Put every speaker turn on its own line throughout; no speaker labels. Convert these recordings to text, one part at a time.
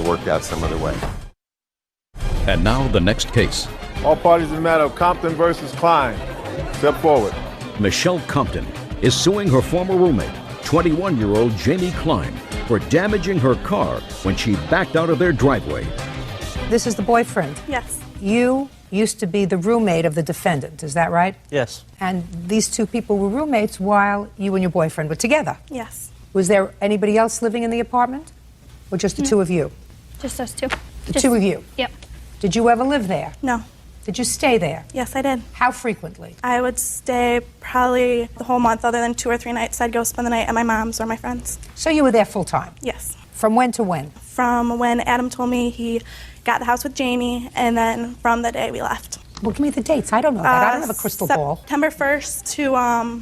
worked out some other way.
And now the next case.
All parties in the matter of Compton versus Klein. Step forward.
Michelle Compton is suing her former roommate, 21-year-old Jamie Klein, for damaging her car when she backed out of their driveway.
This is the boyfriend?
Yes.
You used to be the roommate of the defendant, is that right?
Yes.
And these two people were roommates while you and your boyfriend were together?
Yes.
Was there anybody else living in the apartment? Or just the two of you?
Just us two.
The two of you?
Yep.
Did you ever live there?
No.
Did you stay there?
Yes, I did.
How frequently?
I would stay probably the whole month. Other than 2 or 3 nights, I'd go spend the night at my mom's or my friend's.
So you were there full time?
Yes.
From when to when?
From when Adam told me he got the house with Jamie, and then from the day we left.
Well, give me the dates. I don't know that. I don't have a crystal ball.
September 1st to, I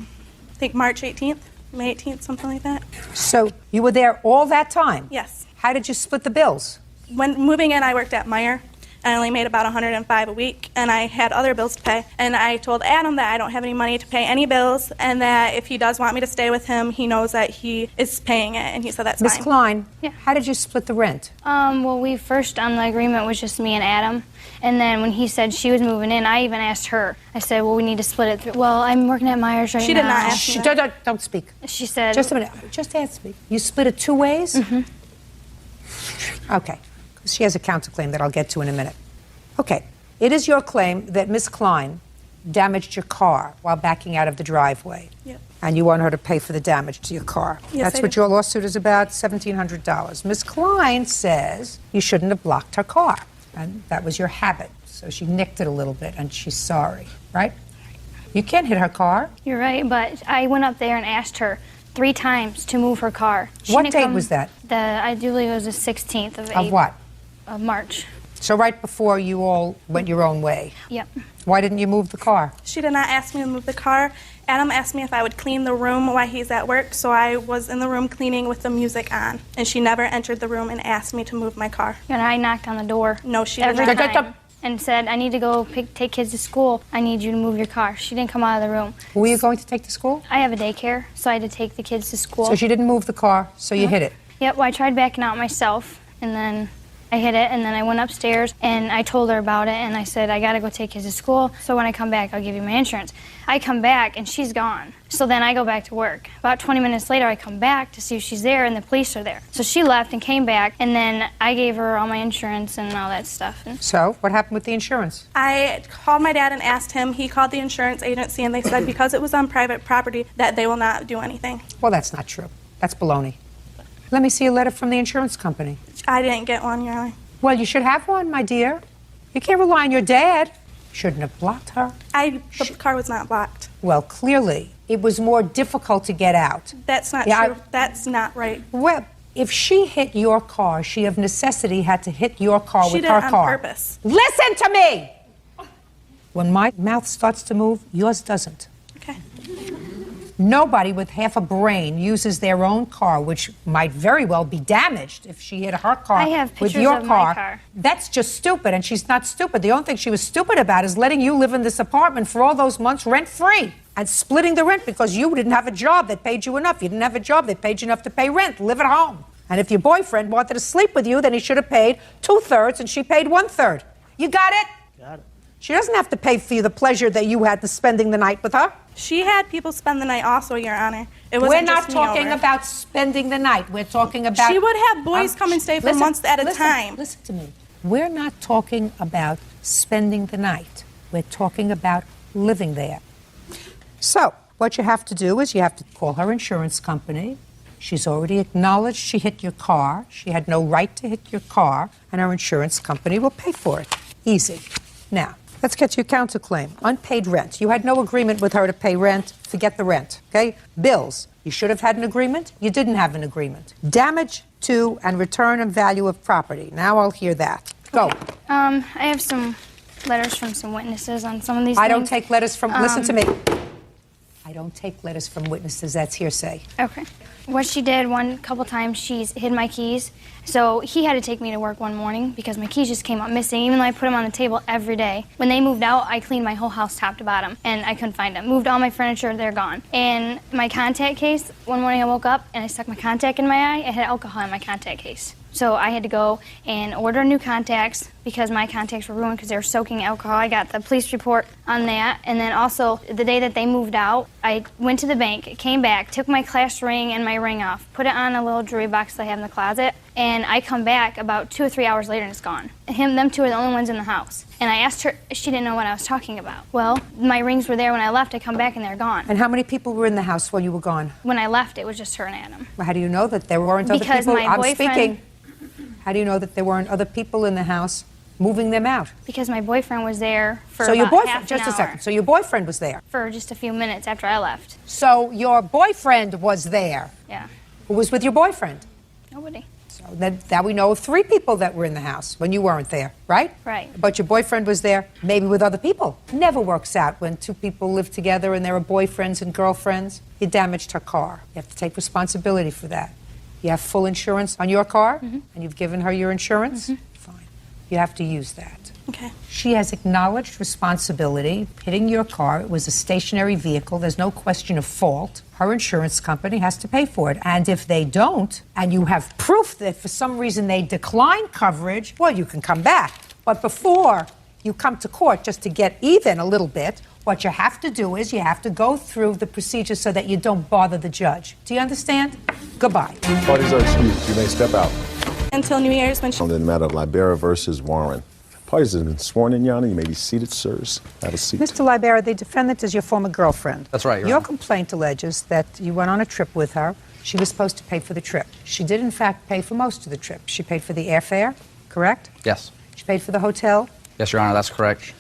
think, March 18th, May 18th, something like that.
So you were there all that time?
Yes.
How did you split the bills?
When moving in, I worked at Meijer. I only made about $105 a week, and I had other bills to pay. And I told Adam that I don't have any money to pay any bills, and that if he does want me to stay with him, he knows that he is paying it, and he said that's fine.
Ms. Klein,
Yeah.
how did you split the rent?
Well, we first, the agreement was just me and Adam. And then when he said she was moving in, I even asked her. I said, well, we need to split it through. Well, I'm working at Myers right now.
She did not ask me that.
Don't speak.
She said...
Just a minute. Just ask me. You split it 2 ways?
Mm-hmm.
Okay. She has a counterclaim that I'll get to in a minute. Okay. It is your claim that Ms. Klein damaged your car while backing out of the driveway.
Yep.
And you want her to pay for the damage to your car.
Yes,
That's
I
what
do.
your lawsuit is about, $1,700. Ms. Klein says you shouldn't have blocked her car. And that was your habit. So she nicked it a little bit, and she's sorry, right? You can't hit her car.
You're right, but I went up there and asked her 3 times to move her car. She
What
didn't
date
come-
was that?
I do believe it was the 16th of
Of what?
Of March.
So right before you all went your own way.
Yep.
Why didn't you move the car?
She did not ask me to move the car. Adam asked me if I would clean the room while he's at work, so I was in the room cleaning with the music on. And she never entered the room and asked me to move my car.
And I knocked on the door.
No, she did
every
not.
time and said, I need to go take kids to school. I need you to move your car. She didn't come out of the room.
Who were you going to take to school?
I have a daycare, so I had to take the kids to school.
So she didn't move the car, so you hit it.
Yep, well, I tried backing out myself, and then I hit it, and then I went upstairs, and I told her about it, and I said, I gotta go take kids to school, so when I come back, I'll give you my insurance. I come back, and she's gone. So then I go back to work. About 20 minutes later, I come back to see if she's there, and the police are there. So she left and came back, and then I gave her all my insurance and all that stuff.
So what happened with the insurance?
I called my dad and asked him. He called the insurance agency, and they said because it was on private property that they will not do anything.
Well, that's not true. That's baloney. Let me see a letter from the insurance company.
I didn't get one, Your Honor.
Well, you should have one, my dear. You can't rely on your dad. Shouldn't have blocked her.
The car was not blocked.
Well, clearly, it was more difficult to get out.
That's not
Yeah,
true. That's not right.
Well, if she hit your car, she of necessity had to hit your car
She
with
did
her
it on
car.
purpose.
Listen to me! When my mouth starts to move, yours doesn't.
Okay.
Nobody with half a brain uses their own car, which might very well be damaged if she hit her car
I have
with
pictures
your
of my
car.
car.
That's just stupid, and she's not stupid. The only thing she was stupid about is letting you live in this apartment for all those months rent-free and splitting the rent because you didn't have a job that paid you enough. You didn't have a job that paid you enough to pay rent, live at home. And if your boyfriend wanted to sleep with you, then he should have paid 2/3 and she paid 1/3. You got it?
Got it.
She doesn't have to pay for you the pleasure that you had to spending the night with her.
She had people spend the night also, Your Honor. It
We're
wasn't
not
just me
talking
over.
about spending the night. We're talking about...
She would have boys come and stay for months at a time.
Listen to me. We're not talking about spending the night. We're talking about living there. So, what you have to do is you have to call her insurance company. She's already acknowledged she hit your car. She had no right to hit your car, and our insurance company will pay for it. Easy. Now, let's get to your counterclaim. Unpaid rent. You had no agreement with her to pay rent. Forget the rent, okay? Bills. You should have had an agreement. You didn't have an agreement. Damage to and return of value of property. Now I'll hear that. Go.
I have some letters from some witnesses on some of these
I
things.
don't take letters from... listen to me. I don't take letters from witnesses. That's hearsay.
Okay. What she did couple times, she's hid my keys. So he had to take me to work one morning because my keys just came up missing, even though I put them on the table every day. When they moved out, I cleaned my whole house top to bottom, and I couldn't find them. Moved all my furniture, they're gone. And my contact case, one morning I woke up and I stuck my contact in my eye. It had alcohol in my contact case. So I had to go and order new contacts because my contacts were ruined because they were soaking alcohol. I got the police report on that. And then also, the day that they moved out, I went to the bank, came back, took my class ring and my ring off, put it on a little jewelry box that I have in the closet, and I come back about 2 or 3 hours later and it's gone. Them two are the only ones in the house. And I asked her, she didn't know what I was talking about. Well, my rings were there when I left. I come back and they're gone.
And how many people were in the house while you were gone?
When I left, it was just her and Adam.
Well, how do you know that there weren't other
Because
people?
my
I'm
boyfriend-
speaking. How do you know that there weren't other people in the house moving them out?
Because my boyfriend was there for
So your
about
boyfriend,
half an
just a
hour.
second. So your boyfriend was there.
For just a few minutes after I left.
So your boyfriend was there.
Yeah.
Who was with your boyfriend?
Nobody.
So then, now we know of 3 people that were in the house when you weren't there, right?
Right.
But your boyfriend was there, maybe with other people. Never works out when 2 people live together and there are boyfriends and girlfriends. You damaged her car. You have to take responsibility for that. You have full insurance on your car, and you've given her your insurance? Fine. You have to use that.
Okay.
She has acknowledged responsibility. Hitting your car, it was a stationary vehicle. There's no question of fault. Her insurance company has to pay for it. And if they don't, and you have proof that for some reason they decline coverage, well, you can come back. But before you come to court just to get even a little bit, what you have to do is you have to go through the procedure so that you don't bother the judge. Do you understand? Goodbye.
Parties are excused. You may step out.
Until New Year's when she...
On the matter of Libera versus Warren. Parties have been sworn in, Your Honor. You may be seated, sirs. Have a seat.
Mr. Libera, the defendant is your former girlfriend.
That's right, Your
Your
Honor.
complaint alleges that you went on a trip with her. She was supposed to pay for the trip. She did, in fact, pay for most of the trip. She paid for the airfare, correct?
Yes.
She paid for the hotel.
Yes, Your Honor, that's correct.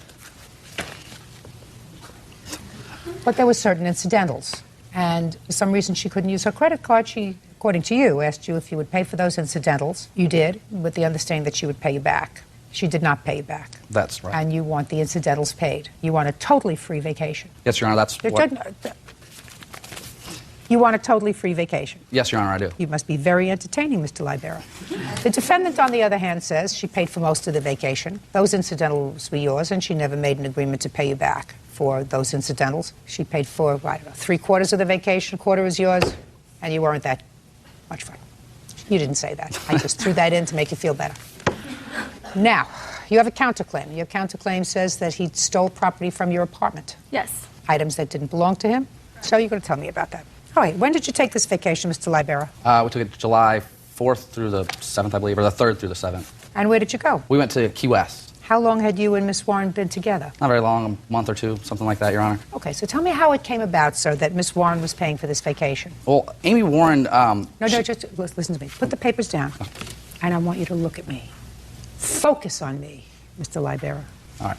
But there were certain incidentals. And for some reason she couldn't use her credit card. She, according to you, asked you if you would pay for those incidentals. You did, with the understanding that she would pay you back. She did not pay you back.
That's right.
And you want the incidentals paid. You want a totally free vacation.
Yes, Your Honor, that's what...
You want a totally free vacation.
Yes, Your Honor, I do.
You must be very entertaining, Mr. Libera. The defendant, on the other hand, says she paid for most of the vacation. Those incidentals were yours, and she never made an agreement to pay you back for those incidentals. She paid for, I don't know, 3/4 of the vacation, a quarter is yours, and you weren't that much fun. You didn't say that. I just threw that in to make you feel better. Now, you have a counterclaim. Your counterclaim says that he stole property from your apartment.
Yes.
Items that didn't belong to him. So you're going to tell me about that. All right, when did you take this vacation, Mr. Libera?
We took it July 4th through the 7th, I believe, or the 3rd through the 7th.
And where did you go?
We went to Key West.
How long had you and Miss Warren been together?
Not very long, a month or 2, something like that, Your Honor.
Okay, so tell me how it came about, sir, that Miss Warren was paying for this vacation.
Well, Amy Warren...
No, just listen to me. Put the papers down, and I want you to look at me. Focus on me, Mr. Libera.
All right.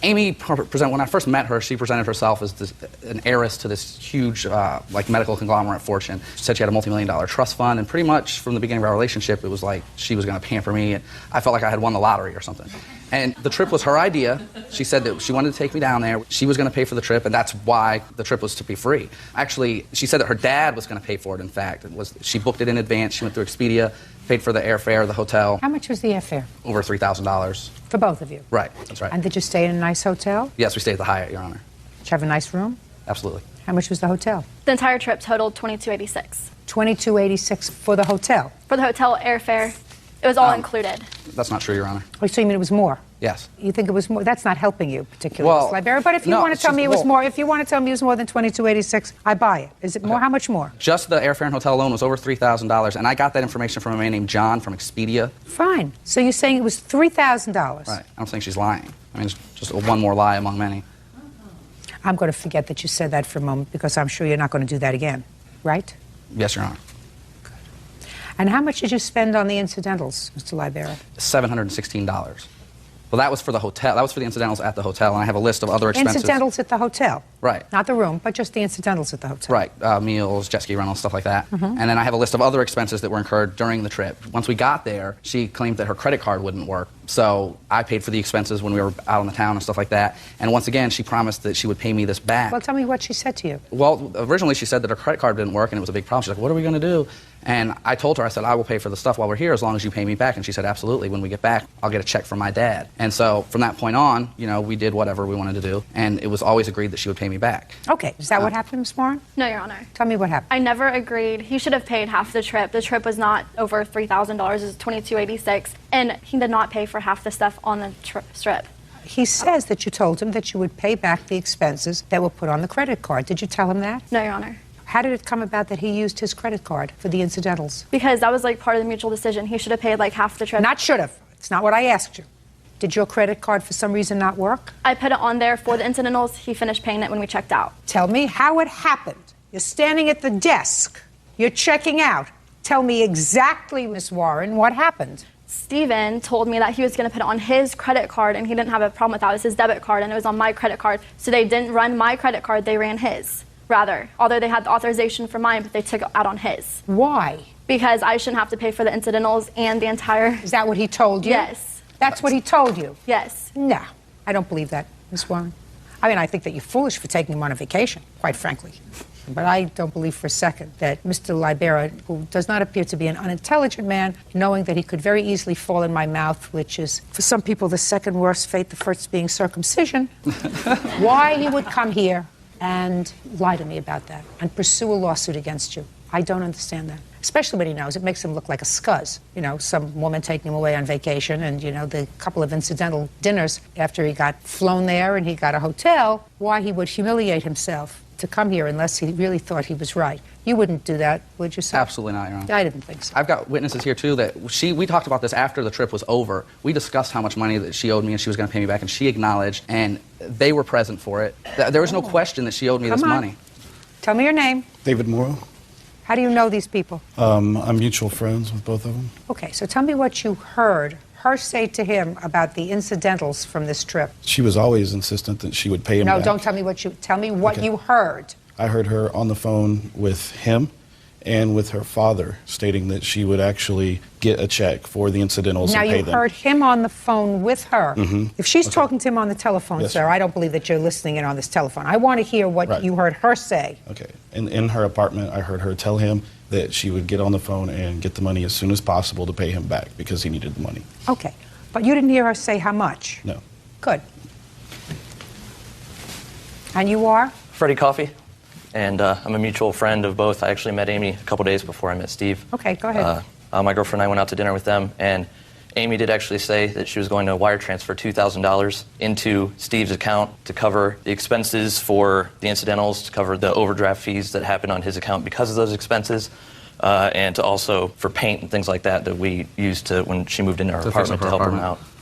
Amy, when I first met her, she presented herself as an heiress to this huge, medical conglomerate fortune. She said she had a multi-million-dollar trust fund, and pretty much from the beginning of our relationship, it was like she was going to pamper me, and I felt like I had won the lottery or something. And the trip was her idea. She said that she wanted to take me down there. She was going to pay for the trip, and that's why the trip was to be free. Actually, she said that her dad was going to pay for it, in fact. She booked it in advance. She went through Expedia, paid for the airfare, the hotel.
How much was the airfare?
Over $3,000.
For both of you?
Right, that's right.
And did you stay in a nice hotel?
Yes, we stayed at the Hyatt, Your Honor.
Did you have a nice room?
Absolutely.
How much was the hotel?
The entire trip totaled $22.86.
$22.86 for the hotel?
For the hotel airfare, it was all included.
That's not true, Your Honor.
Oh, so you mean it was more?
Yes.
You think it was more? That's not helping you particularly,
Well,
Ms. Libera. But if you
no,
want to
it's
tell
just-
me it was
well-
more, if you want to tell me it was more than $22.86, I buy it. Is it more? How much more?
Just the airfare and hotel alone was over $3,000, and I got that information from a man named John from Expedia.
Fine. So you're saying it was $3,000?
Right. I don't think she's lying. I mean, it's just one more lie among many.
I'm going to forget that you said that for a moment because I'm sure you're not going to do that again, right?
Yes, Your Honor.
And how much did you spend on the incidentals, Mr. Libera?
$716. Well, that was for the hotel. That was for the incidentals at the hotel, and I have a list of other expenses.
Incidentals at the hotel?
Right.
Not the room, but just the incidentals at the hotel?
Right. Meals, jet ski rentals, stuff like that. And then I have a list of other expenses that were incurred during the trip. Once we got there, she claimed that her credit card wouldn't work. So I paid for the expenses when we were out in the town and stuff like that. And once again, she promised that she would pay me this back.
Well, tell me what she said to you.
Well, originally she said that her credit card didn't work and it was a big problem. She's like, what are we going to do? And I told her, I said, I will pay for the stuff while we're here as long as you pay me back. And she said, absolutely. When we get back, I'll get a check from my dad. And so from that point on, you know, we did whatever we wanted to do. And it was always agreed that she would pay me back.
Okay, is that what happened, Ms. Warren?
No, Your Honor.
Tell me what happened.
I never agreed. He should have paid half the trip. The trip was not over $3,000. It was $2,286. And he did not pay for half the stuff on the trip.
He says that you told him that you would pay back the expenses that were put on the credit card. Did you tell him that?
No, Your Honor.
How did it come about that he used his credit card for the incidentals?
Because that was like part of the mutual decision. He should have paid like half the trip.
Not should have. It's not what I asked you. Did your credit card for some reason not work?
I put it on there for the incidentals. He finished paying it when we checked out.
Tell me how it happened. You're standing at the desk. You're checking out. Tell me exactly, Miss Warren, what happened.
Steven told me that he was going to put it on his credit card, and he didn't have a problem with that. It was his debit card, and it was on my credit card. So they didn't run my credit card, they ran his, rather. Although they had the authorization for mine, but they took it out on his.
Why?
Because I shouldn't have to pay for the incidentals and the entire...
Is that what he told you?
Yes.
That's what he told you?
Yes.
No, I don't believe that, Miss Warren. I mean, I think that you're foolish for taking him on a vacation, quite frankly. But I don't believe for a second that Mr. Libera, who does not appear to be an unintelligent man, knowing that he could very easily fall in my mouth, which is, for some people, the second worst fate, the first being circumcision, why he would come here and lie to me about that and pursue a lawsuit against you. I don't understand that. Especially when he knows it makes him look like a scuzz. You know, some woman taking him away on vacation and, you know, the couple of incidental dinners after he got flown there and he got a hotel, why he would humiliate himself to come here unless he really thought he was right. You wouldn't do that, would you, sir?
Absolutely not, Your Honor.
I didn't think so.
I've got witnesses here, too, that we talked about this after the trip was over. We discussed how much money that she owed me and she was going to pay me back, and she acknowledged, and they were present for it. There was no question that she owed me this money.
Tell me your name.
David Morrow.
How do you know these people?
I'm mutual friends with both of them.
Okay, so tell me what you heard her say to him about the incidentals from this trip.
She was always insistent that she would pay him back.
No, don't tell me what you... Tell me what you heard.
I heard her on the phone with him and with her father stating that she would actually get a check for the incidentals
now
and pay
you
them.
heard him on the phone with her. If she's talking to him on the telephone,
Yes,
sir,
sir.
I don't believe that you're listening in on this telephone. I want to hear what
Right.
you heard her say.
Okay. In her apartment, I heard her tell him that she would get on the phone and get the money as soon as possible to pay him back because he needed the money.
Okay, but you didn't hear her say how much?
No.
Good. And you are?
Freddie Coffey, and I'm a mutual friend of both. I actually met Amy a couple days before I met Steve.
Okay, go ahead.
My girlfriend and I went out to dinner with them, and Amy did actually say that she was going to wire transfer $2,000 into Steve's account to cover the expenses for the incidentals, to cover the overdraft fees that happened on his account because of those expenses, and to also for paint and things like that that we used to when she moved into her apartment to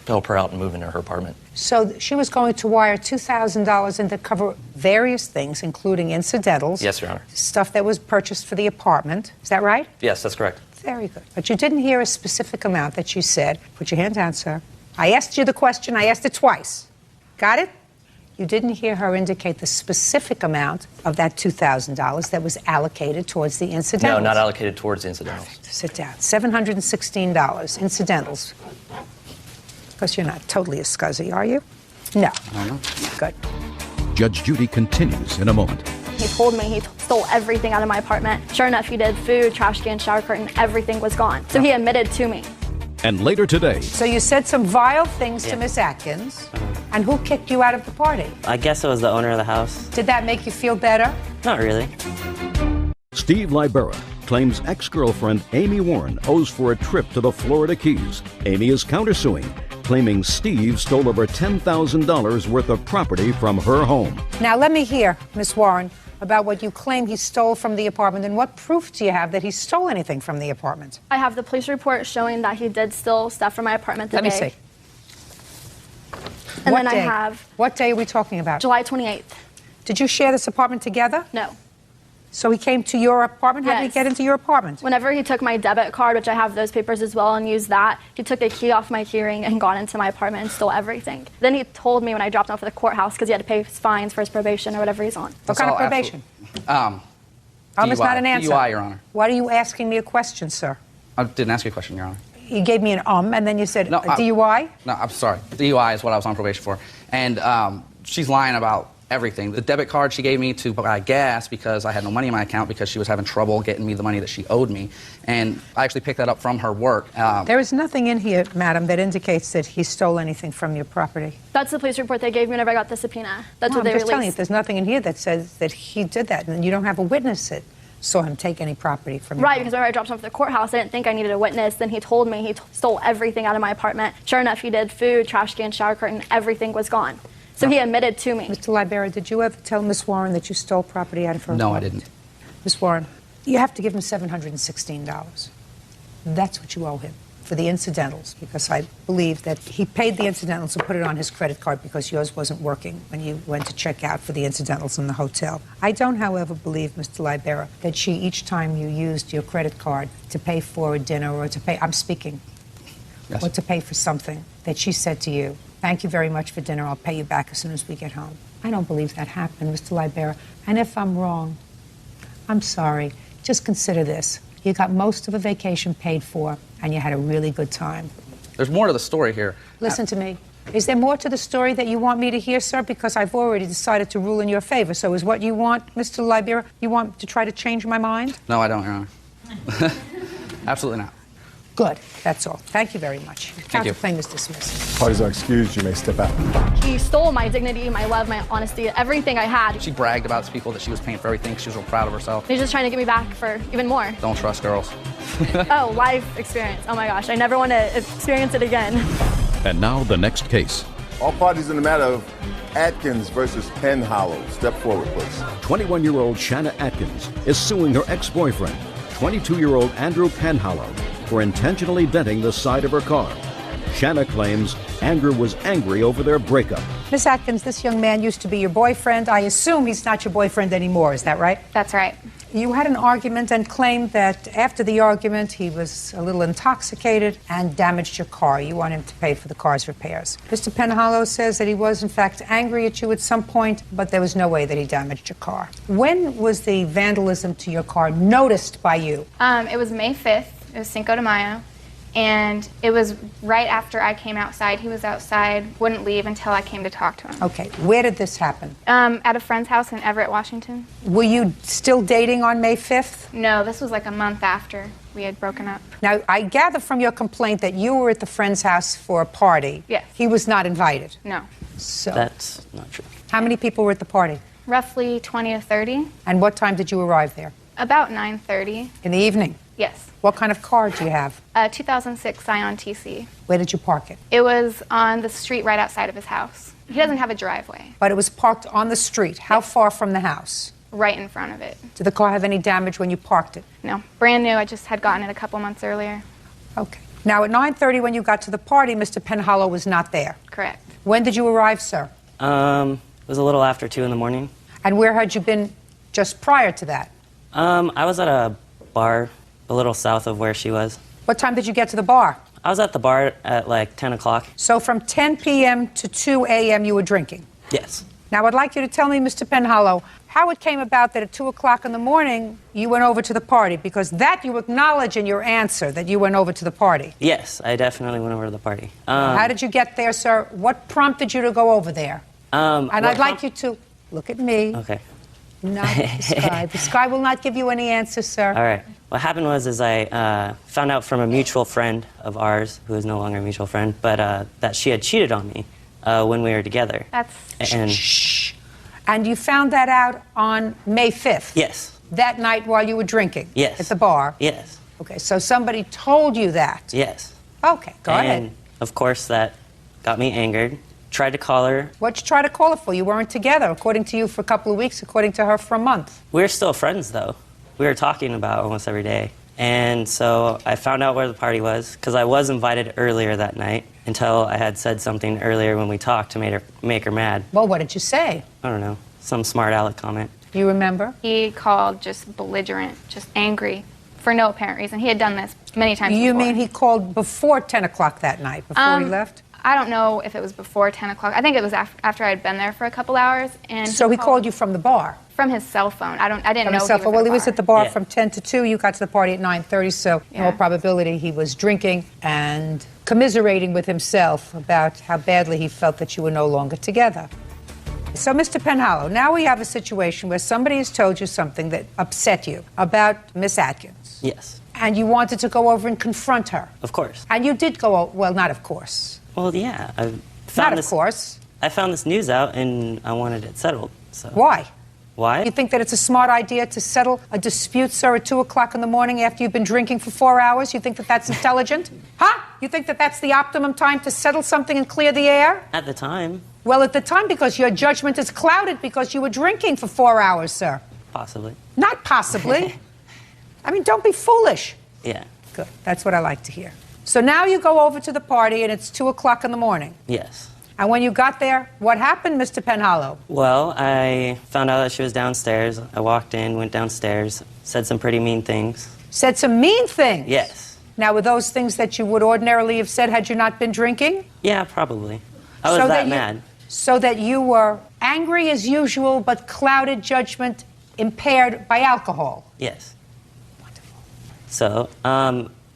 help her out and move into her apartment.
So she was going to wire $2,000 in to cover various things, including incidentals.
Yes, Your Honor.
Stuff that was purchased for the apartment. Is that right?
Yes, that's correct.
Very good. But you didn't hear a specific amount that she said. Put your hand down, sir. I asked you the question. I asked it twice. Got it? You didn't hear her indicate the specific amount of that $2,000 that was allocated towards the incidentals.
No, not allocated towards the incidentals.
Sit down. $716, incidentals. Because you're not totally a scuzzy, are you? No. Good.
Judge Judy continues in a moment.
He told me he stole everything out of my apartment. Sure enough, he did. Food, trash can, shower curtain, everything was gone. So he admitted to me.
And later today,
So you said some vile things to Miss Atkins, and who kicked you out of the party?
I guess it was the owner of the house.
Did that make you feel better?
Not really.
Steve Libera claims ex-girlfriend Amy Warren owes for a trip to the Florida Keys. Amy is countersuing, claiming Steve stole over $10,000 worth of property from her home.
Now let me hear, Miss Warren, about what you claim he stole from the apartment, and what proof do you have that he stole anything from the apartment?
I have the police report showing that he did steal stuff from my apartment today.
Let me see.
And
What
then
day?
I have
What day are we talking about?
July 28th.
Did you share this apartment together?
No.
So he came to your apartment? How did he
Yes.
get into your apartment?
Whenever he took my debit card, which I have those papers as well, and used that, he took the key off my key ring and got into my apartment and stole everything. Then he told me when I dropped him off at the courthouse because he had to pay his fines for his probation or whatever he's on.
What kind of probation? It's not an answer.
DUI, Your Honor.
Why are you asking me a question, sir?
I didn't ask you a question, Your Honor.
You gave me an and then you said
No,
DUI?
No, I'm sorry. DUI is what I was on probation for. And she's lying about everything. The debit card she gave me to buy gas because I had no money in my account because she was having trouble getting me the money that she owed me. And I actually picked that up from her work.
There is nothing in here, madam, that indicates that he stole anything from your property.
That's the police report they gave me whenever I got the subpoena. That's
No,
what they
I'm just telling you,
released.
there's nothing in here that says that he did that, and you don't have a witness that saw him take any property from your
Right,
home.
because whenever I dropped him off at the courthouse, I didn't think I needed a witness. Then he told me he stole everything out of my apartment. Sure enough, he did. Food, trash can, shower curtain, everything was gone. So he admitted to me.
Mr. Libera, did you ever tell Miss Warren that you stole property out of her
No,
home?
I didn't.
Miss Warren, you have to give him $716. That's what you owe him for the incidentals, because I believe that he paid the incidentals and put it on his credit card because yours wasn't working when you went to check out for the incidentals in the hotel. I don't, however, believe, Mr. Libera, that she, each time you used your credit card to pay for a dinner or to pay, I'm speaking,
Yes.
or to pay for something, that she said to you, thank you very much for dinner, I'll pay you back as soon as we get home. I don't believe that happened, Mr. Libera. And if I'm wrong, I'm sorry. Just consider this. You got most of a vacation paid for, and you had a really good time.
There's more to the story here.
Listen to me. Is there more to the story that you want me to hear, sir? Because I've already decided to rule in your favor. So is what you want, Mr. Libera, you want to try to change my mind?
No, I don't, Your Honor. Absolutely not.
Good. That's all. Thank you very much.
Thank you.
Counterclaim is dismissed.
Parties are excused. You may step out.
He stole my dignity, my love, my honesty, everything I had.
She bragged about to people that she was paying for everything. She was real proud of herself.
He's just trying to get me back for even more.
Don't trust girls.
Oh, life experience. Oh my gosh, I never want to experience it again.
And now the next case.
All parties in the matter of Atkins versus Penn Hollow. Step forward, please.
21-year-old Shanna Atkins is suing her ex-boyfriend, 22-year-old Andrew Penhallow, for intentionally denting the side of her car. Shanna claims Andrew was angry over their breakup.
Miss Atkins, this young man used to be your boyfriend. I assume he's not your boyfriend anymore. Is that right?
That's right.
You had an argument and claimed that after the argument he was a little intoxicated and damaged your car. You want him to pay for the car's repairs. Mr. Penhallow says that he was in fact angry at you at some point, but there was no way that he damaged your car. When was the vandalism to your car noticed by you?
It was May 5th. It was Cinco de Mayo. And it was right after I came outside. He was outside, wouldn't leave until I came to talk to him.
Okay, where did this happen?
At a friend's house in Everett, Washington.
Were you still dating on May 5th?
No, this was like a month after we had broken up.
Now, I gather from your complaint that you were at the friend's house for a party.
Yes.
He was not invited.
No.
So,
That's not true.
how many people were at the party?
Roughly 20 to 30.
And what time did you arrive there?
About 9:30.
In the evening?
Yes.
What kind of car do you have?
2006 Scion TC.
Where did you park it?
It was on the street right outside of his house. He doesn't have a driveway.
But it was parked on the street. How far from the house?
Right in front of it.
Did the car have any damage when you parked it?
No. Brand new. I just had gotten it a couple months earlier.
Okay. Now, at 9:30 when you got to the party, Mr. Penhallow was not there.
Correct.
When did you arrive, sir?
It was a little after 2 in the morning.
And where had you been just prior to that?
I was at a bar a little south of where she was.
What time did you get to the bar?
I was at the bar at like 10 o'clock.
So from 10 p.m. to 2 a.m. you were drinking?
Yes.
Now, I'd like you to tell me, Mr. Penhallow, how it came about that at 2 o'clock in the morning you went over to the party, because that you acknowledge in your answer, that you went over to the party.
Yes, I definitely went over to the party.
How did you get there, sir? What prompted you to go over there? And I'd like you to look at me,
Okay.
not at the sky. The sky will not give you any answers, sir.
All right. What happened was I found out from a mutual friend of ours, who is no longer a mutual friend, but that she had cheated on me when we were together.
That's...
And
Shh. And you found that out on May 5th?
yes.
That night while you were drinking?
Yes.
At the bar?
Yes.
Okay, so somebody told you that?
Yes.
Okay, go
and
ahead.
Of course, that got me angered. Tried to call her.
What'd you try to call her for? You weren't together, according to you, for a couple of weeks, according to her, for a month.
We were still friends, though. We were talking about almost every day. And so I found out where the party was, because I was invited earlier that night, until I had said something earlier when we talked to make her mad.
Well, what did you say?
I don't know, some smart aleck comment.
Do you remember?
He called just belligerent, just angry, for no apparent reason. He had done this many times
You
before.
mean he called before 10 o'clock that night, before he left?
I don't know if it was before 10 o'clock. I think it was after I had been there for a couple hours. And
So he called you from the bar?
From his cell phone. I didn't
From
know
his cell phone.
he
Well, he was at the bar
Yeah.
from 10 to 2. You got to the party at 9:30, so in all
Yeah.
probability he was drinking and commiserating with himself about how badly he felt that you were no longer together. So, Mr. Penhallow, now we have a situation where somebody has told you something that upset you about Miss Atkins.
Yes.
And you wanted to go over and confront her.
Of course.
And you did go, well, not of course.
Well, yeah.
Not of course.
I found this news out and I wanted it settled. So.
Why?
Why?
You think that it's a smart idea to settle a dispute, sir, at 2 o'clock in the morning after you've been drinking for 4 hours? You think that that's intelligent? Huh? You think that that's the optimum time to settle something and clear the air?
At the time.
Well, at the time, because your judgment is clouded because you were drinking for 4 hours, sir.
Possibly.
Not possibly. I mean, don't be foolish.
Yeah.
Good. That's what I like to hear. So now you go over to the party and it's 2 o'clock in the morning.
Yes.
And when you got there, what happened, Mr. Penhallow?
Well, I found out that she was downstairs. I walked in, went downstairs, said some pretty mean things.
Said some mean things?
Yes.
Now, were those things that you would ordinarily have said had you not been drinking?
Yeah, probably. I was that mad.
So that you were angry as usual, but clouded judgment impaired by alcohol?
Yes. Wonderful. So,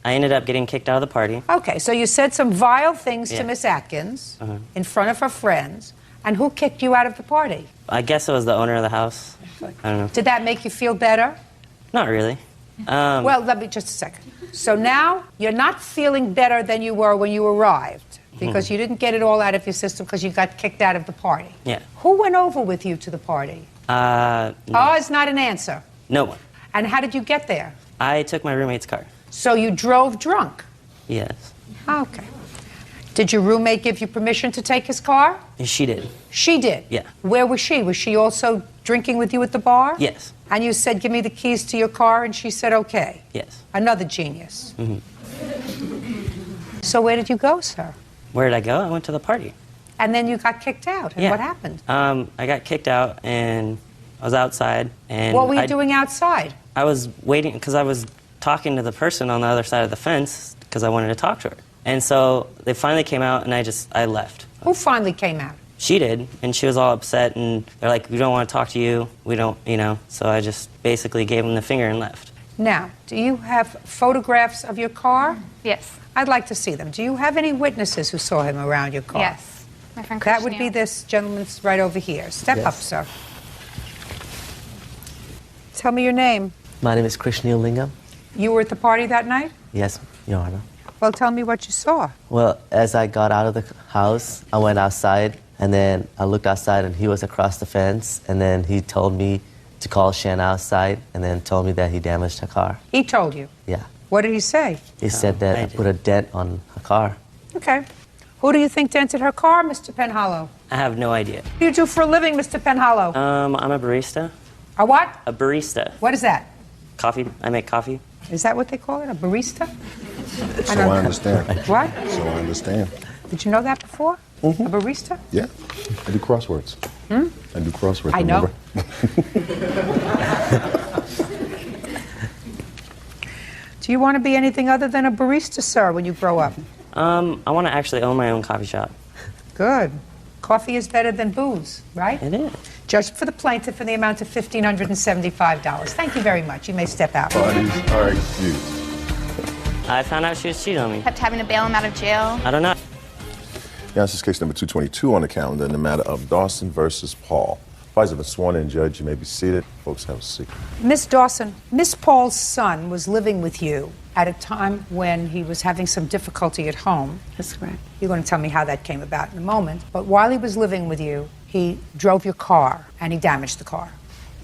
I ended up getting kicked out of the party.
Okay, so you said some vile things to
Yeah.
Miss Atkins in front of her friends. And who kicked you out of the party?
I guess it was the owner of the house. I don't know.
Did that make you feel better?
Not really.
Well, let me just a second. So now you're not feeling better than you were when you arrived because you didn't get it all out of your system because you got kicked out of the party.
Yeah.
Who went over with you to the party?
No.
Oh, it's not an answer.
No one.
And how did you get there?
I took my roommate's car.
So you drove drunk?
Yes.
Okay. Did your roommate give you permission to take his car?
She did.
She did?
Yeah.
Where was she? Was she also drinking with you at the bar?
Yes.
And you said, give me the keys to your car, and she said, okay.
Yes.
Another genius. So where did you go, sir?
Where did I go? I went to the party.
And then you got kicked out. And
Yeah.
what happened?
I got kicked out and I was outside. And
What were you doing outside?
I was waiting because I was talking to the person on the other side of the fence because I wanted to talk to her. And so they finally came out and I left.
Who finally came out?
She did, and she was all upset, and they're like, we don't want to talk to you, we don't, so I just basically gave them the finger and left.
Now, do you have photographs of your car?
Yes.
I'd like to see them. Do you have any witnesses who saw him around your car?
Yes. My friend
That would be
Christian.
this gentleman's right over here. Step
Yes.
up, sir. Tell me your name.
My name is Krishna Lingam.
You were at the party that night?
Yes, Your Honor.
Well, tell me what you saw.
Well, as I got out of the house, I went outside, and then I looked outside, and he was across the fence, and then he told me to call Shanna outside, and then told me that he damaged her car.
He told you?
Yeah.
What did he say?
He said that I put a dent on her car.
Okay. Who do you think dented her car, Mr. Penhallow?
I have no idea.
What do you do for a living, Mr. Penhallow?
I'm a barista.
A what?
A barista.
What is that?
Coffee. I make coffee.
Is that what they call it? A barista?
So I understand.
What?
So I understand.
Did you know that before? A barista?
Yeah. I do crosswords. I do crosswords.
I know. Do you want to be anything other than a barista, sir, when you grow up?
I want to actually own my own coffee shop.
Good. Coffee is better than booze, right?
It is.
Judged for the plaintiff in the amount of $1,575. Thank you very much. You may step out.
Parties are excused.
I found out she was cheating on me.
Kept having to bail him out of jail.
I don't know.
Yeah, this is case number 222 on the calendar in the matter of Dawson versus Paul. Parties have been sworn in, Judge. You may be seated. Folks, have a seat.
Miss Dawson, Miss Paul's son was living with you at a time when he was having some difficulty at home.
That's correct.
You're going to tell me how that came about in a moment. But while he was living with you, he drove your car and he damaged the car.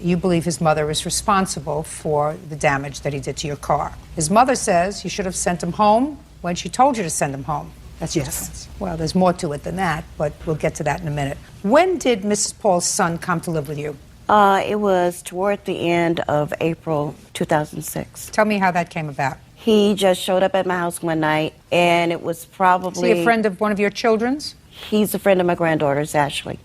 You believe his mother is responsible for the damage that he did to your car. His mother says you should have sent him home when she told you to send him home. That's your defense. Well, there's more to it than that, but we'll get to that in a minute. When did Mrs. Paul's son come to live with you?
It was toward the end of April 2006.
Tell me how that came about.
He just showed up at my house one night, and it was probably...
Is he a friend of one of your children's?
He's a friend of my granddaughter's, actually.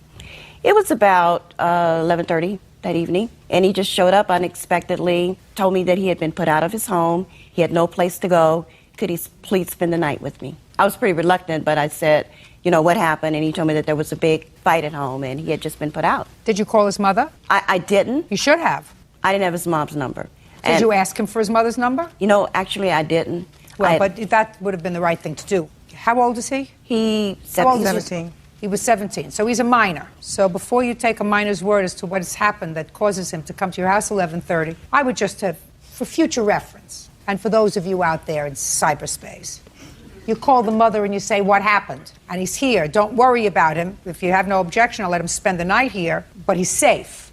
It was about 11:30 that evening, and he just showed up unexpectedly, told me that he had been put out of his home, he had no place to go. Could he please spend the night with me? I was pretty reluctant, but I said, what happened? And he told me that there was a big fight at home, and he had just been put out.
Did you call his mother?
I didn't.
You should have.
I didn't have his mom's number.
Did you ask him for his mother's number?
Actually, I didn't.
Well, but that would have been the right thing to do. How old is he?
He's
17. He was 17, so he's a minor. So before you take a minor's word as to what has happened that causes him to come to your house 11:30, I would just have, for future reference, and for those of you out there in cyberspace, you call the mother and you say, what happened? And he's here. Don't worry about him. If you have no objection, I'll let him spend the night here, but he's safe.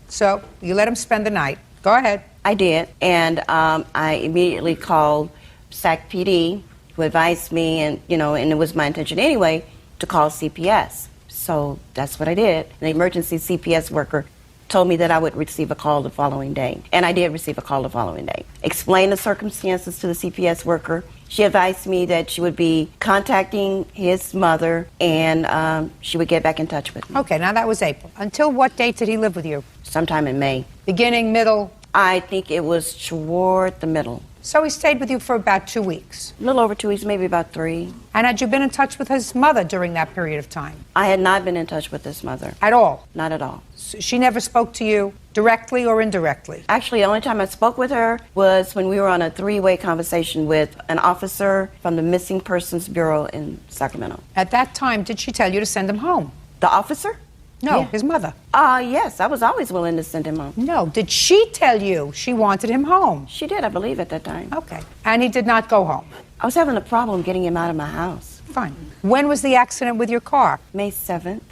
So you let him spend the night. Go ahead.
I did, and I immediately called SAC PD, who advised me, and it was my intention anyway, to call CPS. So that's what I did. The emergency CPS worker told me that I would receive a call the following day. And I did receive a call the following day. Explained the circumstances to the CPS worker. She advised me that she would be contacting his mother and she would get back in touch with me.
Okay, now that was April. Until what date did he live with you?
Sometime in May.
Beginning, middle?
I think it was toward the middle.
So he stayed with you for about 2 weeks?
A little over 2 weeks, maybe about 3.
And had you been in touch with his mother during that period of time?
I had not been in touch with his mother.
At all?
Not at all.
So she never spoke to you directly or indirectly?
Actually, the only time I spoke with her was when we were on a 3-way conversation with an officer from the Missing Persons Bureau in Sacramento.
At that time, did she tell you to send him home?
The officer?
No,
Yeah.
his mother.
Yes, I was always willing to send him home.
No, did she tell you she wanted him home?
She did, I believe, at that time.
Okay. And he did not go home?
I was having a problem getting him out of my house.
Fine. When was the accident with your car?
May 7th.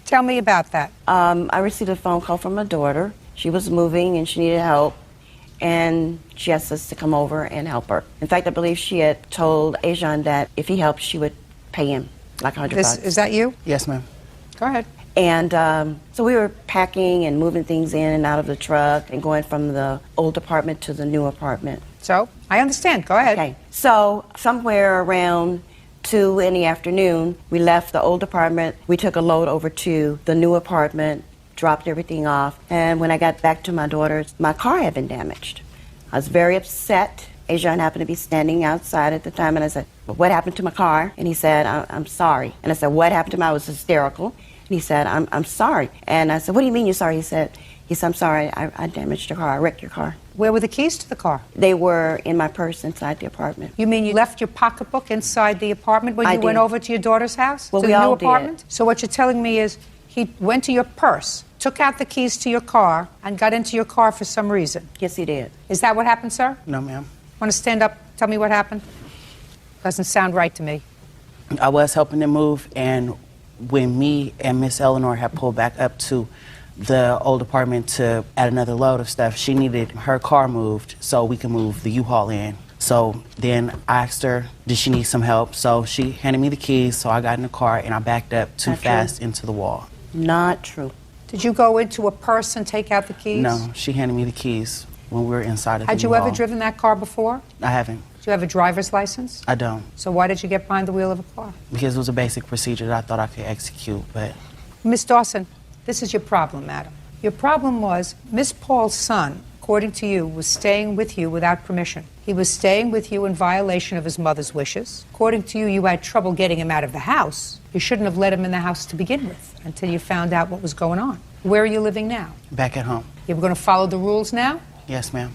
Tell me about that.
I received a phone call from my daughter. She was moving and she needed help, and she asked us to come over and help her. In fact, I believe she had told Ajan that if he helped, she would pay him like $100.
Is that you?
Yes, ma'am.
Go ahead.
And so we were packing and moving things in and out of the truck and going from the old apartment to the new apartment.
So, I understand. Go ahead.
Okay. So, somewhere around 2 in the afternoon, we left the old apartment. We took a load over to the new apartment, dropped everything off. And when I got back to my daughter's, my car had been damaged. I was very upset. Ajan happened to be standing outside at the time, and I said, well, what happened to my car? And he said, I'm sorry. And I said, what happened to my? I was hysterical. And he said, I'm sorry. And I said, what do you mean you're sorry? He said, I'm sorry, I damaged your car, I wrecked your car.
Where were the keys to the car?
They were in my purse inside the apartment.
You mean you left your pocketbook inside the apartment when you went over to your daughter's house?
Well,
to
we
the new
all
apartment?
did.
So what you're telling me is he went to your purse, took out the keys to your car, and got into your car for some reason?
Yes, he did.
Is that what happened, sir?
No, ma'am.
Want to stand up, tell me what happened? Doesn't sound right to me.
I was helping them move, and when me and Miss Eleanor had pulled back up to the old apartment to add another load of stuff, she needed her car moved so we could move the U-Haul in. So then I asked her, did she need some help? So she handed me the keys, so I got in the car and I backed up too fast into the wall.
Not true.
Did you go into a purse and take out the keys?
No, she handed me the keys when we were inside of the
Had you
U-Haul.
ever driven that car before?
I haven't.
Do you have a driver's license?
I don't.
So why did you get behind the wheel of a car?
Because it was a basic procedure that I thought I could execute, but...
Miss Dawson, this is your problem, madam. Your problem was Miss Paul's son, according to you, was staying with you without permission. He was staying with you in violation of his mother's wishes. According to you, you had trouble getting him out of the house. You shouldn't have let him in the house to begin with until you found out what was going on. Where are you living now?
Back at home.
You're going to follow the rules now?
Yes, ma'am.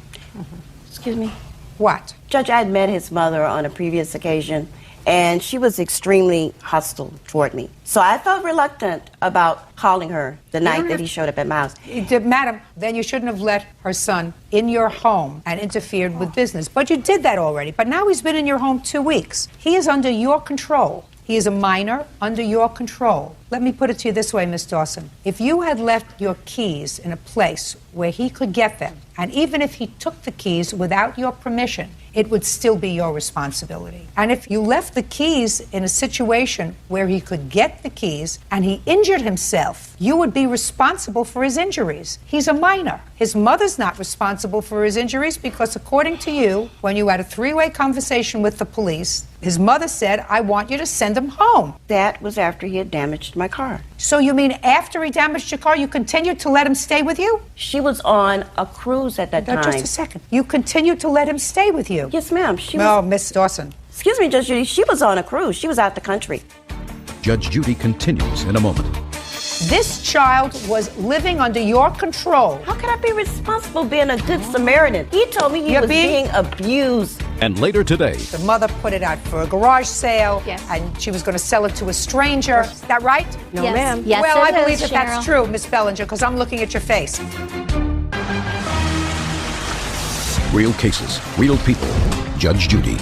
Excuse me?
What?
Judge, I had met his mother on a previous occasion, and she was extremely hostile toward me. So I felt reluctant about calling her the night that he showed up at my house.
Madam, then you shouldn't have let her son in your home and interfered with business. But you did that already. But now he's been in your home 2 weeks. He is under your control. He is a minor under your control. Let me put it to you this way, Miss Dawson. If you had left your keys in a place where he could get them, and even if he took the keys without your permission, it would still be your responsibility. And if you left the keys in a situation where he could get the keys and he injured himself, you would be responsible for his injuries. He's a minor. His mother's not responsible for his injuries because, according to you, when you had a 3-way conversation with the police, his mother said, I want you to send him home.
That was after he had damaged my car.
So you mean after he damaged your car, you continued to let him stay with you?
She was on a cruise at that time.
Just a second. You continued to let him stay with you?
Yes, ma'am.
No, Miss Dawson.
Excuse me, Judge Judy. She was on a cruise. She was out the country.
Judge Judy continues in a moment.
This child was living under your control.
How could I be responsible being a good Samaritan? He told me he was being abused
And later today,
The mother put it out for a garage sale,
Yes.
and she was going to sell it to a stranger. Is that right?
No, Yes. ma'am.
Yes,
well, I
it
believe
is,
that that's
Cheryl.
true, Miss Bellinger, because I'm looking at your face.
real cases, real people. Judge Judy.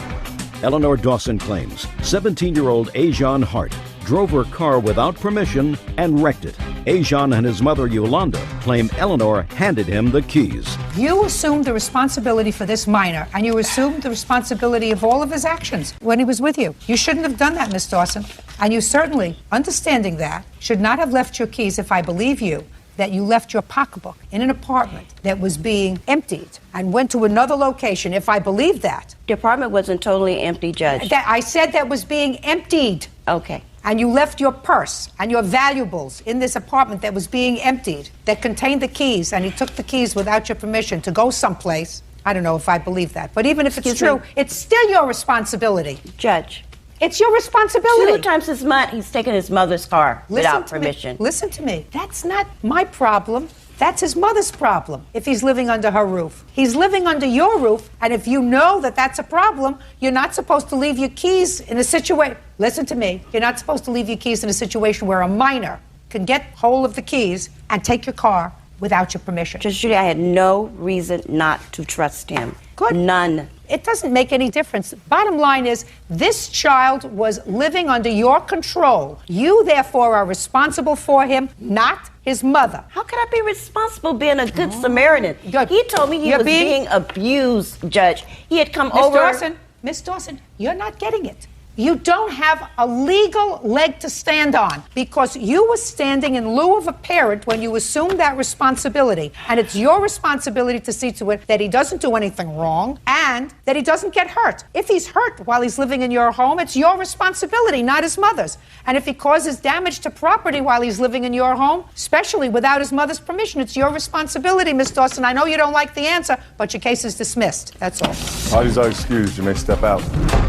Eleanor Dawson claims 17-year-old Ajon Hart drove her car without permission and wrecked it. Ajon and his mother Yolanda claim Eleanor handed him the keys.
You assumed the responsibility for this minor, and you assumed the responsibility of all of his actions when he was with you. You shouldn't have done that, Miss Dawson. And you certainly, understanding that, should not have left your keys, if I believe you, that you left your pocketbook in an apartment that was being emptied and went to another location, if I believe that.
The apartment wasn't totally empty, Judge.
That I said that was being emptied.
Okay.
And you left your purse and your valuables in this apartment that was being emptied, that contained the keys, and he took the keys without your permission to go someplace. I don't know if I believe that, but even if it's
Excuse
true,
me.
it's still your responsibility.
Judge.
It's your responsibility.
2 times this month, he's taken his mother's car without
to me.
permission.
Listen to me. That's not my problem. That's his mother's problem if he's living under her roof. He's living under your roof, and if you know that that's a problem, you're not supposed to leave your keys in a situation. Listen to me. You're not supposed to leave your keys in a situation where a minor can get hold of the keys and take your car without your permission.
Judge Judy, I had no reason not to trust him.
Good.
None.
It doesn't make any difference. Bottom line is, this child was living under your control. You, therefore, are responsible for him, not his mother.
How could I be responsible being a good Samaritan?
Good.
He told me he
You're
was being abused, Judge. He had come over.
Miss Dawson, you're not getting it. You don't have a legal leg to stand on because you were standing in lieu of a parent when you assumed that responsibility. And it's your responsibility to see to it that he doesn't do anything wrong and that he doesn't get hurt. If he's hurt while he's living in your home, it's your responsibility, not his mother's. And if he causes damage to property while he's living in your home, especially without his mother's permission, it's your responsibility, Miss Dawson. I know you don't like the answer, but your case is dismissed. That's all.
Parties are excused. You may step out.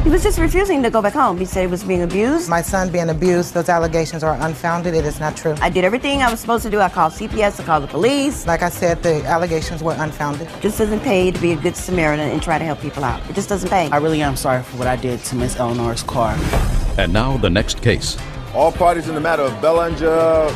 He was just refusing to go back home. He said he was being abused.
My son being abused, those allegations are unfounded. It is not true.
I did everything I was supposed to do. I called CPS, I called the police.
Like I said, the allegations were unfounded.
Just doesn't pay to be a good Samaritan and try to help people out. It just doesn't pay.
I really am sorry for what I did to Miss Eleanor's car.
And now the next case.
All parties in the matter of Bellinger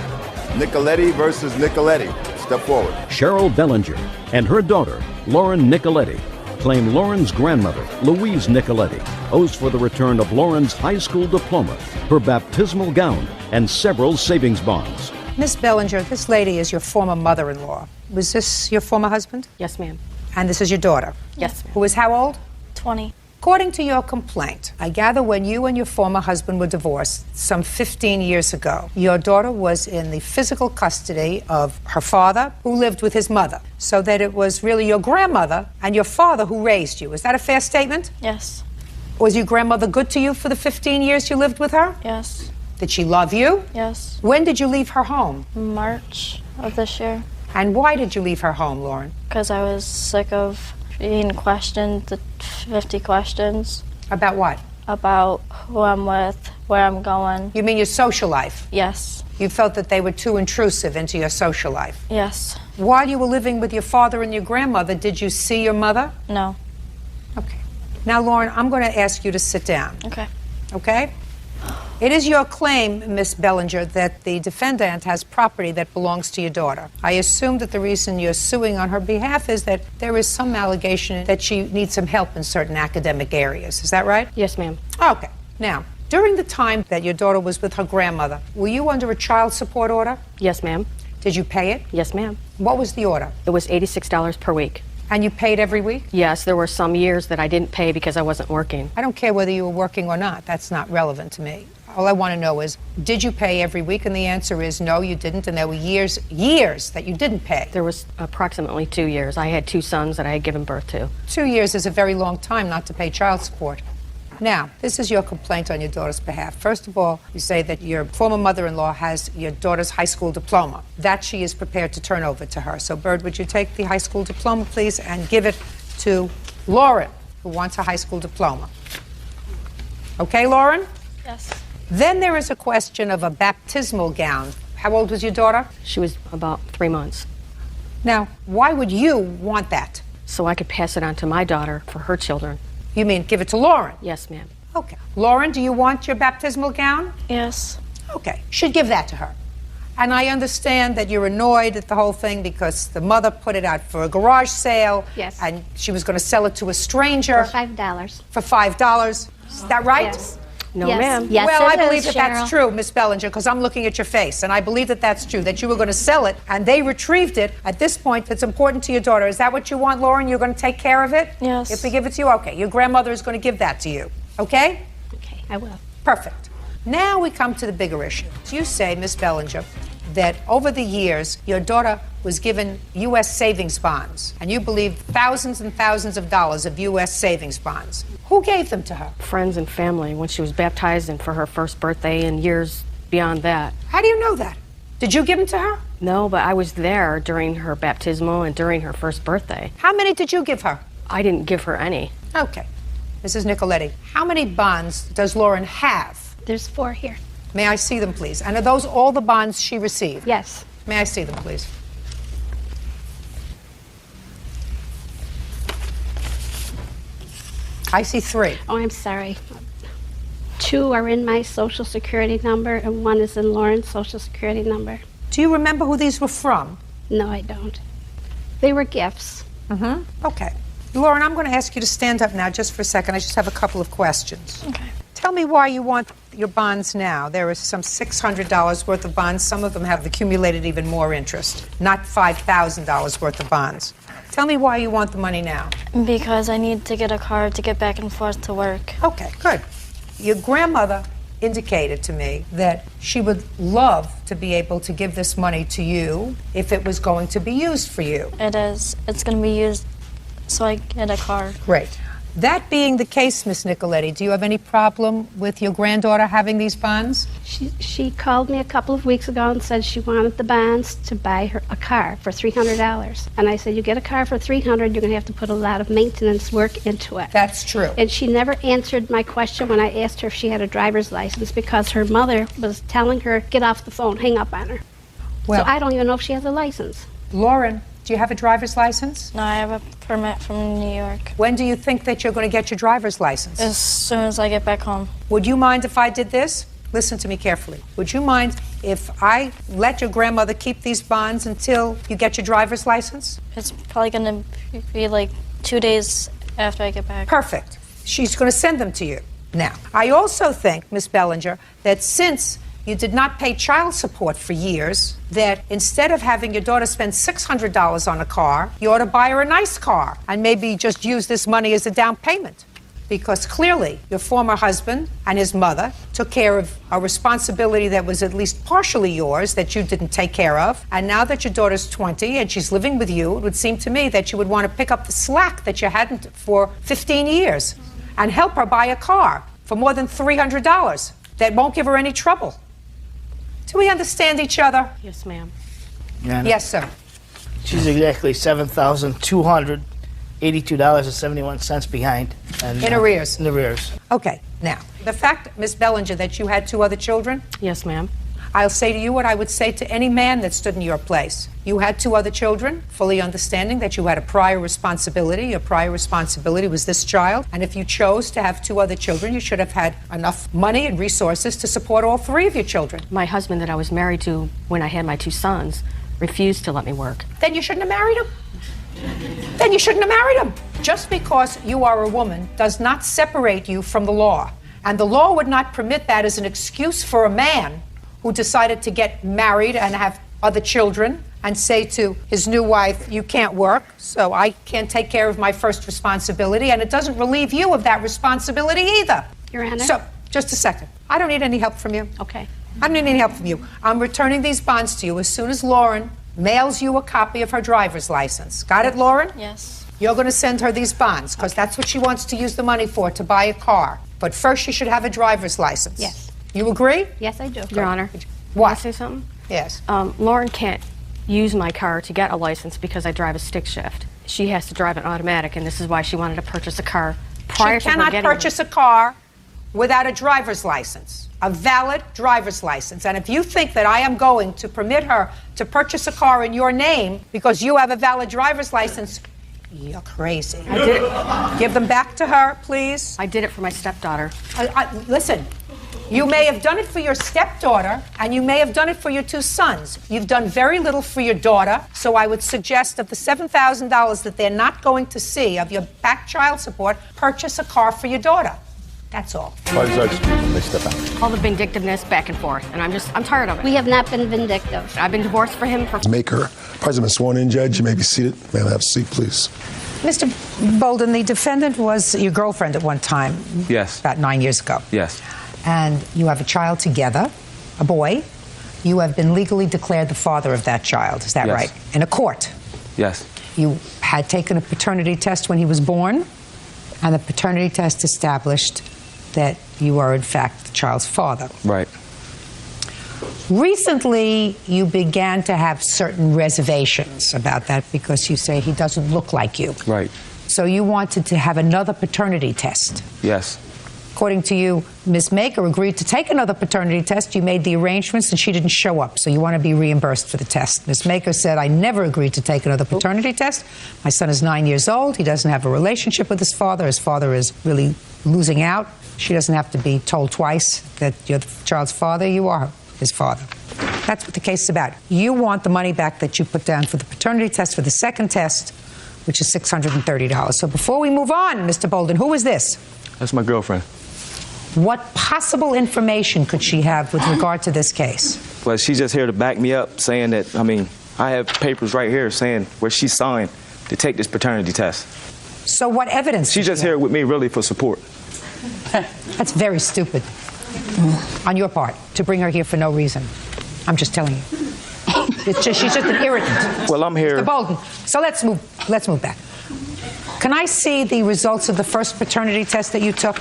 Nicoletti versus Nicoletti. Step forward.
Cheryl Bellinger and her daughter, Lauren Nicoletti, claim Lauren's grandmother, Louise Nicoletti, owes for the return of Lauren's high school diploma, her baptismal gown, and several savings bonds.
Miss Bellinger, this lady is your former mother-in-law. Was this your former husband?
Yes, ma'am.
And this is your daughter?
Yes, ma'am.
Who is how old?
20.
According to your complaint, I gather when you and your former husband were divorced some 15 years ago, your daughter was in the physical custody of her father, who lived with his mother, so that it was really your grandmother and your father who raised you. Is that a fair statement?
Yes.
Was your grandmother good to you for the 15 years you lived with her?
Yes.
Did she love you?
Yes.
When did you leave her home?
March of this year.
And why did you leave her home, Lauren?
Because I was sick of being questioned, the 50 questions.
About what?
About who I'm with, where I'm going.
You mean your social life?
Yes.
You felt that they were too intrusive into your social life?
Yes.
While you were living with your father and your grandmother, did you see your mother?
No.
Okay. Now, Lauren, I'm going to ask you to sit down.
Okay.
Okay? It is your claim, Miss Bellinger, that the defendant has property that belongs to your daughter. I assume that the reason you're suing on her behalf is that there is some allegation that she needs some help in certain academic areas. Is that right?
Yes, ma'am.
Okay. Now, during the time that your daughter was with her grandmother, were you under a child support order?
Yes, ma'am.
Did you pay it?
Yes, ma'am.
What was the order?
It was $86 per week.
And you paid every week?
Yes, there were some years that I didn't pay because I wasn't working.
I don't care whether you were working or not. That's not relevant to me. All I want to know is, did you pay every week? And the answer is no, you didn't. And there were years that you didn't pay.
There was approximately 2 years. I had 2 sons that I had given birth to.
2 years is a very long time not to pay child support. Now, this is your complaint on your daughter's behalf. First of all, you say that your former mother-in-law has your daughter's high school diploma. That she is prepared to turn over to her. So, Bird, would you take the high school diploma, please, and give it to Lauren, who wants a high school diploma. Okay, Lauren?
Yes.
Then there is a question of a baptismal gown. How old was your daughter?
She was about 3 months.
Now, why would you want that?
So I could pass it on to my daughter for her children.
You mean give it to Lauren?
Yes, ma'am.
Okay. Lauren, do you want your baptismal gown?
Yes.
Okay. Should give that to her. And I understand that you're annoyed at the whole thing because the mother put it out for a garage sale.
Yes.
And she was going to sell it to a stranger.
For $5.
For $5. Is that right?
Yes.
No,
Yes.
ma'am.
Yes,
well,
it
I believe
is,
that that's
Cheryl.
true, Miss Bellinger, because I'm looking at your face, and I believe that that's true, that you were going to sell it, and they retrieved it. At this point, it's important to your daughter. Is that what you want, Lauren? You're going to take care of it?
Yes.
If we give it to you? Okay. Your grandmother is going to give that to you. Okay?
Okay, I will.
Perfect. Now we come to the bigger issue. You say, Miss Bellinger, that over the years, your daughter was given U.S. savings bonds, and you believe thousands and thousands of dollars of U.S. savings bonds. Who gave them to her?
Friends and family when she was baptized and for her first birthday and years beyond that.
How do you know that? Did you give them to her?
No, but I was there during her baptismal and during her first birthday.
How many did you give her?
I didn't give her any.
Okay. Mrs. Nicoletti, how many bonds does Lauren have?
There's 4 here.
May I see them, please? And are those all the bonds she received?
Yes.
May I see them, please? I see 3.
Oh, I'm sorry. 2 are in my social security number, and 1 is in Lauren's social security number.
Do you remember who these were from?
No, I don't. They were gifts.
Mm-hmm. Okay. Lauren, I'm going to ask you to stand up now just for a second. I just have a couple of questions.
Okay.
Tell me why you want your bonds now. There is some $600 worth of bonds. Some of them have accumulated even more interest, not $5,000 worth of bonds. Tell me why you want the money now.
Because I need to get a car to get back and forth to work.
Okay, good. Your grandmother indicated to me that she would love to be able to give this money to you if it was going to be used for you.
It is. It's going to be used so I get a car.
Great. That being the case, Miss Nicoletti, do you have any problem with your granddaughter having these bonds?
She called me a couple of weeks ago and said she wanted the bonds to buy her a car for $300. And I said, you get a car for $300, you're going to have to put a lot of maintenance work into it.
That's true.
And she never answered my question when I asked her if she had a driver's license because her mother was telling her, get off the phone, hang up on her.
Well,
so I don't even know if she has a license.
Lauren, do you have a driver's license?
No, I have a permit from New York.
When do you think that you're going to get your driver's license?
As soon as I get back home.
Would you mind if I did this? Listen to me carefully. Would you mind if I let your grandmother keep these bonds until you get your driver's license?
It's probably going to be like 2 days after I get back.
Perfect. She's going to send them to you. Now, I also think, Miss Bellinger, that since you did not pay child support for years, that instead of having your daughter spend $600 on a car, you ought to buy her a nice car and maybe just use this money as a down payment. Because clearly your former husband and his mother took care of a responsibility that was at least partially yours that you didn't take care of. And now that your daughter's 20 and she's living with you, it would seem to me that you would want to pick up the slack that you hadn't for 15 years and help her buy a car for more than $300 that won't give her any trouble. Do we understand each other?
Yes, ma'am.
Yes, sir.
She's exactly $7,282.71 behind. And,
In arrears.
In arrears.
Okay. Now, the fact, Miss Bellinger, that you had 2 other children,
Yes, ma'am.
I'll say to you what I would say to any man that stood in your place. You had 2 other children, fully understanding that you had a prior responsibility. Your prior responsibility was this child. And if you chose to have 2 other children, you should have had enough money and resources to support all 3 of your children.
My husband that I was married to when I had my 2 sons refused to let me work.
Then you shouldn't have married him. Then you shouldn't have married him. Just because you are a woman does not separate you from the law. And the law would not permit that as an excuse for a man who decided to get married and have other children and say to his new wife, you can't work, so I can't take care of my first responsibility, and it doesn't relieve you of that responsibility either.
Your Honor?
So, just a second. I don't need any help from you.
Okay.
I don't need any help from you. I'm returning these bonds to you as soon as Lauren mails you a copy of her driver's license. Got it, Lauren?
Yes.
You're going to send her these bonds because that's what she wants to use the money for, to buy a car. But first she should have a driver's license.
Yes.
You agree?
Yes, I do.
Your Honor.
What?
Can I say something?
Yes.
Lauren can't use my car to get a license because I drive a stick shift. She has to drive an automatic, and this is why she wanted to purchase a car prior
She
to her
cannot
getting
purchase a car without a driver's license, a valid driver's license. And if you think that I am going to permit her to purchase a car in your name because you have a valid driver's license, You're crazy.
I did it.
Give them back to her, please.
I did it for my stepdaughter.
Listen, you may have done it for your stepdaughter, and you may have done it for your 2 sons. You've done very little for your daughter, so I would suggest of the $7,000 that they're not going to see of your back child support, purchase a car for your daughter. That's all.
Why does that when they step out?
All the vindictiveness back and forth, and I'm tired of it.
We have not been vindictive.
I've been divorced for him for...
Maker, President sworn in, Judge. You may be seated. May I have a seat, please?
Mr. Bolden, the defendant was your girlfriend at one time.
Yes.
About 9 years ago.
Yes.
And you have a child together, a boy. You have been legally declared the father of that child. Is that
Yes.
right? In a court.
Yes.
You had taken a paternity test when he was born, and the paternity test established that you are, in fact, the child's father.
Right.
Recently, you began to have certain reservations about that because you say he doesn't look like you.
Right.
So you wanted to have another paternity test.
Yes.
According to you, Ms. Maker agreed to take another paternity test. You made the arrangements and she didn't show up, so you want to be reimbursed for the test. Ms. Maker said, I never agreed to take another paternity test. My son is 9 years old. He doesn't have a relationship with his father. His father is really losing out. She doesn't have to be told twice that you're the child's father. You are his father. That's what the case is about. You want the money back that you put down for the paternity test for the second test, which is $630. So before we move on, Mr. Bolden, who is this?
That's my girlfriend.
What possible information could she have with regard to this case?
Well, she's just here to back me up, saying that, I have papers right here saying where she signed to take this paternity test.
So what evidence?
She's just here with me really for support.
That's very stupid on your part to bring her here for no reason. I'm just telling you. She's just an irritant.
Well, I'm here.
Mr. Bolden, so let's move back. Can I see the results of the first paternity test that you took?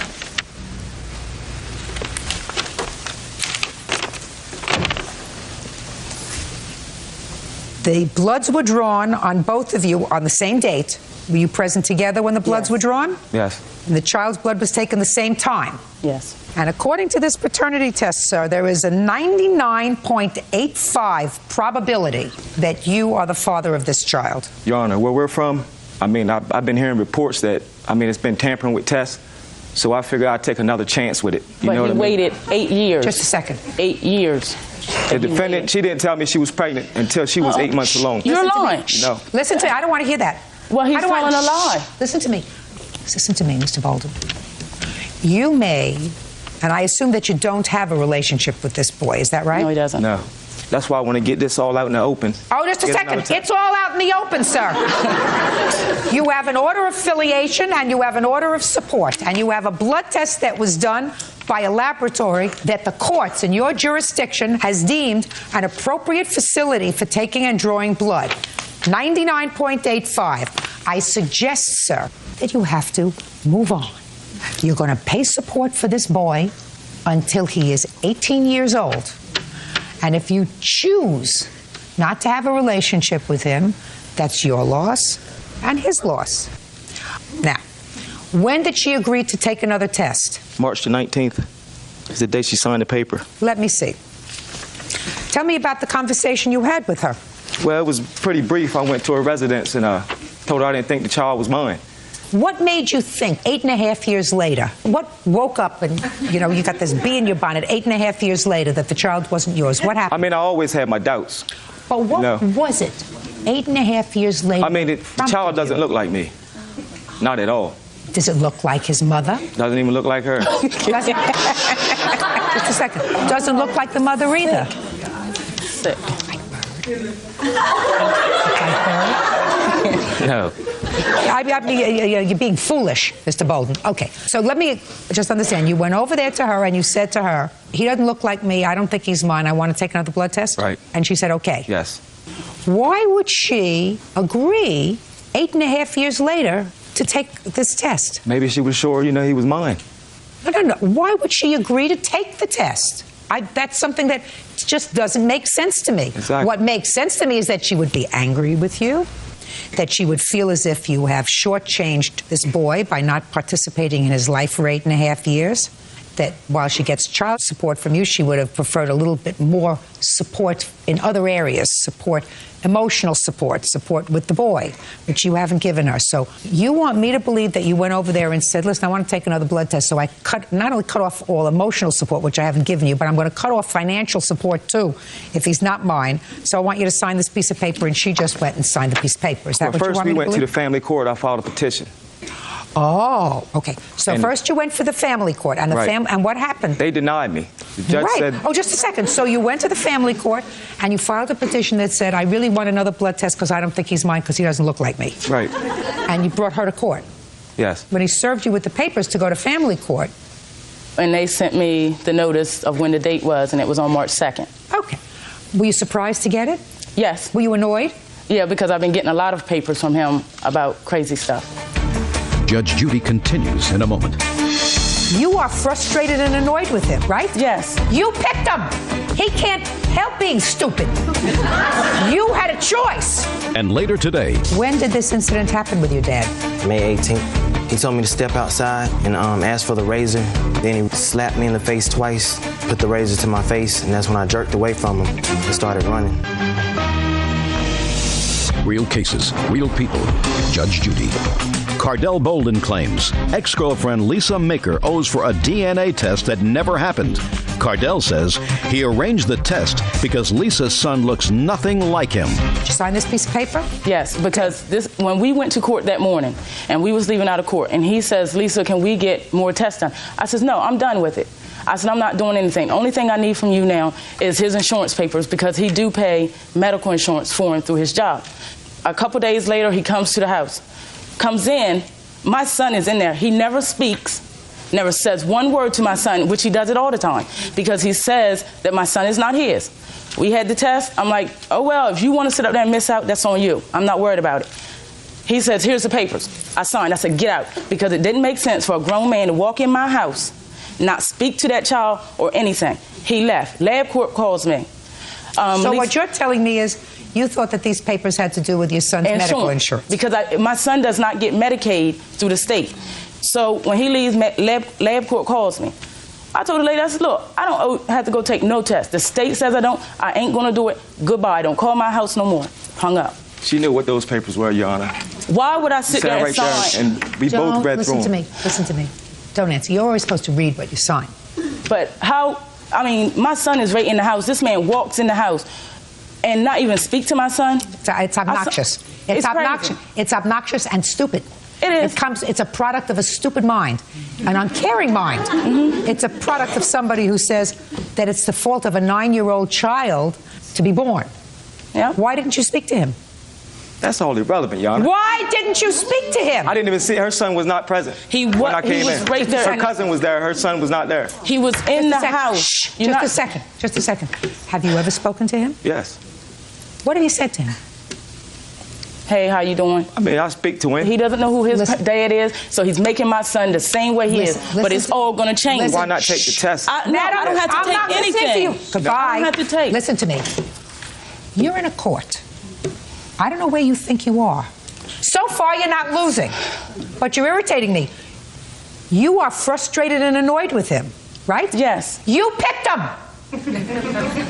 The bloods were drawn on both of you on the same date. Were you present together when the bloods were drawn?
Yes.
And the child's blood was taken the same time?
Yes.
And according to this paternity test, sir, there is a 99.85 probability that you are the father of this child.
Your Honor, where we're from, I've been hearing reports that, it's been tampering with tests, so I figured I'd take another chance with it. You know what I mean?
Waited 8 years.
Just a second.
8 years.
The defendant, she didn't tell me she was pregnant until she was 8 months along.
You're lying.
No.
Listen to me. I don't want to hear that.
Well, he's telling a lie.
Listen to me. Listen to me, Mr. Bolden. You may, and I assume that you don't have a relationship with this boy. Is that right?
No, he doesn't.
No. That's why I want to get this all out in the open.
Oh, just a second. It's all out in the open, sir. You have an order of affiliation and you have an order of support. And you have a blood test that was done by a laboratory that the courts in your jurisdiction has deemed an appropriate facility for taking and drawing blood. 99.85. I suggest, sir, that you have to move on. You're going to pay support for this boy until he is 18 years old. And if you choose not to have a relationship with him, that's your loss and his loss. Now, when did she agree to take another test?
March the 19th is the day she signed the paper.
Let me see. Tell me about the conversation you had with her.
Well, it was pretty brief. I went to her residence and told her I didn't think the child was mine.
What made you think 8.5 years later, what woke up and, you got this bee in your bonnet 8.5 years later that the child wasn't yours? What happened?
I always had my doubts.
But what was it 8.5 years later?
The child doesn't look like me. Not at all.
Does it look like his mother?
Doesn't even look like her.
Just a second. Doesn't look like the mother either.
Sick.
No.
You're being foolish, Mr. Bolden. Okay, so let me just understand. You went over there to her and you said to her, he doesn't look like me. I don't think he's mine. I want to take another blood test.
Right.
And she said, okay.
Yes.
Why would she agree 8.5 years later to take this test?
Maybe she was sure, he was mine.
No. Why would she agree to take the test? That's something that just doesn't make sense to me.
Exactly.
What makes sense to me is that she would be angry with you, that she would feel as if you have shortchanged this boy by not participating in his life for 8.5 years, that while she gets child support from you, she would have preferred a little bit more support in other areas, support, emotional support, support with the boy, which you haven't given her. So you want me to believe that you went over there and said, listen, I want to take another blood test. So I not only cut off all emotional support, which I haven't given you, but I'm going to cut off financial support too, if he's not mine. So I want you to sign this piece of paper. And she just went and signed the piece of paper. Is that what you want me to believe?
First, we went to the family court. I filed a petition.
Oh, okay. So first you went for the family court, and and what happened?
They denied me. The judge said...
Oh, just a second. So you went to the family court, and you filed a petition that said, I really want another blood test because I don't think he's mine because he doesn't look like me.
Right.
And you brought her to court.
Yes.
When he served you with the papers to go to family court.
And they sent me the notice of when the date was, and it was on March 2nd.
Okay. Were you surprised to get it?
Yes.
Were you annoyed?
Yeah, because I've been getting a lot of papers from him about crazy stuff.
Judge Judy continues in a moment.
You are frustrated and annoyed with him, right?
Yes.
You picked him. He can't help being stupid. You had a choice.
And later today...
When did this incident happen with your dad?
May 18th. He told me to step outside and ask for the razor. Then he slapped me in the face twice, put the razor to my face, and that's when I jerked away from him and started running.
Real cases, real people. Judge Judy. Cardell Bolden claims ex-girlfriend Lisa Maker owes for a DNA test that never happened. Cardell says he arranged the test because Lisa's son looks nothing like him.
Did you sign this piece of paper?
Yes, because when we went to court that morning and we was leaving out of court and he says, Lisa, can we get more tests done? I says, no, I'm done with it. I said, I'm not doing anything. The only thing I need from you now is his insurance papers because he do pay medical insurance for him through his job. A couple days later, he comes to the house. Comes in, my son is in there. He never speaks, never says one word to my son, which he does it all the time, because he says that my son is not his. We had the test. I'm like, oh, well, if you want to sit up there and miss out, that's on you. I'm not worried about it. He says, here's the papers. I signed. I said, get out, because it didn't make sense for a grown man to walk in my house, not speak to that child or anything. He left. Lab court calls me.
So what you're telling me is you thought that these papers had to do with your son's medical insurance.
Because my son does not get Medicaid through the state. So when he leaves, lab court calls me. I told the lady, I said, look, I don't have to go take no test. The state says I ain't going to do it. Goodbye. Don't call my house no more. Hung up.
She knew what those papers were, Your Honor.
Why would I sit there and sign?
And we both read through them.
Listen to me. Don't answer. You're always supposed to read what you sign.
But how, I mean, my son is right in the house. This man walks in the house and not even speak to my son.
It's obnoxious. It's obnoxious. It's obnoxious and stupid.
It is.
It's a product of a stupid mind, an uncaring mind. It's a product of somebody who says that it's the fault of a 9-year-old child to be born.
Yeah.
Why didn't you speak to him?
That's all irrelevant, Your Honor.
Why didn't you speak to him?
I didn't even see. Her son was not present. When I came in.
Right there.
Her cousin was there. Her son was not there.
He was in the house.
Shh, just a second. Have you ever spoken to him?
Yes.
What have you said to him?
Hey, how you doing?
I mean, I speak to him.
He doesn't know who his dad is, so he's making my son the same way he is. But it's all going to change.
Why not take the test?
I don't have to take anything.
Goodbye.
I don't have to take.
Listen to me. You're in a court. I don't know where you think you are. So far, you're not losing, but you're irritating me. You are frustrated and annoyed with him, right?
Yes.
You picked him.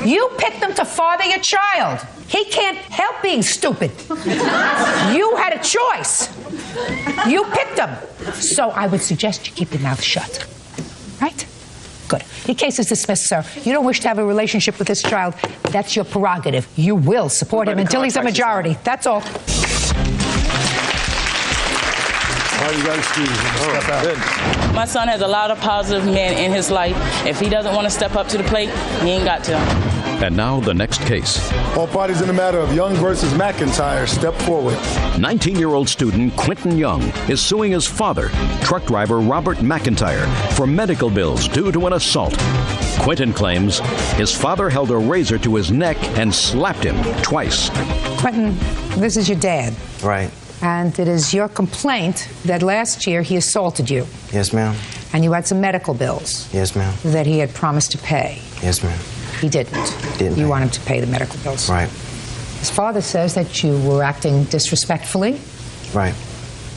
You picked him to father your child. He can't help being stupid. You had a choice. You picked him. So I would suggest you keep your mouth shut. Right? Good. Your case is dismissed, sir. You don't wish to have a relationship with this child. That's your prerogative. You will support him until he's a majority. That's all.
My son has a lot of positive men in his life. If he doesn't want to step up to the plate, he ain't got to.
And now the next case.
All parties in the matter of Young versus McIntyre step forward.
19-year-old student Quentin Young is suing his father, truck driver Robert McIntyre, for medical bills due to an assault. Quentin claims his father held a razor to his neck and slapped him twice.
Quentin, this is your dad.
Right.
And it is your complaint that last year he assaulted you.
Yes, ma'am.
And you had some medical bills.
Yes, ma'am.
That he had promised to pay.
Yes, ma'am.
He didn't. You want him to pay the medical bills.
Right.
His father says that you were acting disrespectfully.
Right.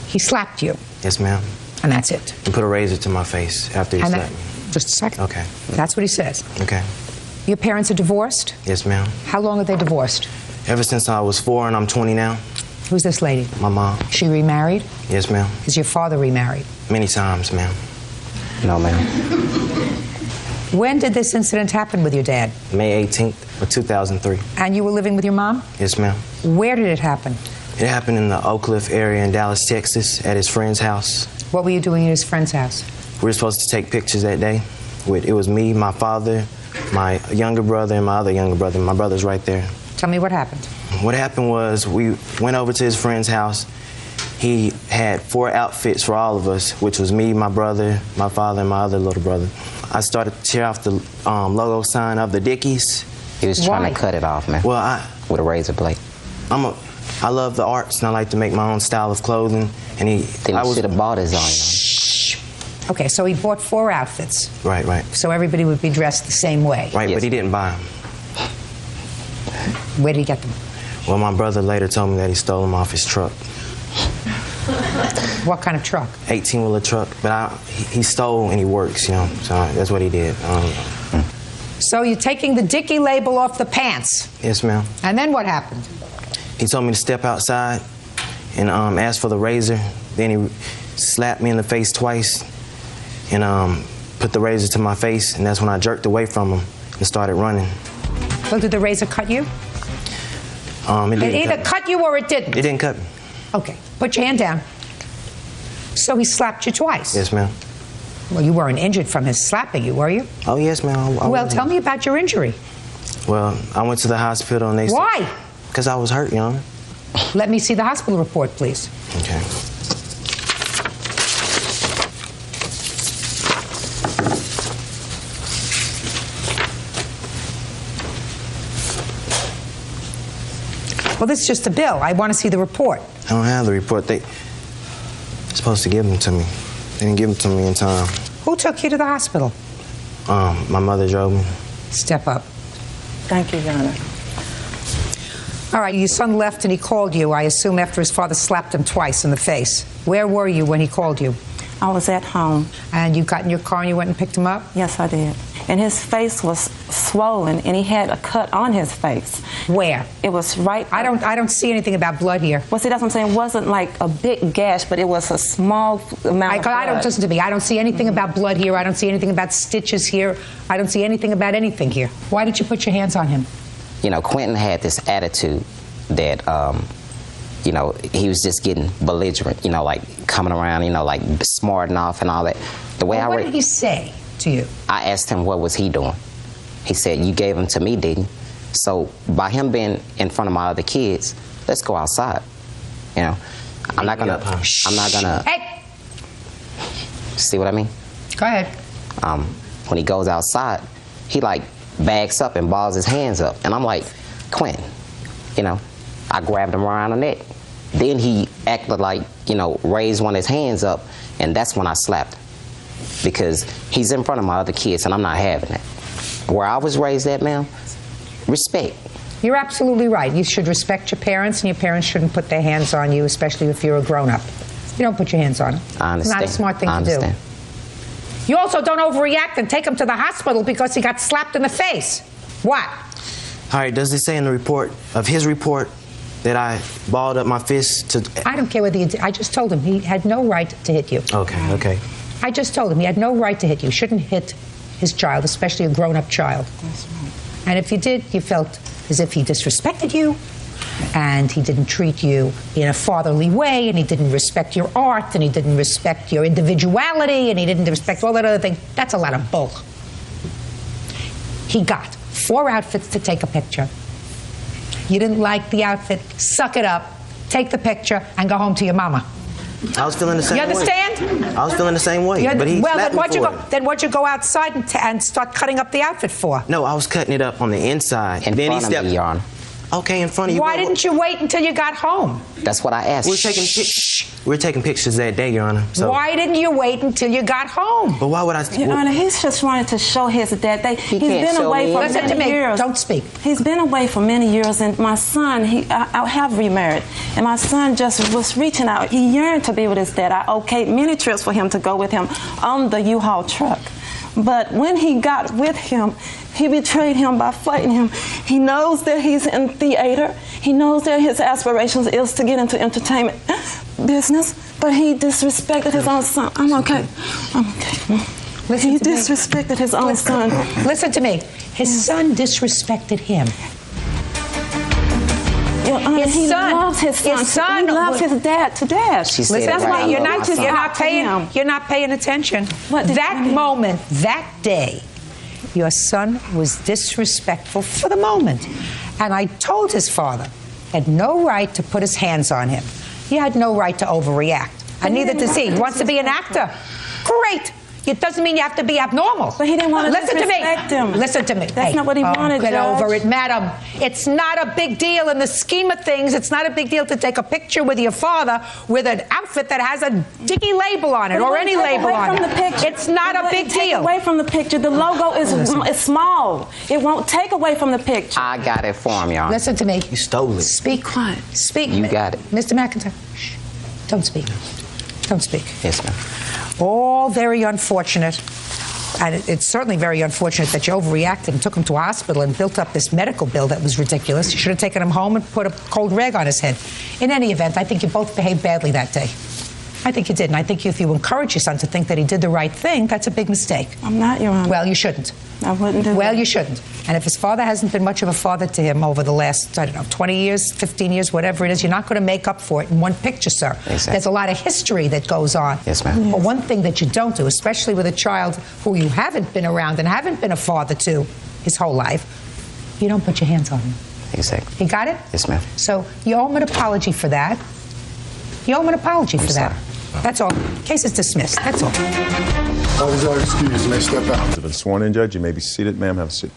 He slapped you.
Yes, ma'am.
And that's it.
And put a razor to my face after he slapped me.
Just a second.
Okay.
That's what he says.
Okay.
Your parents are divorced?
Yes, ma'am.
How long are they divorced?
Ever since I was 4 and I'm 20 now.
Who's this lady?
My mom.
She remarried?
Yes, ma'am.
Is your father remarried?
Many times, ma'am. No, ma'am.
When did this incident happen with your dad?
May 18th of 2003.
And you were living with your mom?
Yes, ma'am.
Where did it happen?
It happened in the Oak Cliff area in Dallas, Texas, at his friend's house.
What were you doing at his friend's house?
We were supposed to take pictures that day. It was me, my father, my younger brother, and my other younger brother. My brother's right there.
Tell me what happened.
What happened was we went over to his friend's house. He had 4 outfits for all of us, which was me, my brother, my father, and my other little brother. I started to tear off the logo sign of the Dickies.
He was trying to cut it off, man.
Well,
with a razor blade.
I love the arts, and I like to make my own style of clothing. And he
should have bought his own.
Okay, so he bought 4 outfits.
Right, right.
So everybody would be dressed the same way.
Right, but he didn't buy them.
Where did he get them?
Well, my brother later told me that he stole them off his truck.
What kind of truck?
18-wheeler truck, but he stole and he works, you know, so that's what he did.
So you're taking the Dickie label off the pants?
Yes, ma'am.
And then what happened?
He told me to step outside and ask for the razor. Then he slapped me in the face twice and put the razor to my face, and that's when I jerked away from him and started running.
Well, did the razor cut you? It either cut you or it didn't.
It didn't cut me.
Okay, put your hand down. So he slapped you twice?
Yes, ma'am.
Well, you weren't injured from his slapping you, were you?
Oh, yes, ma'am.
Well, tell me about your injury.
Well, I went to the hospital and they said...
Why?
Because I was hurt, you know.
Let me see the hospital report, please.
Okay.
Well, this is just a bill. I want to see the report.
I don't have the report. They're supposed to give them to me. They didn't give them to me in time.
Who took you to the hospital?
My mother drove me.
Step up.
Thank you, Your Honor.
All right, your son left and he called you, I assume after his father slapped him twice in the face. Where were you when he called you?
I was at home.
And you got in your car and you went and picked him up?
Yes, I did. And his face was swollen, and he had a cut on his face.
Where?
It was right.
I don't see anything about blood here.
Well, see, that's what I'm saying. It wasn't like a big gash, but it was a small amount of blood.
I don't listen to me. I don't see anything about blood here. I don't see anything about stitches here. I don't see anything about anything here. Why did you put your hands on him?
You know, Quentin had this attitude that, you know, he was just getting belligerent, you know, like coming around, you know, like smarting off and all that. The way
what did he say to you?
I asked him what was he doing. He said, you gave him to me, didn't you? So by him being in front of my other kids, let's go outside. You know, I'm not gonna.
Hey!
See what I mean?
Go ahead.
When he goes outside, he like bags up and balls his hands up, and I'm like, Quentin, you know, I grabbed him around the neck. Then he acted like, you know, raised one of his hands up, and that's when I slapped him. Because he's in front of my other kids, and I'm not having it. Where I was raised at, ma'am, respect.
You're absolutely right. You should respect your parents, and your parents shouldn't put their hands on you, especially if you're a grown-up. You don't put your hands on them.
I understand.
It's not a smart thing
I understand.
to do. You also don't overreact and take him to the hospital because he got slapped in the face. What?
All right, does it say in the report, of his report, that I balled up my fist to...
I don't care whether you did. I just told him he had no right to hit you.
Okay, okay.
I just told him he had no right to hit you. Shouldn't hit his child, especially a grown-up child.
That's right.
And if you did, you felt as if he disrespected you, and he didn't treat you in a fatherly way, and he didn't respect your art, and he didn't respect your individuality, and he didn't respect all that other thing. That's a lot of bull. He got 4 outfits to take a picture. You didn't like the outfit, suck it up, take the picture, and go home to your mama.
I was feeling the same way.
You understand?
I was feeling the same way, but he slapped me for it.
Then what'd you go outside and start cutting up the outfit for?
No, I was cutting it up on the inside.
In
then
front
he stepped
of me, Your Honor.
Okay, in front of you.
Why didn't you wait until you got home?
That's what I asked.
We were taking pictures that day, Your Honor. So.
Why didn't you wait until you got home?
But why would I?
Your Honor, he's just wanted to show his dad. He's been away for
Listen
many
to me.
years.
Don't speak.
He's been away for many years, and my son, I have remarried, and my son just was reaching out. He yearned to be with his dad. I okayed many trips for him to go with him on the U-Haul truck. But when he got with him, he betrayed him by fighting him. He knows that he's in theater. He knows that his aspirations is to get into entertainment business, but he disrespected his own son. I'm okay. He disrespected his own son.
Listen to me. His son disrespected him.
He loves his son. He loves his dad to death.
She said
That's
it
why
right.
you're not paying attention. That moment, that day, your son was disrespectful for the moment. And I told his father, had no right to put his hands on him. He had no right to overreact. And neither does he. He wants to be an actor. Great. It doesn't mean you have to be abnormal.
But he didn't want to
disrespect him. Listen to me.
That's not what he wanted,
Get
Judge.
over it, madam. It's not a big deal in the scheme of things. It's not a big deal to take a picture with your father with an outfit that has a Dicky label on it or any label on it. It's not a big deal.
Away from the picture. The logo is small. It won't take away from the picture.
I got it for him, y'all.
Listen to me.
You stole it.
Speak quiet. Speak.
You got it.
Mr. McIntyre, shh. Don't speak. Don't speak.
Yes, ma'am.
All very unfortunate. And it's certainly very unfortunate that you overreacted and took him to a hospital and built up this medical bill that was ridiculous. You should have taken him home and put a cold rag on his head. In any event, I think you both behaved badly that day. I think you did. And I think if you encourage your son to think that he did the right thing, that's a big mistake.
I'm not, Your Honor.
Well, you shouldn't.
I wouldn't do that.
Well, you shouldn't. And if his father hasn't been much of a father to him over the last, 20 years, 15 years, whatever it is, you're not going to make up for it in one picture, sir.
Exactly.
There's a lot of history that goes on.
Yes, ma'am.
But one thing that you don't do, especially with a child who you haven't been around and haven't been a father to his whole life, you don't put your hands on him.
Exactly.
You got it?
Yes, ma'am.
So you owe him an apology for that. You owe him an apology for that. That's all. Case is dismissed. That's all.
Excuse me, step out.
You've been sworn in, Judge. You may be seated. Ma'am, have a seat.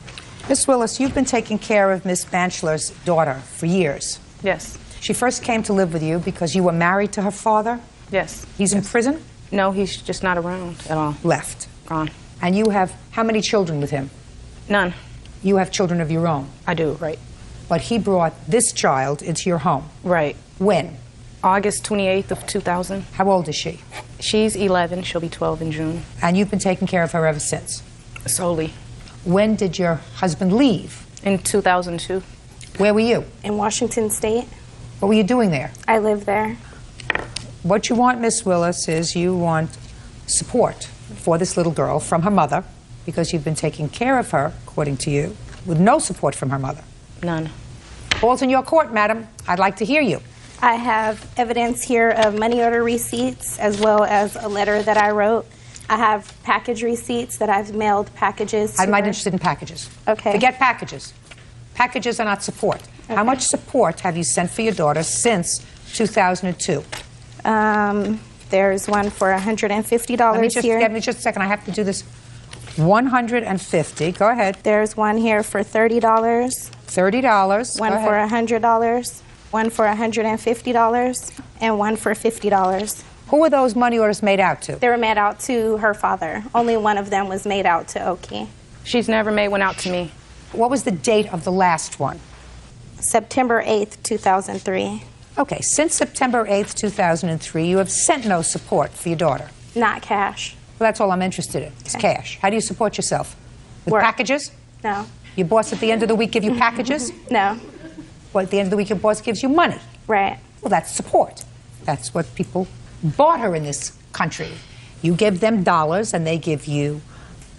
Miss Willis, you've been taking care of Miss Banchler's daughter for years.
Yes.
She first came to live with you because you were married to her father?
Yes.
He's in prison?
No, he's just not around at all.
Left.
Gone.
And you have how many children with him?
None.
You have children of your own?
I do, right.
But he brought this child into your home?
Right.
When?
August 28th of 2000.
How old is she?
She's 11. She'll be 12 in June.
And you've been taking care of her ever since?
Solely.
When did your husband leave?
In 2002.
Where were you?
In Washington State.
What were you doing there?
I live there.
What you want, Miss Willis, is you want support for this little girl from her mother because you've been taking care of her, according to you, with no support from her mother.
None.
Ball's in your court, madam. I'd like to hear you.
I have evidence here of money order receipts as well as a letter that I wrote. I have package receipts that I've mailed packages to
I'm not
her.
interested in packages.
Okay.
Forget packages. Packages are not support.
Okay.
How much support have you sent for your daughter since 2002?
There's one for $150 here.
Give me just a second. I have to do this. $150. Go ahead.
There's one here for $30.
$30.
One
Go
for
ahead.
$100. One for $150. And one for $50.
Who were those money orders made out to?
They were made out to her father. Only one of them was made out to Oki.
She's never made one out to me.
What was the date of the last one?
September 8th, 2003.
Okay, since September 8th, 2003, you have sent no support for your daughter.
Not cash.
Well, that's all I'm interested in. It's cash. How do you support yourself? With
Work.
packages?
No.
Your boss at the end of the week give you packages?
No.
Well, at the end of the week, your boss gives you money.
Right.
Well, that's support. That's what people bought her in this country. You give them dollars, and they give you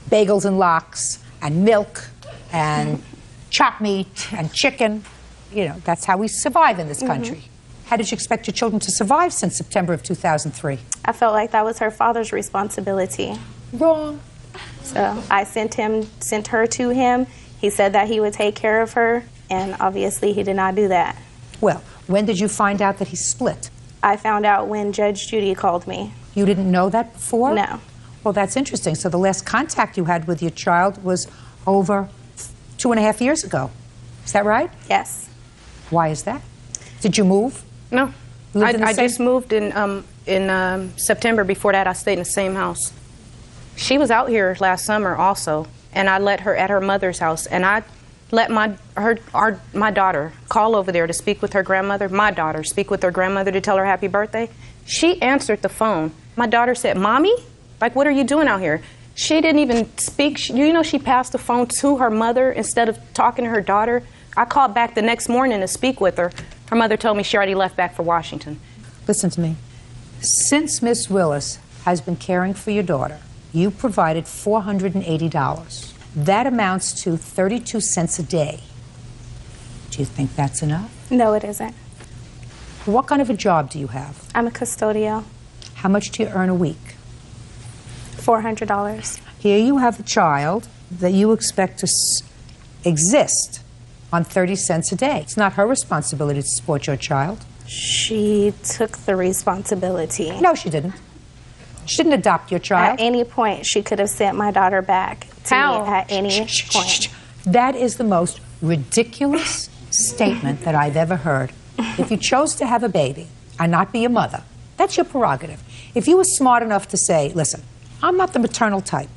bagels and lox and milk and chopped meat and chicken. You know, that's how we survive in this country. How did you expect your children to survive since September of 2003?
I felt like that was her father's responsibility.
Wrong.
So I sent her to him. He said that he would take care of her, and obviously he did not do that.
Well, when did you find out that he split?
I found out when Judge Judy called me.
You didn't know that before?
No.
Well, that's interesting. So the last contact you had with your child was over 2.5 years ago. Is that right?
Yes.
Why is that? Did you move?
No. I just moved in September. Before that, I stayed in the same house. She was out here last summer also, and I let her at her mother's house, and I let my daughter call over there to speak with her grandmother. My daughter speak with her grandmother to tell her happy birthday. She answered the phone. My daughter said, "Mommy, like, what are you doing out here?" She didn't even speak. You know, she passed the phone to her mother instead of talking to her daughter. I called back the next morning to speak with her. Her mother told me she already left back for Washington.
Listen to me. Since Miss Willis has been caring for your daughter, you provided $480. That amounts to 32 cents a day. Do you think that's enough?
No, it isn't.
What kind of a job do you have?
I'm a custodial.
How much do you earn a week?
$400.
Here you have a child that you expect to exist on 30 cents a day. It's not her responsibility to support your child.
She took the responsibility.
No, she didn't. She didn't adopt your child.
At any point, she could have sent my daughter back to me at any point.
That is the most ridiculous statement that I've ever heard. If you chose to have a baby and not be a mother, that's your prerogative. If you were smart enough to say, listen, I'm not the maternal type.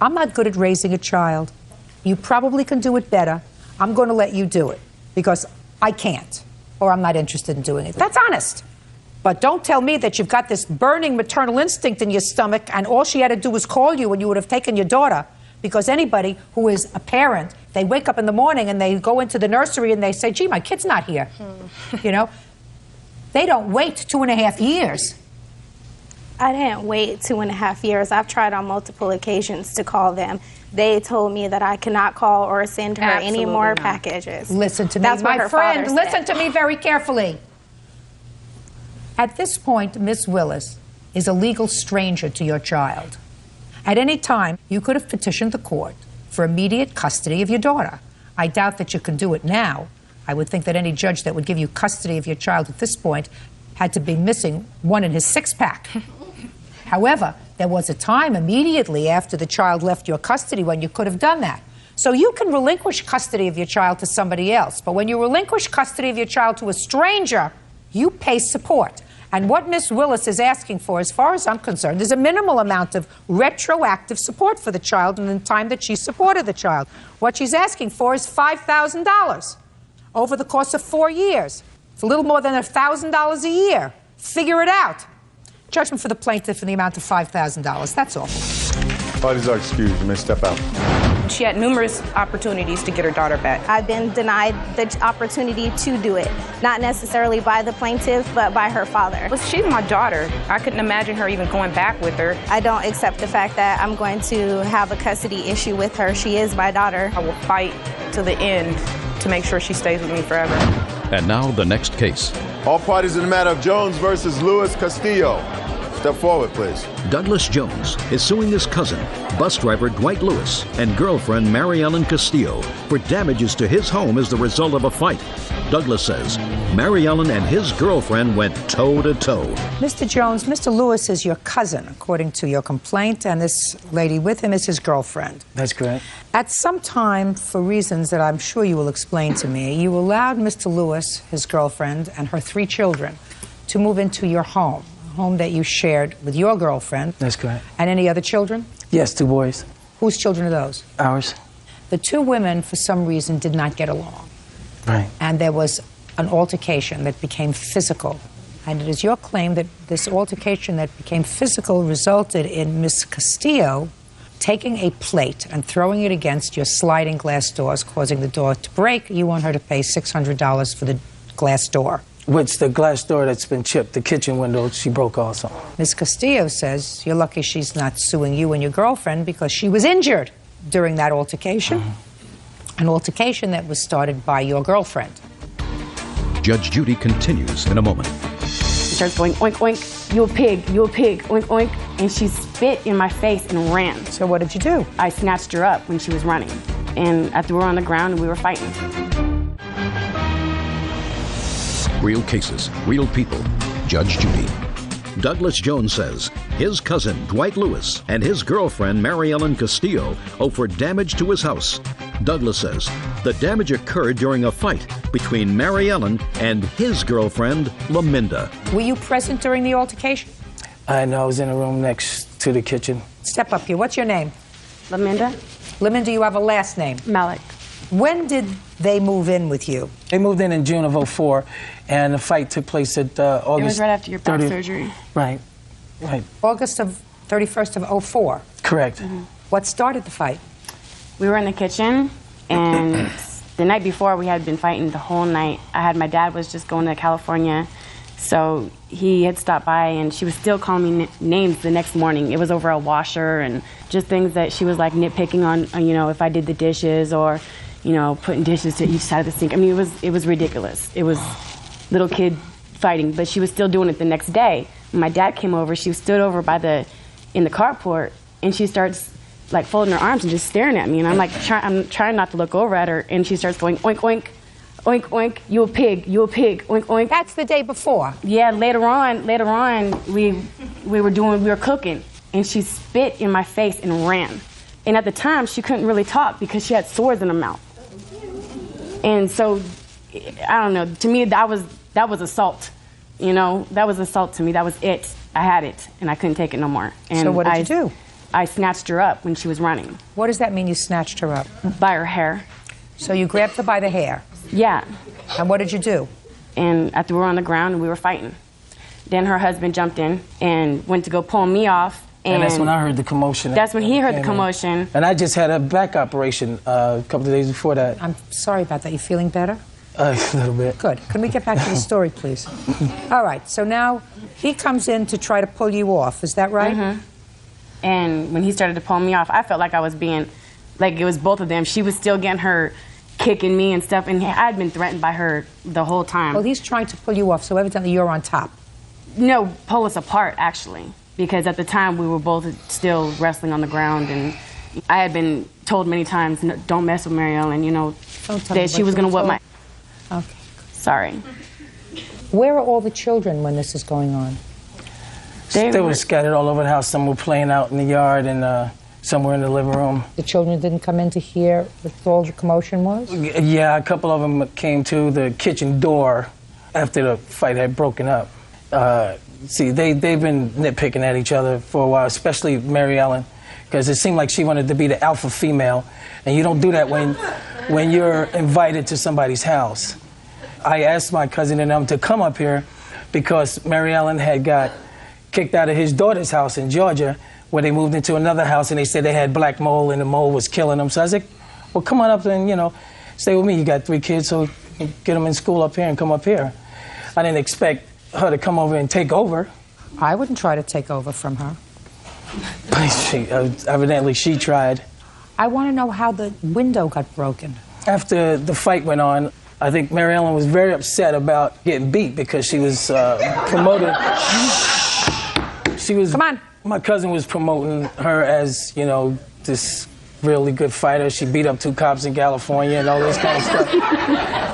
I'm not good at raising a child. You probably can do it better. I'm going to let you do it because I can't, or I'm not interested in doing it. That's honest. But don't tell me that you've got this burning maternal instinct in your stomach and all she had to do was call you and you would have taken your daughter. Because anybody who is a parent, they wake up in the morning and they go into the nursery and they say, gee, my kid's not here. You know? They don't wait 2.5 years.
I didn't wait 2.5 years. I've tried on multiple occasions to call them. They told me that I cannot call or send her any more packages.
Listen to me,
That's what
my
her
friend.
father
Listen
said.
to me very carefully. At this point, Miss Willis is a legal stranger to your child. At any time, you could have petitioned the court for immediate custody of your daughter. I doubt that you can do it now. I would think that any judge that would give you custody of your child at this point had to be missing one in his six-pack. However, there was a time immediately after the child left your custody when you could have done that. So you can relinquish custody of your child to somebody else, but when you relinquish custody of your child to a stranger, you pay support. And what Miss Willis is asking for, as far as I'm concerned, is a minimal amount of retroactive support for the child in the time that she supported the child. What she's asking for is $5,000 over the course of 4 years. It's a little more than $1,000 a year. Figure it out. Judgment for the plaintiff in the amount of $5,000. That's all.
Parties are excused. You may step out.
She had numerous opportunities to get her daughter back.
I've been denied the opportunity to do it, not necessarily by the plaintiff, but by her father.
Well, she's my daughter. I couldn't imagine her even going back with her.
I don't accept the fact that I'm going to have a custody issue with her. She is my daughter.
I will fight to the end to make sure she stays with me forever.
And now the next case.
All parties in the matter of Jones versus Luis Castillo. Step forward, please.
Douglas Jones is suing his cousin, bus driver Dwight Lewis, and girlfriend Mary Ellen Castillo for damages to his home as the result of a fight. Douglas says Mary Ellen and his girlfriend went toe-to-toe.
Mr. Jones, Mr. Lewis is your cousin, according to your complaint, and this lady with him is his girlfriend.
That's correct.
At some time, for reasons that I'm sure you will explain to me, you allowed Mr. Lewis, his girlfriend, and her 3 children to move into your home. Home that you shared with your girlfriend.
That's correct.
And any other children?
Yes, 2 boys.
Whose children are those?
Ours.
The 2 women, for some reason, did not get along.
Right.
And there was an altercation that became physical. And it is your claim that this altercation that became physical resulted in Miss Castillo taking a plate and throwing it against your sliding glass doors, causing the door to break. You want her to pay $600 for the glass door.
Which the glass door that's been chipped, the kitchen window, she broke also.
Ms. Castillo says you're lucky she's not suing you and your girlfriend because she was injured during that altercation. An altercation that was started by your girlfriend.
Judge Judy continues in a moment.
She starts going, oink, oink, you a pig, oink, oink. And she spit in my face and ran.
So what did you do?
I snatched her up when she was running. And I threw her on the ground and we were fighting.
Real cases, real people. Judge Judy. Douglas Jones says his cousin Dwight Lewis and his girlfriend Mary Ellen Castillo owe for damage to his house. Douglas says the damage occurred during a fight between Mary Ellen and his girlfriend Laminda.
Were you present during the altercation?
I know, I was in a room next to the kitchen.
Step up here. What's your name?
Laminda.
Laminda, you have a last name?
Malik.
When did they move in with you?
They moved in June of '04, and the fight took place at August.
It was right after your back surgery.
Right, right.
August of 31st of '04.
Correct.
What started the fight?
We were in the kitchen, and the night before we had been fighting the whole night. My dad was just going to California, so he had stopped by, and she was still calling me names the next morning. It was over a washer and just things that she was like nitpicking on, you know, if I did the dishes or, you know, putting dishes to each side of the sink. I mean, it was ridiculous. It was little kid fighting, but she was still doing it the next day. When my dad came over, she stood over in the carport, and she starts like folding her arms and just staring at me, and I'm like, I'm trying not to look over at her, and she starts going, oink, oink, oink, oink, you a pig, oink, oink.
That's the day before.
Yeah, later on, we were cooking, and she spit in my face and ran. And at the time, she couldn't really talk because she had sores in her mouth. And so, I don't know, to me, that was assault. You know, that was assault to me. That was it. I had it, and I couldn't take it no more. And
so what did you do?
I snatched her up when she was running.
What does that mean, you snatched her up?
By her hair.
So you grabbed her by the hair?
Yeah.
And what did you do?
And I threw her on the ground, and we were fighting. Then her husband jumped in and went to go pull me off.
And that's when I heard the commotion.
That's when he heard the commotion.
And I just had a back operation a couple of days before that.
I'm sorry about that. You feeling better?
A little bit.
Good. Can we get back to the story, please? All right. So now he comes in to try to pull you off. Is that right?
Mm-hmm. And when he started to pull me off, I felt like I was being, like it was both of them. She was still getting her, kicking me and stuff, and I'd been threatened by her the whole time.
Well, he's trying to pull you off, so evidently you're on top.
No, pull us apart, actually, because at the time we were both still wrestling on the ground, and I had been told many times, no, don't mess with Mary Ellen, you know, that she was going to whip my...
Okay.
Sorry.
Where are all the children when this is going on?
They were scattered all over the house. Some were playing out in the yard, and some were in the living room.
The children didn't come in to hear what all the commotion was?
Yeah, a couple of them came to the kitchen door after the fight had broken up. See, they've been nitpicking at each other for a while, especially Mary Ellen, because it seemed like she wanted to be the alpha female, and you don't do that when you're invited to somebody's house. I asked my cousin and them to come up here because Mary Ellen had got kicked out of his daughter's house in Georgia, where they moved into another house, and they said they had black mold, and the mold was killing them. So I said, well, come on up and, you know, stay with me. You got 3 kids, so get them in school up here and come up here. I didn't expect her to come over and take over.
I wouldn't try to take over from her.
Evidently, she tried.
I want to know how the window got broken.
After the fight went on, I think Mary Ellen was very upset about getting beat because she was promoted. She was.
Come on.
My cousin was promoting her as, you know, this really good fighter. She beat up 2 cops in California and all this kind of stuff.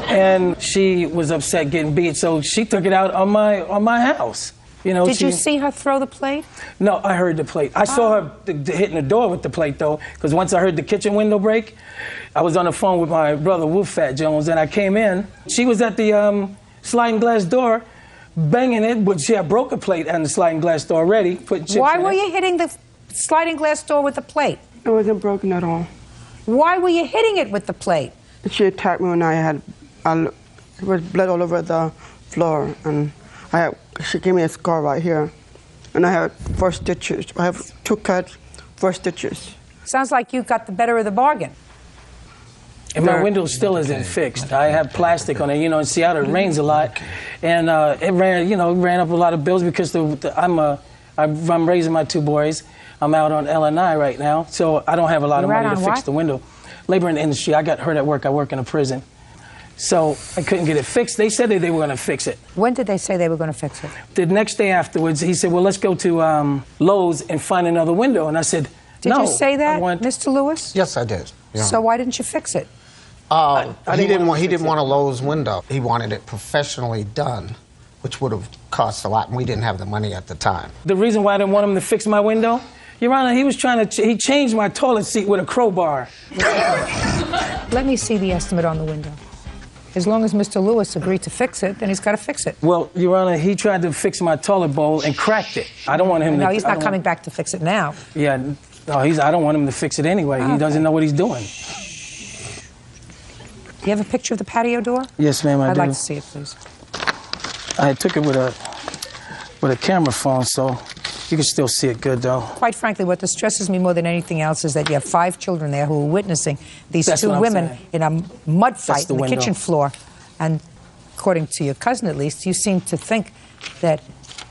And she was upset getting beat, so she took it out on my house. You know.
Did you see her throw the plate?
No, I heard the plate. I saw her hitting the door with the plate, though, because once I heard the kitchen window break, I was on the phone with my brother, Wolf Fat Jones, and I came in. She was at the sliding glass door, banging it, but she had broke a plate on the sliding glass door already.
Why were you hitting the sliding glass door with the plate?
It wasn't broken at all.
Why were you hitting it with the plate?
She attacked me when there was blood all over the floor, and she gave me a scar right here, and I had 4 stitches. I have 2 cuts, 4 stitches.
Sounds like you got the better of the bargain.
And my window still isn't fixed. I have plastic on it. You know, in Seattle it rains a lot, and it ran up a lot of bills because I'm raising my 2 boys. I'm out on L&I right now, so I don't have a lot of money to fix the window. Labor in the industry. I got hurt at work. I work in a prison, so I couldn't get it fixed. They said that they were going to fix it.
When did they say they were going to fix it?
The next day afterwards, he said, "Well, let's go to Lowe's and find another window." And I said, "No."
Did you say that, Mr. Lewis?
Yes, I did. Yeah.
So why didn't you fix it?
He didn't want a Lowe's window. He wanted it professionally done, which would have cost a lot, and we didn't have the money at the time.
The reason why I didn't want him to fix my window, Your Honor, he was trying to, he changed my toilet seat with a crowbar.
Let me see the estimate on the window. As long as Mr. Lewis agreed to fix it, then he's got to fix it.
Well, Your Honor, he tried to fix my toilet bowl and cracked it. I don't want him to...
No, he's not coming back to fix it now.
Yeah, no, I don't want him to fix it anyway.
Okay.
He doesn't know what he's doing.
Do you have a picture of the patio door?
Yes, ma'am, I do.
I'd like to see it, please.
I took it with a camera phone, so You can still see it good, though.
Quite frankly, what distresses me more than anything else is that you have 5 children there who are witnessing these
That's
2
what I'm
women
saying.
in a mud fight
the
on the
window.
kitchen floor. And according to your cousin, at least, you seem to think that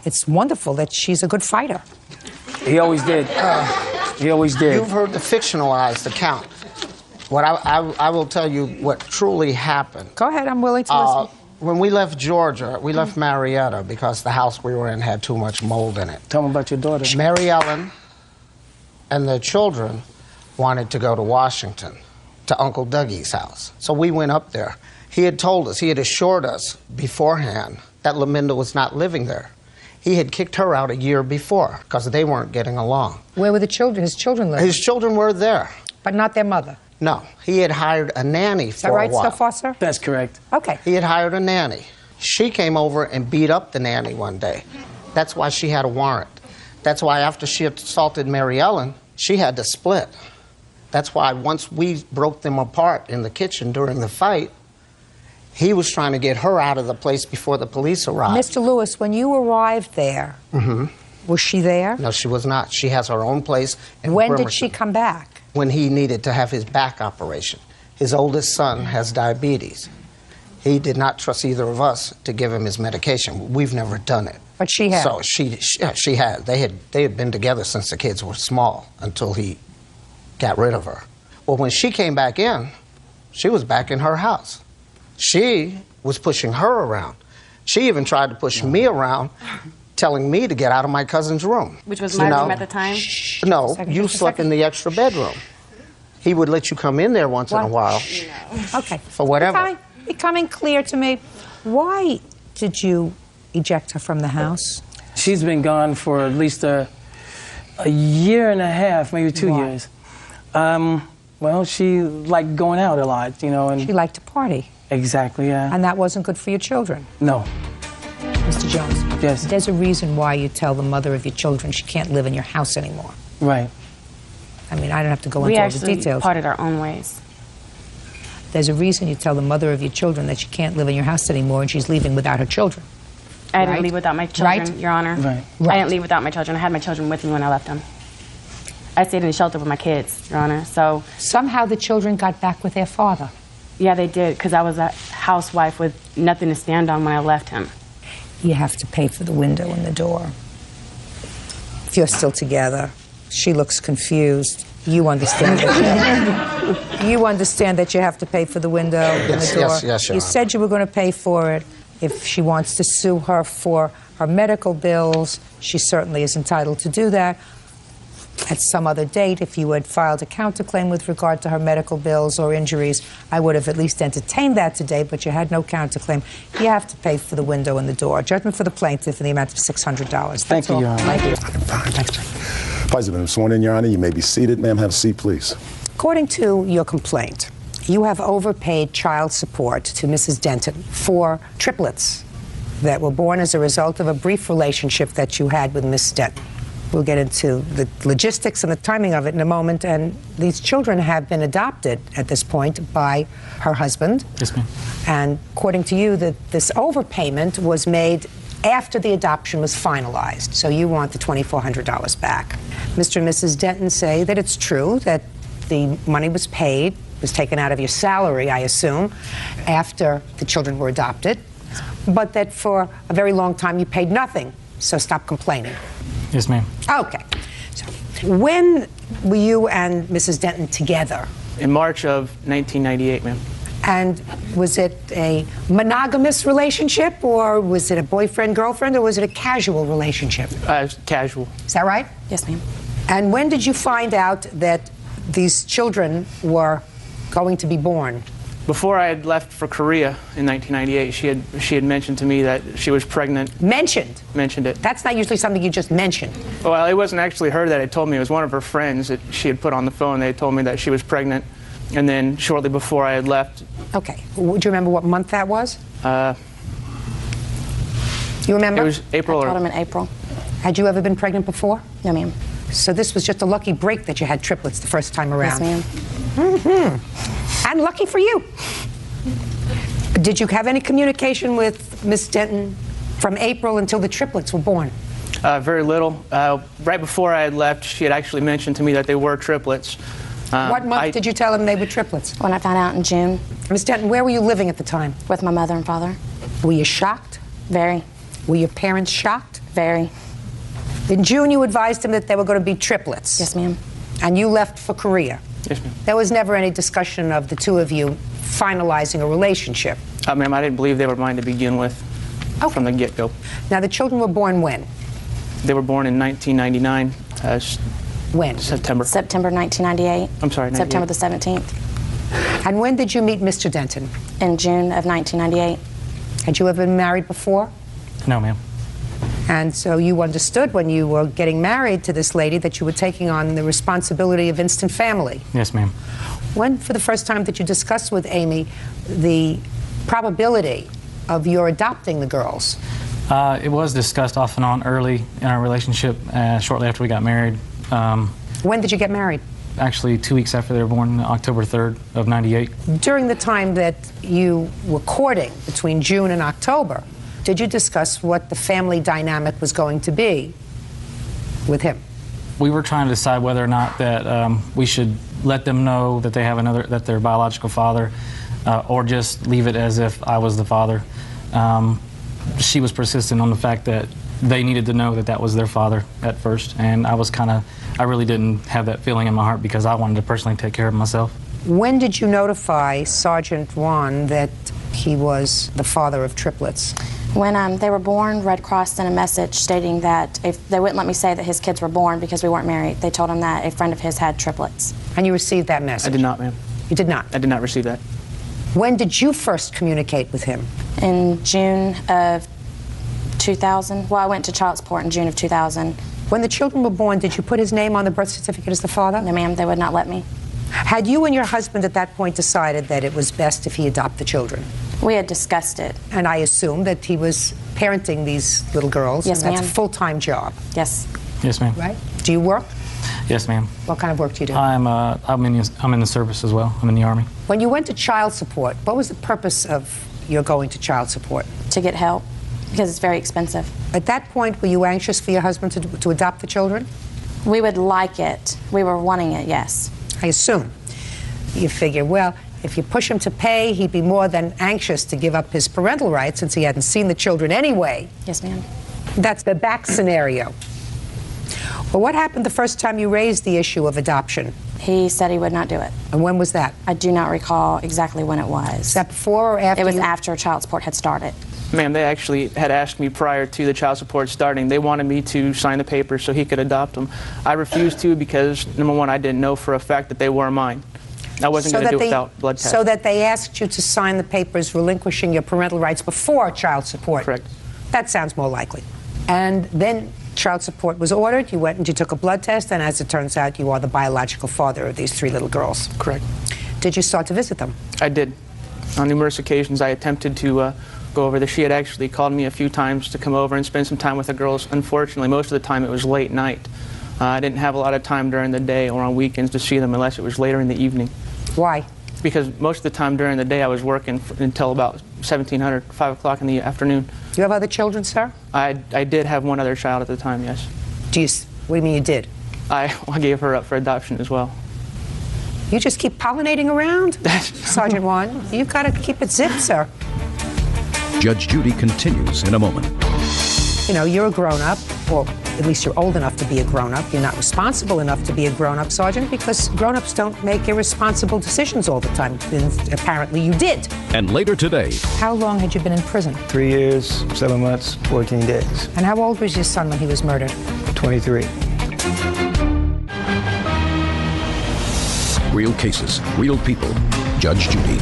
it's wonderful that she's a good fighter.
He always did. He always did.
You've heard the fictionalized account. What I will tell you what truly happened.
Go ahead, I'm willing to listen.
When we left Georgia, we left Marietta because the house we were in had too much mold in it.
Tell me about your daughter.
Mary Ellen and the children wanted to go to Washington, to Uncle Dougie's house. So we went up there. He had told us, he had assured us beforehand that Laminda was not living there. He had kicked her out a year before because they weren't getting along.
Where were the children? His children living?
His children were there.
But not their mother?
No. He had hired a nanny
Is that
for
right
a while.
so far, sir?
That's correct.
Okay.
He had hired a nanny. She came over and beat up the nanny one day. That's why she had a warrant. That's why after she assaulted Mary Ellen, she had to split. That's why once we broke them apart in the kitchen during the fight, he was trying to get her out of the place before the police arrived.
Mr. Lewis, when you arrived there, was she there?
No, she was not. She has her own place. In
When did
Bremerton.
she come back?
When he needed to have his back operation. His oldest son has diabetes. He did not trust either of us to give him his medication. We've never done it.
But she had.
So she had. They had been together since the kids were small until he got rid of her. Well, when she came back in, she was back in her house. She was pushing her around. She even tried to push me around, telling me to get out of my cousin's room.
Which was my room at the time?
No, you slept in the extra bedroom. He would let you come in there once in a while.
Okay.
For whatever.
Becoming clear to me, why did you eject her from the house?
She's been gone for at least a year and a half, maybe 2
Why?
years. Well, she liked going out a lot, you know. And
She liked to party.
Exactly, yeah.
And that wasn't good for your children.
No.
Mr. Jones.
Yes.
There's a reason why you tell the mother of your children she can't live in your house anymore.
Right.
I mean, I don't have to go
We
into all the
actually
details.
parted our own ways.
There's a reason you tell the mother of your children that she can't live in your house anymore and she's leaving without her children.
I didn't
Right?
leave without my children,
Right?
Your Honor.
Right.
I didn't leave without my children. I had my children with me when I left them. I stayed in the shelter with my kids, Your Honor. So
somehow the children got back with their father.
Yeah, they did, because I was a housewife with nothing to stand on when I left him.
You have to pay for the window and the door. If you're still together, she looks confused. You understand that you understand that you have to pay for the window and
Yes,
the door.
yes, yes, Your
You
Honor.
said you were going to pay for it. If she wants to sue her for her medical bills, she certainly is entitled to do that. At some other date, if you had filed a counterclaim with regard to her medical bills or injuries, I would have at least entertained that today, but you had no counterclaim. You have to pay for the window and the door. Judgment for the plaintiff in the amount of $600.
Thank you, Your Honor.
Thank you.
Parties have been sworn in, Your Honor. You may be seated. Ma'am, have a seat, please.
According to your complaint, you have overpaid child support to Mrs. Denton for triplets that were born as a result of a brief relationship that you had with Miss Denton. We'll get into the logistics and the timing of it in a moment. And these children have been adopted at this point by her husband.
Yes, ma'am.
And according to you, this overpayment was made after the adoption was finalized. So you want the $2,400 back. Mr. and Mrs. Denton say that it's true that the money was paid, was taken out of your salary, I assume, after the children were adopted, but that for a very long time you paid nothing. So stop complaining.
Yes, ma'am.
Okay. So when were you and Mrs. Denton together?
In March of 1998, ma'am.
And was it a monogamous relationship, or was it a boyfriend-girlfriend, or was it a casual relationship?
Casual.
Is that right?
Yes, ma'am.
And when did you find out that these children were going to be born?
Before I had left for Korea in 1998, she had mentioned to me that she was pregnant.
Mentioned?
Mentioned it.
That's not usually something you just mention.
Well, it wasn't actually her that had told me. It was one of her friends that she had put on the phone. They had told me that she was pregnant. And then shortly before I had left.
Okay. Do you remember what month that was? You remember?
It was April.
I told him in April.
Had you ever been pregnant before?
No, ma'am.
So this was just a lucky break that you had triplets the first time around.
Yes, ma'am.
Mm-hmm. And lucky for you. Did you have any communication with Miss Denton from April until the triplets were born?
Very little. Right before I had left, she had actually mentioned to me that they were triplets.
What month did you tell them they were triplets?
When I found out in June.
Ms. Denton, where were you living at the time?
With my mother and father.
Were you shocked?
Very.
Were your parents shocked?
Very.
In June, you advised them that they were going to be triplets.
Yes, ma'am.
And you left for Korea.
Yes, ma'am.
There was never any discussion of the two of you finalizing a relationship.
Ma'am, I didn't believe they were mine to begin with from the get-go.
Now, the children were born when?
They were born in 1999.
When?
September.
September 1998.
I'm sorry, 98.
September the 17th.
And when did you meet Mr. Denton?
In June of 1998.
Had you ever been married before?
No, ma'am.
And so you understood when you were getting married to this lady that you were taking on the responsibility of instant family.
Yes, ma'am.
When, for the first time, did you discuss with Amy the probability of your adopting the girls?
It was discussed off and on early in our relationship, shortly after we got married.
When did you get married?
Actually, 2 weeks after they were born, October 3rd of 98.
During the time that you were courting, between June and October, did you discuss what the family dynamic was going to be with him?
We were trying to decide whether or not that we should let them know that they have that their biological father, or just leave it as if I was the father. She was persistent on the fact that they needed to know that that was their father at first, and I really didn't have that feeling in my heart because I wanted to personally take care of myself.
When did you notify Sergeant Juan that he was the father of triplets?
When they were born, Red Cross sent a message stating that if they wouldn't let me say that his kids were born because we weren't married, they told him that a friend of his had triplets.
And you received that message?
I did not, ma'am.
You did not?
I did not receive that.
When did you first communicate with him?
In June of 2000. Well, I went to child support in June of 2000.
When the children were born, did you put his name on the birth certificate as the father?
No, ma'am, they would not let me.
Had you and your husband at that point decided that it was best if he adopt the children?
We had discussed it.
And I assume that he was parenting these little girls.
Yes,
and that's
ma'am.
a full-time job.
Yes.
Yes, ma'am.
Right? Do you work?
Yes, ma'am.
What kind of work do you do?
I'm in the service as well. I'm in the Army.
When you went to child support, what was the purpose of your going to child support?
To get help, because it's very expensive.
At that point, were you anxious for your husband to adopt the children?
We would like it. We were wanting it, yes.
I assume. You figure, well, if you push him to pay, he'd be more than anxious to give up his parental rights since he hadn't seen the children anyway.
Yes, ma'am.
That's the back scenario. Well, what happened the first time you raised the issue of adoption?
He said he would not do it.
And when was that?
I do not recall exactly when it was.
Is that before or after?
It was after child support had started.
Ma'am, they actually had asked me prior to the child support starting. They wanted me to sign the papers so he could adopt them. I refused to because, number one, I didn't know for a fact that they were mine. I wasn't going to do it without blood tests.
So that they asked you to sign the papers relinquishing your parental rights before child support?
Correct.
That sounds more likely. And then child support was ordered, you went and you took a blood test, and as it turns out, you are the biological father of these 3 little girls.
Correct.
Did you start to visit them?
I did. On numerous occasions, I attempted to go over there. She had actually called me a few times to come over and spend some time with the girls. Unfortunately, most of the time it was late night. I didn't have a lot of time during the day or on weekends to see them unless it was later in the evening.
Why?
Because most of the time during the day I was working until about 1700, 5 o'clock in the afternoon.
Do you have other children, sir?
I did have one other child at the time, yes.
What do you mean you did?
I gave her up for adoption as well.
You just keep pollinating around? Sergeant Juan, you've got to keep it zipped, sir.
Judge Judy continues in a moment.
You know, you're a grown-up, or at least you're old enough to be a grown-up. You're not responsible enough to be a grown-up, Sergeant, because grown-ups don't make irresponsible decisions all the time. And apparently you did.
And later today.
How long had you been in prison?
3 years, 7 months, 14 days.
And how old was your son when he was murdered?
23.
Real cases, real people. Judge Judy.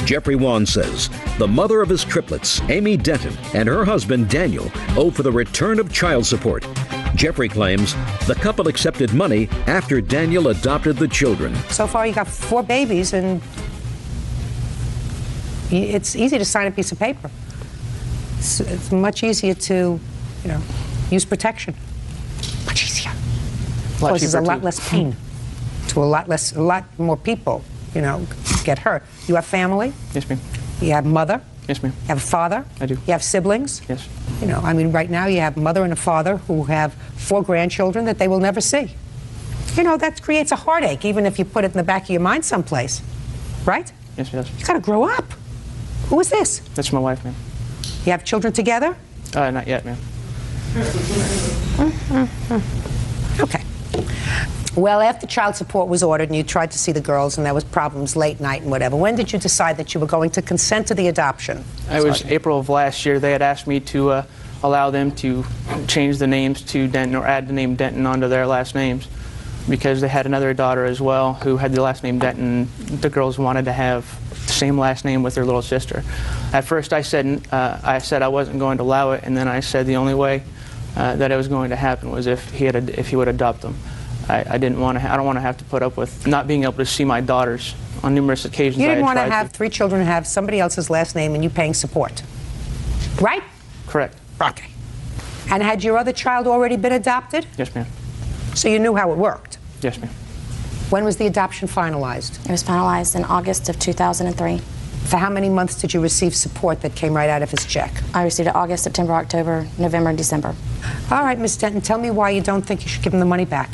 Jeffrey Wan says the mother of his triplets, Amy Denton, and her husband, Daniel, owe for the return of child support. Jeffrey claims the couple accepted money after Daniel adopted the children.
So far, you got 4 babies, and it's easy to sign a piece of paper. It's much easier to, use protection. Much easier. Causes a lot less pain to a lot more people, get hurt. You have family?
Yes, ma'am.
You have mother?
Yes, ma'am.
You have a father?
I do.
You have siblings?
Yes.
You know, I mean, right now you have a mother and a father who have 4 grandchildren that they will never see. You know, that creates a heartache, even if you put it in the back of your mind someplace. Right?
Yes, it does.
You gotta grow up. Who is this?
That's my wife, ma'am.
You have children together?
Not yet, ma'am.
Okay. Well, after child support was ordered and you tried to see the girls and there was problems late night and whatever, when did you decide that you were going to consent to the adoption?
It was April of last year. They had asked me to allow them to change the names to Denton or add the name Denton onto their last names because they had another daughter as well who had the last name Denton. The girls wanted to have the same last name with their little sister. At first I said I wasn't going to allow it, and then I said the only way that it was going to happen was if he would adopt them. I don't want to have to put up with not being able to see my daughters on numerous occasions.
You didn't want to have 3 children have somebody else's last name and you paying support, right?
Correct.
Okay. And had your other child already been adopted?
Yes, ma'am.
So you knew how it worked?
Yes, ma'am.
When was the adoption finalized?
It was finalized in August of 2003.
For how many months did you receive support that came right out of his check?
I received it August, September, October, November, and December.
All right, Ms. Denton, tell me why you don't think you should give him the money back.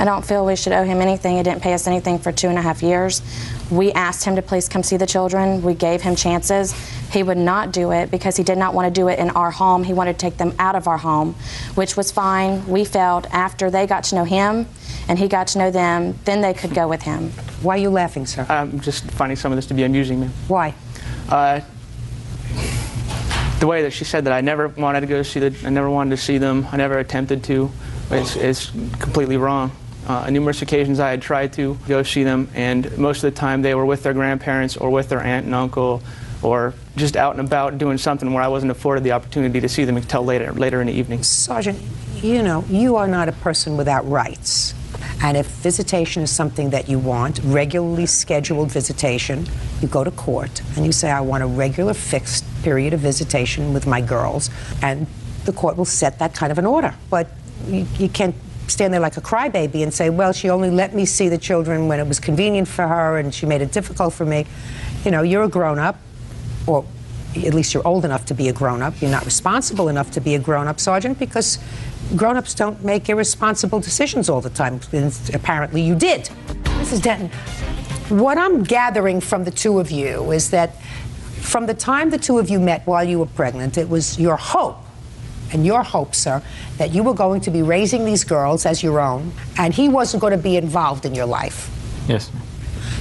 I don't feel we should owe him anything. He didn't pay us anything for 2.5 years. We asked him to please come see the children. We gave him chances. He would not do it because he did not want to do it in our home. He wanted to take them out of our home, which was fine. We felt after they got to know him and he got to know them, then they could go with him.
Why are you laughing, sir?
I'm just finding some of this to be amusing, ma'am.
Why?
The way that she said that I never wanted to go see I never wanted to see them. I never attempted to. It's completely wrong. On numerous occasions I had tried to go see them, and most of the time they were with their grandparents or with their aunt and uncle or just out and about doing something where I wasn't afforded the opportunity to see them until later in the evening.
Sergeant, you know, you are not a person without rights. And if visitation is something that you want, regularly scheduled visitation, you go to court and you say, I want a regular fixed period of visitation with my girls, and the court will set that kind of an order. But you can't stand there like a crybaby and say, well, she only let me see the children when it was convenient for her and she made it difficult for me. You know, you're a grown-up, or at least you're old enough to be a grown-up. You're not responsible enough to be a grown-up, Sergeant, because grown-ups don't make irresponsible decisions all the time. And apparently you did. Mrs. Denton, what I'm gathering from the two of you is that from the time the two of you met while you were pregnant, it was your hope, and your hope, sir, that you were going to be raising these girls as your own, and he wasn't going to be involved in your life.
Yes.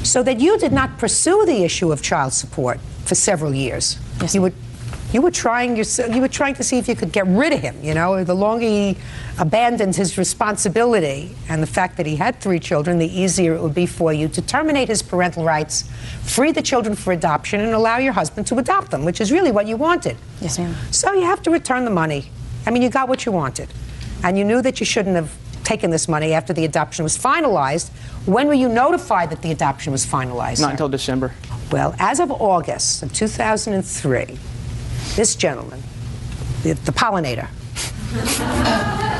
So that you did not pursue the issue of child support for several years. Yes. You were trying to see if you could get rid of him, you know. The longer he abandoned his responsibility and the fact that he had 3 children, the easier it would be for you to terminate his parental rights, free the children for adoption, and allow your husband to adopt them, which is really what you wanted.
Yes, ma'am.
So you have to return the money. I mean, you got what you wanted. And you knew that you shouldn't have taken this money after the adoption was finalized. When were you notified that the adoption was finalized?
Not until December.
Well, as of August of 2003, this gentleman, the pollinator,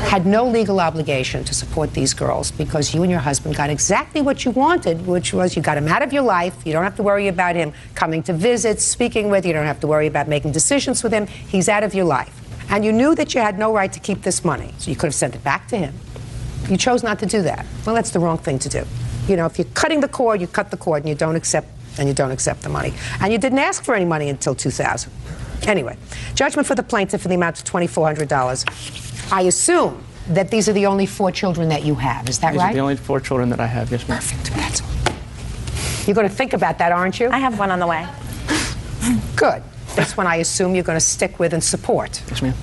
had no legal obligation to support these girls because you and your husband got exactly what you wanted, which was you got him out of your life. You don't have to worry about him coming to visit, speaking with you. You don't have to worry about making decisions with him. He's out of your life. And you knew that you had no right to keep this money, so you could have sent it back to him. You chose not to do that. Well, that's the wrong thing to do. You know, if you're cutting the cord, you cut the cord, and you don't accept the money. And you didn't ask for any money until 2000. Anyway, judgment for the plaintiff in the amount of $2,400. I assume that these are the only 4 children that you have. Is that right?
These are the only 4 children that I have, yes, ma'am.
Perfect. That's all. You're going to think about that, aren't you?
I have one on the way.
Good. This one I assume you're going to stick with and support.
Yes, ma'am.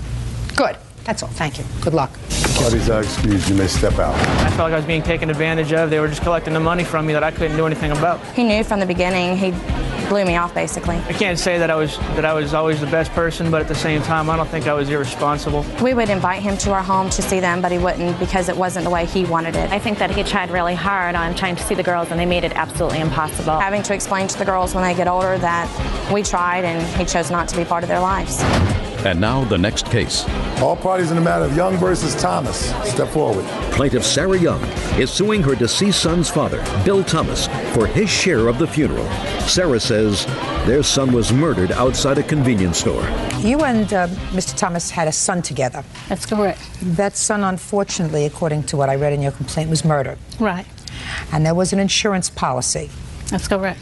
Good. That's all. Thank you. Good luck.
Parties are excused. You may step out.
I felt like I was being taken advantage of. They were just collecting the money from me that I couldn't do anything about.
He knew from the beginning. He blew me off, basically.
I can't say that I was always the best person, but at the same time, I don't think I was irresponsible.
We would invite him to our home to see them, but he wouldn't because it wasn't the way he wanted it.
I think that he tried really hard on trying to see the girls, and they made it absolutely impossible.
Having to explain to the girls when they get older that we tried, and he chose not to be part of their lives.
And now the next case.
All parties in the matter of Young versus Thomas. Step forward.
Plaintiff Sarah Young is suing her deceased son's father, Bill Thomas, for his share of the funeral. Sarah says their son was murdered outside a convenience store.
You and Mr. Thomas had a son together.
That's correct.
That son, unfortunately, according to what I read in your complaint, was murdered.
Right.
And there was an insurance policy.
That's correct.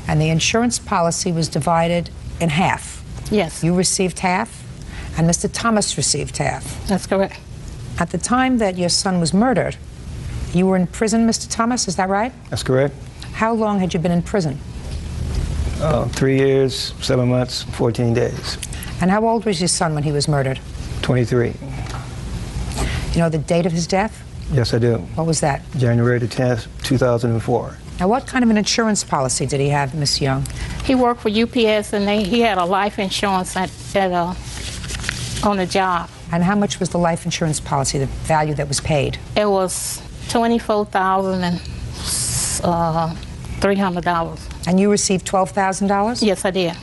And the insurance policy was divided in half.
Yes.
You received half, and Mr. Thomas received half.
That's correct.
At the time that your son was murdered, you were in prison, Mr. Thomas, is that right?
That's correct.
How long had you been in prison?
3 years, 7 months, 14 days.
And how old was your son when he was murdered?
23.
You know the date of his death?
Yes, I do.
What was that?
January the 10th, 2004.
Now, what kind of an insurance policy did he have, Miss Young?
He worked for UPS, and he had a life insurance on the job.
And how much was the life insurance policy, the value that was paid?
It was $24,300.
And you received $12,000?
Yes, I did.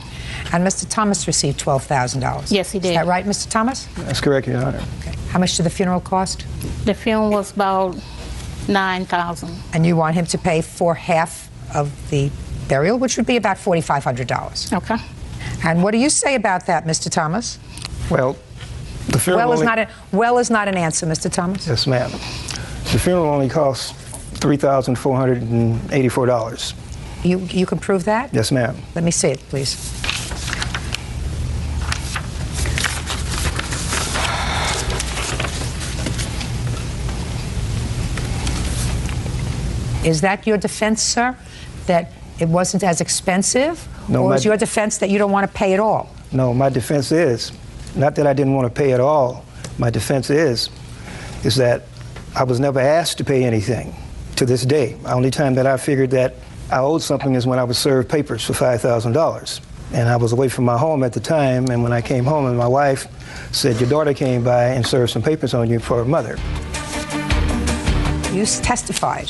And Mr. Thomas received $12,000?
Yes, he did.
Is that right, Mr. Thomas?
That's correct, Your Honor.
Okay. How much did the funeral cost?
The funeral was about $9,000.
And you want him to pay for half of the burial, which would be about $4,500.
Okay.
And what do you say about that, Mr. Thomas?
Well, the funeral
is not an answer, Mr. Thomas.
Yes, ma'am. The funeral only costs $3,484.
You can prove that?
Yes, ma'am.
Let me see it, please. Is that your defense, sir, that it wasn't as expensive?
No,
or is your defense that you don't want to pay at all?
No, my defense is, not that I didn't want to pay at all. My defense is that I was never asked to pay anything to this day. The only time that I figured that I owed something is when I was served papers for $5,000. And I was away from my home at the time, and when I came home, and my wife said, your daughter came by and served some papers on you for her mother.
You testified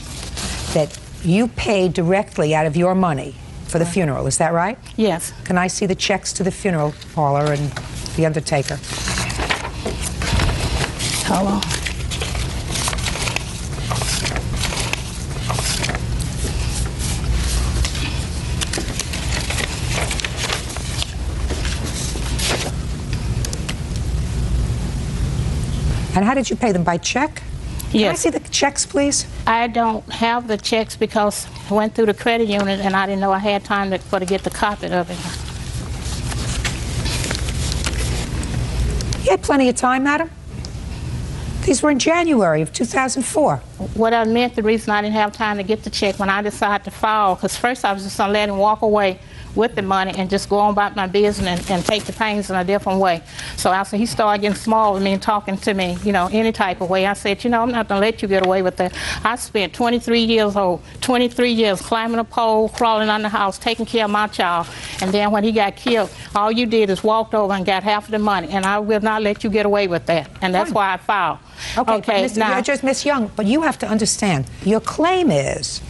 that you paid directly out of your money for the funeral, is that right?
Yes.
Can I see the checks to the funeral parlor and the undertaker?
Hello.
And how did you pay them, by check?
Yes.
Can I see the checks, please?
I don't have the checks because I went through the credit unit and I didn't know I had time to get the copy of it.
You had plenty of time, madam. These were in January of 2004.
What I meant, the reason I didn't have time to get the check when I decided to file, because first I was just going to let him walk away with the money and just go on about my business and take the pains in a different way. So after he started getting small with me and talking to me, you know, any type of way, I said, you know, I'm not going to let you get away with that. I spent 23 years old, 23 years climbing a pole, crawling on the house, taking care of my child. And then when he got killed, all you did is walked over and got half of the money. And I will not let you get away with that. And that's why I filed.
Okay,
now,
just Miss Young, but you have to understand, your claim is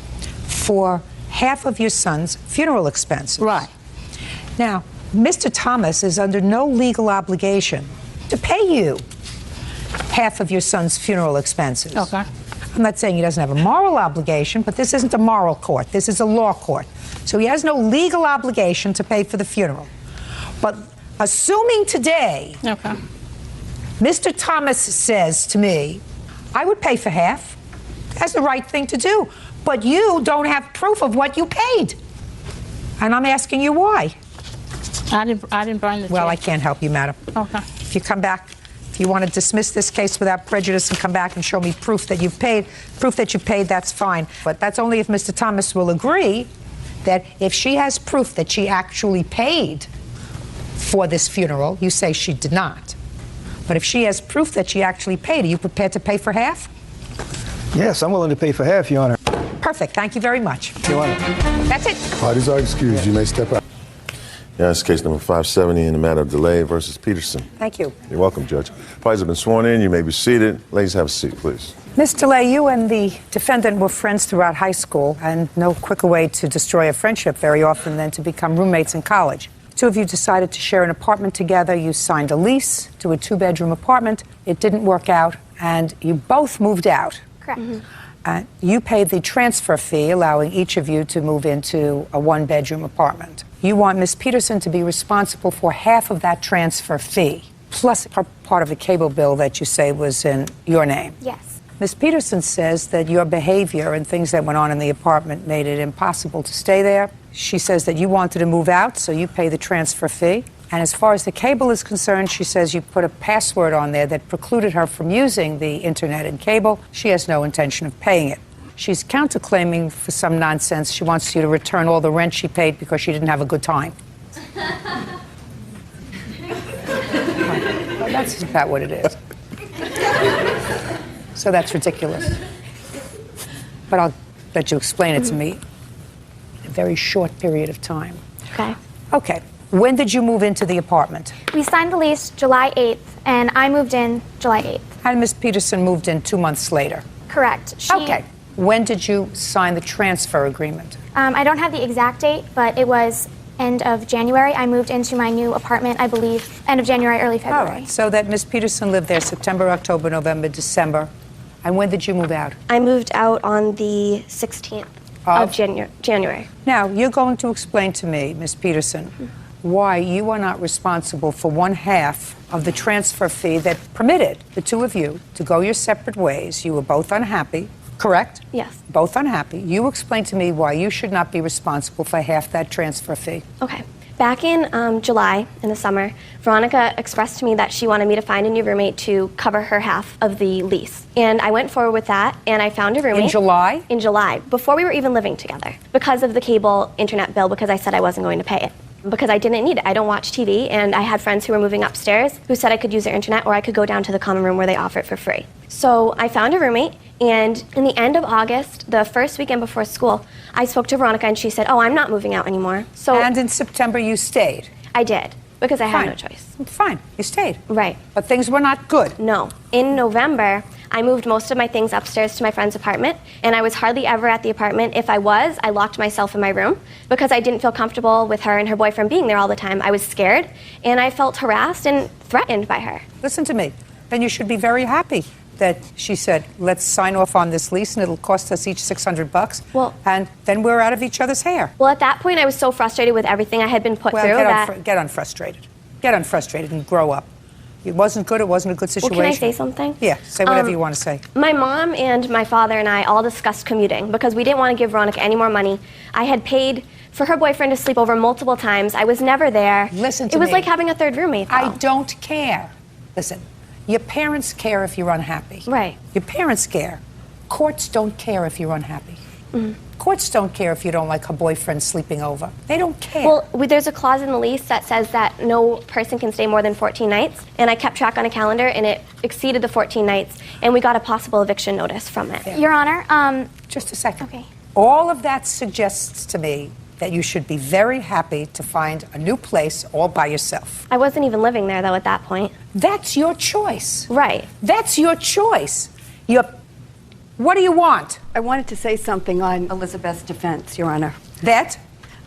for half of your son's funeral expenses.
Right.
Now, Mr. Thomas is under no legal obligation to pay you half of your son's funeral expenses.
Okay.
I'm not saying he doesn't have a moral obligation, but this isn't a moral court. This is a law court. So he has no legal obligation to pay for the funeral. But assuming today,
okay,
Mr. Thomas says to me, I would pay for half. That's the right thing to do. But you don't have proof of what you paid. And I'm asking you why.
I didn't burn the check.
Well, I can't help you, madam.
Okay.
If you come back, if you want to dismiss this case without prejudice and come back and show me proof that you've paid, that's fine. But that's only if Mr. Thomas will agree that if she has proof that she actually paid for this funeral, you say she did not. But if she has proof that she actually paid, are you prepared to pay for half?
Yes, I'm willing to pay for half, Your Honor.
Perfect. Thank you very much.
Your Honor.
That's it.
Parties are excused. You may step out. Yeah, it's case number 570 in the matter of Delay versus Peterson.
Thank you.
You're welcome, Judge. Parties have been sworn in. You may be seated. Ladies, have a seat, please.
Ms. DeLay, you and the defendant were friends throughout high school, and no quicker way to destroy a friendship very often than to become roommates in college. Two of you decided to share an apartment together. You signed a lease to a 2-bedroom apartment. It didn't work out, and you both moved out.
Correct.
You paid the transfer fee, allowing each of you to move into a 1-bedroom apartment. You want Ms. Peterson to be responsible for half of that transfer fee, plus part of the cable bill that you say was in your name.
Yes.
Ms. Peterson says that your behavior and things that went on in the apartment made it impossible to stay there. She says that you wanted to move out, so you pay the transfer fee. And as far as the cable is concerned, she says you put a password on there that precluded her from using the internet and cable. She has no intention of paying it. She's counterclaiming for some nonsense. She wants you to return all the rent she paid because she didn't have a good time. Well, that's about what it is. So that's ridiculous. But I'll let you explain it to me in a very short period of time.
Okay.
Okay. When did you move into the apartment?
We signed the lease July 8th, and I moved in July 8th.
And Ms. Peterson moved in 2 months later?
Correct.
Okay. When did you sign the transfer agreement?
I don't have the exact date, but it was end of January. I moved into my new apartment, I believe, end of January, early February.
All right. So that Ms. Peterson lived there September, October, November, December. And when did you move out?
I moved out on the 16th of January.
Now, you're going to explain to me, Ms. Peterson, why you are not responsible for 1/2 of the transfer fee that permitted the two of you to go your separate ways. You were both unhappy, correct?
Yes.
Both unhappy. You explain to me why you should not be responsible for half that transfer fee.
Okay. Back in July, in the summer, Veronica expressed to me that she wanted me to find a new roommate to cover her half of the lease. And I went forward with that, and I found a roommate.
In July?
In July, before we were even living together, because of the cable internet bill, because I said I wasn't going to pay it. Because I didn't need it. I don't watch TV, and I had friends who were moving upstairs who said I could use their internet or I could go down to the common room where they offer it for free. So I found a roommate, and in the end of August, the first weekend before school, I spoke to Veronica, and she said, "Oh, I'm not moving out anymore." So
and in September you stayed?
I did, because I had no
Fine.
choice.
Fine, you stayed.
Right.
But things were not good.
No. In November, I moved most of my things upstairs to my friend's apartment, and I was hardly ever at the apartment. If I was, I locked myself in my room because I didn't feel comfortable with her and her boyfriend being there all the time. I was scared, and I felt harassed and threatened by her.
Listen to me. Then you should be very happy that she said, let's sign off on this lease and it'll cost us each $600.
Well,
and then we're out of each other's hair.
Well, at that point, I was so frustrated with everything I had been put through that...
Get unfrustrated. Get unfrustrated and grow up. It wasn't good. It wasn't a good situation.
Well, can I say something?
Yeah, say whatever you want to say.
My mom and my father and I all discussed commuting because we didn't want to give Veronica any more money. I had paid for her boyfriend to sleep over multiple times. I was never there.
Listen to me.
It was like having a third roommate, though.
I don't care. Listen, your parents care if you're unhappy.
Right.
Your parents care. Courts don't care if you're unhappy.
Mm-hmm.
Courts don't care if you don't like her boyfriend sleeping over. They don't care.
Well, there's a clause in the lease that says that no person can stay more than 14 nights, and I kept track on a calendar, and it exceeded the 14 nights, and we got a possible eviction notice from it. Your Honor,
Just a second.
Okay.
All of that suggests to me that you should be very happy to find a new place all by yourself.
I wasn't even living there, though, at that point.
That's your choice.
Right.
That's your choice. What do you want?
I wanted to say something on Elizabeth's defense, Your Honor.
That?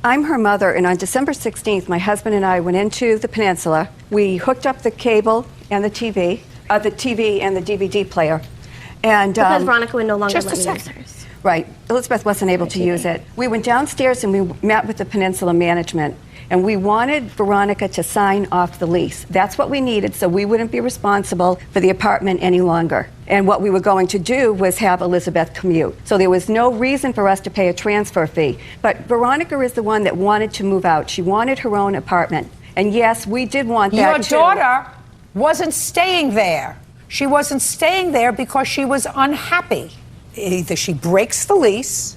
I'm her mother, and on December 16th, my husband and I went into the Peninsula. We hooked up the cable and the TV and the DVD player. And
because Veronica would no longer
just
let
a
me use
second.
hers.
Right. Elizabeth wasn't able to use it. We went downstairs and we met with the Peninsula management, and we wanted Veronica to sign off the lease. That's what we needed, so we wouldn't be responsible for the apartment any longer. And what we were going to do was have Elizabeth commute. So there was no reason for us to pay a transfer fee. But Veronica is the one that wanted to move out. She wanted her own apartment. And yes, we did want that too.
Your daughter wasn't staying there. She wasn't staying there because she was unhappy. Either she breaks the lease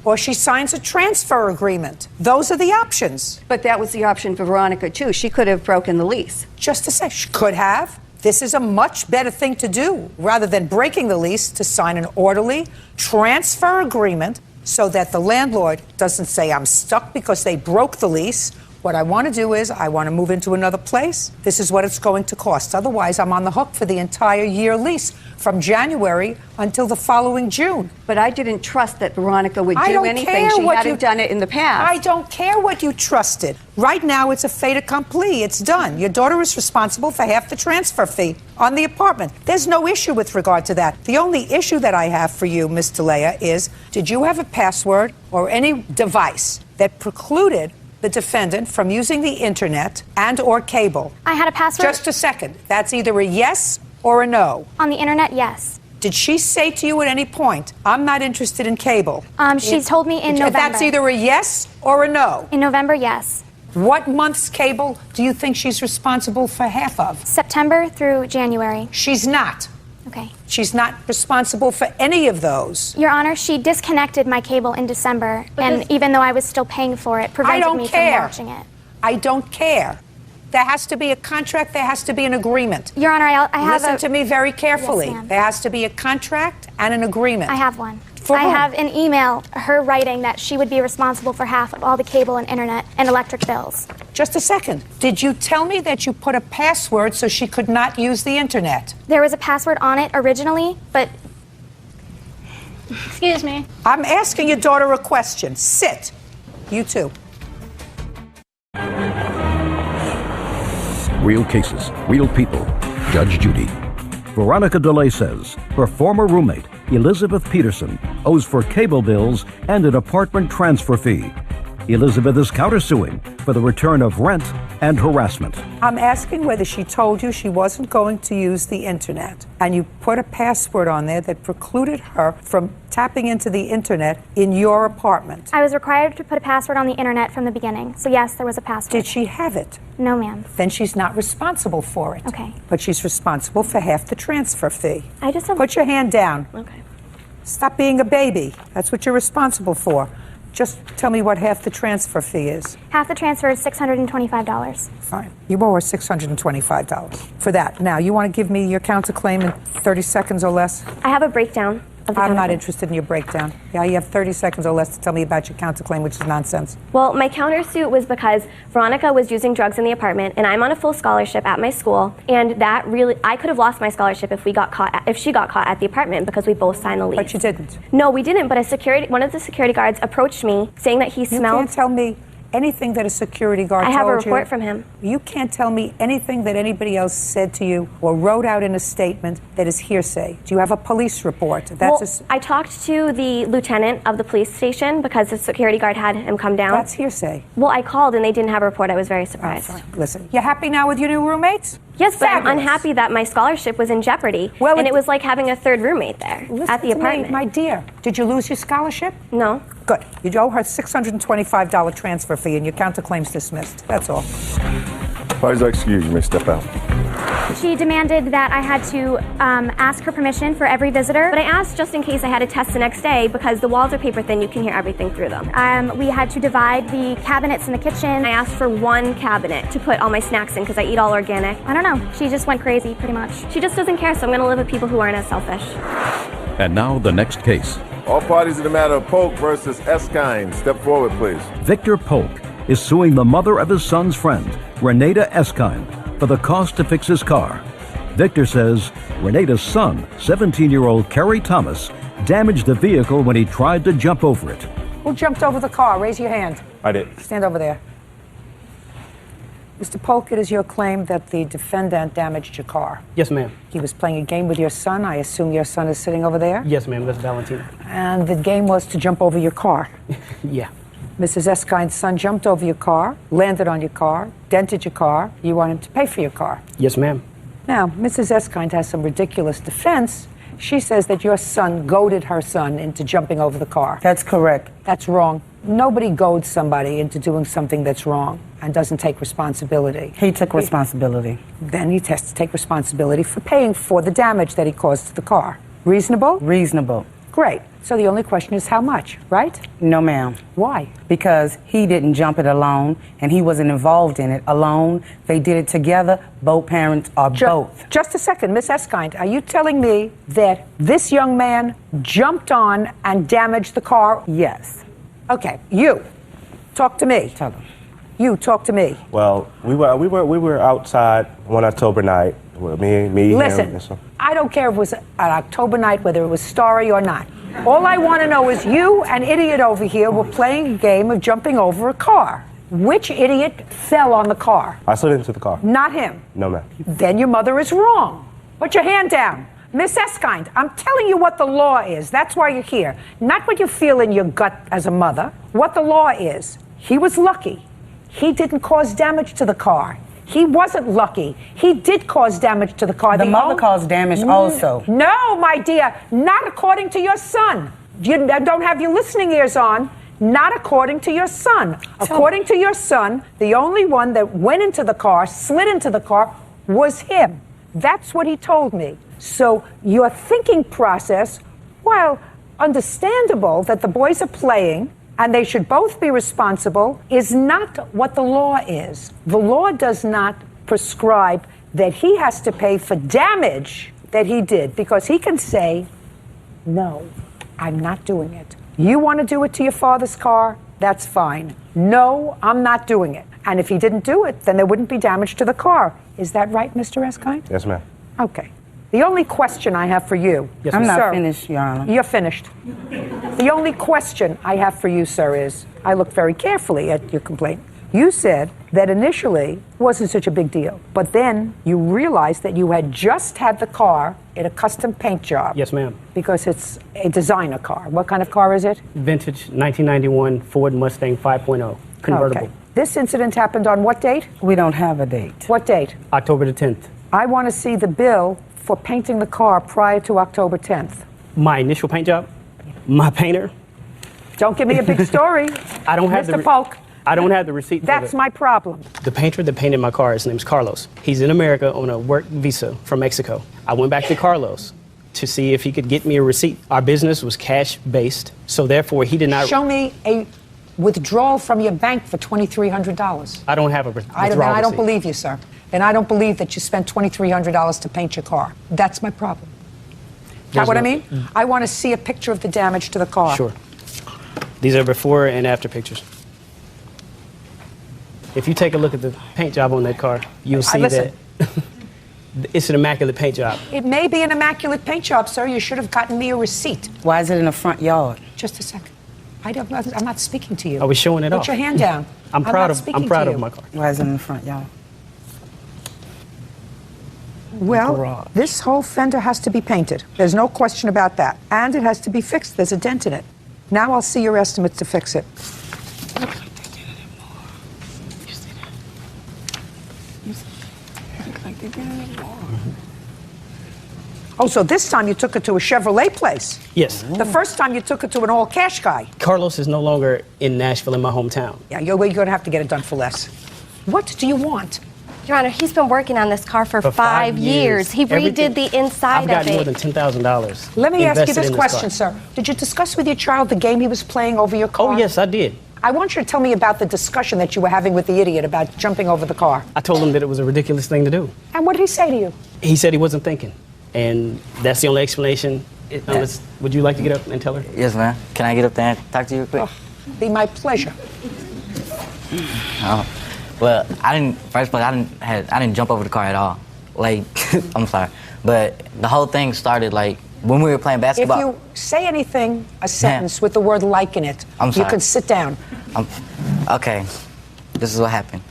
or she signs a transfer agreement. Those are the options.
But that was the option for Veronica, too. She could have broken the lease.
Just to say, she could have. This is a much better thing to do, rather than breaking the lease, to sign an orderly transfer agreement so that the landlord doesn't say, I'm stuck because they broke the lease, What I want to do is I want to move into another place. This is what it's going to cost. Otherwise, I'm on the hook for the entire year lease from January until the following June.
But I didn't trust that Veronica would do anything. She hadn't done it in the past.
I don't care what you trusted. Right now, it's a fait accompli. It's done. Your daughter is responsible for half the transfer fee on the apartment. There's no issue with regard to that. The only issue that I have for you, Ms. DeLea, is did you have a password or any device that precluded the defendant from using the internet and or cable?
I had a password.
Just a second. That's either a yes or a no.
On the internet, yes.
Did she say to you at any point, I'm not interested in cable?
She told me in November.
That's either a yes or a no.
In November, yes.
What month's cable do you think she's responsible for half of?
September through January.
She's not.
Okay.
She's not responsible for any of those.
Your Honor, she disconnected my cable in December, and even though I was still paying for it, prevented me from watching it.
I don't care. There has to be a contract. There has to be an agreement.
Your Honor, I have
Listen to me very carefully.
Yes, ma'am.
There has to be a contract and an agreement.
I have one.
For
I
whom?
have an email, her writing that she would be responsible for half of all the cable and internet and electric bills.
Just a second. Did you tell me that you put a password so she could not use the internet?
There was a password on it originally, but... Excuse me.
I'm asking your daughter a question. Sit. You too.
Real cases, real people. Judge Judy. Veronica DeLea says her former roommate, Elizabeth Peterson, owes for cable bills and an apartment transfer fee. Elizabeth is countersuing for the return of rent and harassment.
I'm asking whether she told you she wasn't going to use the internet and you put a password on there that precluded her from tapping into the internet in your apartment.
I was required to put a password on the internet from the beginning, so yes, there was a password.
Did she have it?
No, ma'am.
Then she's not responsible for it.
Okay.
But she's responsible for half the transfer fee.
I just have...
Put your hand down.
Okay.
Stop being a baby. That's what you're responsible for. Just tell me what half the transfer fee is.
Half the transfer is $625.
Fine. You owe her $625 for that. Now, you want to give me your counterclaim in 30 seconds or less?
I have a breakdown of the
I'm not
counterclaim.
interested in your breakdown. Yeah, you have 30 seconds or less to tell me about your counterclaim, which is nonsense.
Well, my countersuit was because Veronica was using drugs in the apartment, and I'm on a full scholarship at my school, and that really, I could have lost my scholarship if she got caught at the apartment because we both signed the lease.
But you didn't.
No, we didn't. But one of the security guards approached me saying that he smelled.
You can't tell me anything that a security guard told you.
I have a report from him.
You can't tell me anything that anybody else said to you or wrote out in a statement that is hearsay. Do you have a police report?
I talked to the lieutenant of the police station because the security guard had him come down.
That's hearsay.
Well, I called and they didn't have a report. I was very surprised.
Listen, you happy now with your new roommates?
Yes, but I'm unhappy that my scholarship was in jeopardy. Well, and it was like having a third roommate there at the apartment.
My dear, did you lose your scholarship?
No.
Good. You owe her $625 transfer fee and your counterclaim's dismissed. That's all.
Parties are excused. You may step out.
She demanded that I had to ask her permission for every visitor.
But I asked just in case I had a test the next day because the walls are paper thin, you can hear everything through them.
We had to divide the cabinets in the kitchen.
I asked for one cabinet to put all my snacks in because I eat all organic.
I don't know. She just went crazy, pretty much.
She just doesn't care, so I'm going to live with people who aren't as selfish.
And now the next case.
All parties in the matter of Polk versus Eskine. Step forward, please.
Victor Polk is suing the mother of his son's friend, Renata Eskine, for the cost to fix his car. Victor says Renata's son, 17-year-old Kerry Thomas, damaged the vehicle when he tried to jump over it.
Who jumped over the car? Raise your hand.
I did.
Stand over there. Mr. Polk, it is your claim that the defendant damaged your car.
Yes, ma'am.
He was playing a game with your son. I assume your son is sitting over there?
Yes, ma'am. That's Valentina.
And the game was to jump over your car.
Yeah.
Mrs. Eskine's son jumped over your car, landed on your car, dented your car. You want him to pay for your car.
Yes, ma'am.
Now, Mrs. Eskine has some ridiculous defense. She says that your son goaded her son into jumping over the car.
That's correct.
That's wrong. Nobody goads somebody into doing something that's wrong and doesn't take responsibility.
He took responsibility.
Then he has to take responsibility for paying for the damage that he caused to the car. Reasonable?
Reasonable.
Great. So the only question is how much, right?
No, ma'am.
Why?
Because he didn't jump it alone, and he wasn't involved in it alone. They did it together. Both parents are both.
Just a second, Miss Eskine, are you telling me that this young man jumped on and damaged the car?
Yes.
Okay, you. Talk to me.
Tell him.
You talk to me.
Well, we were outside one October night. Me,
Listen,
him. And so.
I don't care if it was an October night, whether it was starry or not. All I want to know is you, an idiot over here, were playing a game of jumping over a car. Which idiot fell on the car?
I slid into the car.
Not him.
No, ma'am.
Then your mother is wrong. Put your hand down. Miss Eskind, I'm telling you what the law is. That's why you're here. Not what you feel in your gut as a mother. What the law is. He was lucky. He didn't cause damage to the car. He wasn't lucky. He did cause damage to the car.
The mother caused damage also.
No, my dear. Not according to your son. You don't have your listening ears on. Not according to your son. According to your son, the only one that went into the car, slid into the car, was him. That's what he told me. So your thinking process, while understandable that the boys are playing and they should both be responsible, is not what the law is. The law does not prescribe that he has to pay for damage that he did, because he can say, no, I'm not doing it. You want to do it to your father's car? That's fine. No, I'm not doing it. And if he didn't do it, then there wouldn't be damage to the car. Is that right, Mr. Eskind?
Yes, ma'am.
Okay. The only question I have for you...
Yes, I'm not finished, Your Honor.
You're finished. The only question I have for you, sir, is, I looked very carefully at your complaint. You said that initially it wasn't such a big deal, but then you realized that you had just had the car at a custom paint job.
Yes, ma'am.
Because it's a designer car. What kind of car is it?
Vintage 1991 Ford Mustang 5.0 convertible.
Okay. This incident happened on what date?
We don't have a date.
What date?
October the 10th.
I want to see the bill for painting the car prior to October 10th.
My initial paint job? My painter?
Don't give me a big story.
I don't have
Mr. Polk.
I don't have the receipt.
That's my problem.
The painter that painted my car, his name's Carlos. He's in America on a work visa from Mexico. I went back to Carlos to see if he could get me a receipt. Our business was cash-based, so therefore he did not...
Show me a withdrawal from your bank for $2,300.
I don't have a withdrawal
I don't
receipt.
believe you, sir. And I don't believe that you spent $2,300 to paint your car. That's my problem. Got what I mean? I want to see a picture of the damage to the car.
Sure. These are before and after pictures. If you take a look at the paint job on that car, you'll see that it's an immaculate paint job.
It may be an immaculate paint job, sir. You should have gotten me a receipt.
Why is it in the front yard?
Just a second. I'm not speaking to you.
I was showing it off.
Put your hand down.
I'm proud of my car.
Why is it in the front yard?
Well, this whole fender has to be painted. There's no question about that. And it has to be fixed. There's a dent in it. Now I'll see your estimates to fix it. Oh, so this time you took it to a Chevrolet place?
Yes.
The first time you took it to an all-cash guy?
Carlos is no longer in Nashville, in my hometown.
Yeah, you're going to have to get it done for less. What do you want?
Your Honor, he's been working on this car for 5 years. He redid the inside of it.
I've got more than $10,000.
Let me ask you this question, sir. Did you discuss with your child the game he was playing over your car?
Oh, yes, I did.
I want you to tell me about the discussion that you were having with the idiot about jumping over the car.
I told him that it was a ridiculous thing to do.
And what did he say to you?
He said he wasn't thinking. And that's the only explanation. Would you like to get up and tell her?
Yes, ma'am. Can I get up there and talk to you quick?
Oh, be my pleasure.
Well, I didn't jump over the car at all. Like, I'm sorry. But the whole thing started, like, when we were playing basketball.
If you say anything, a sentence with the word like in it, you can sit down.
Okay. This is what happened.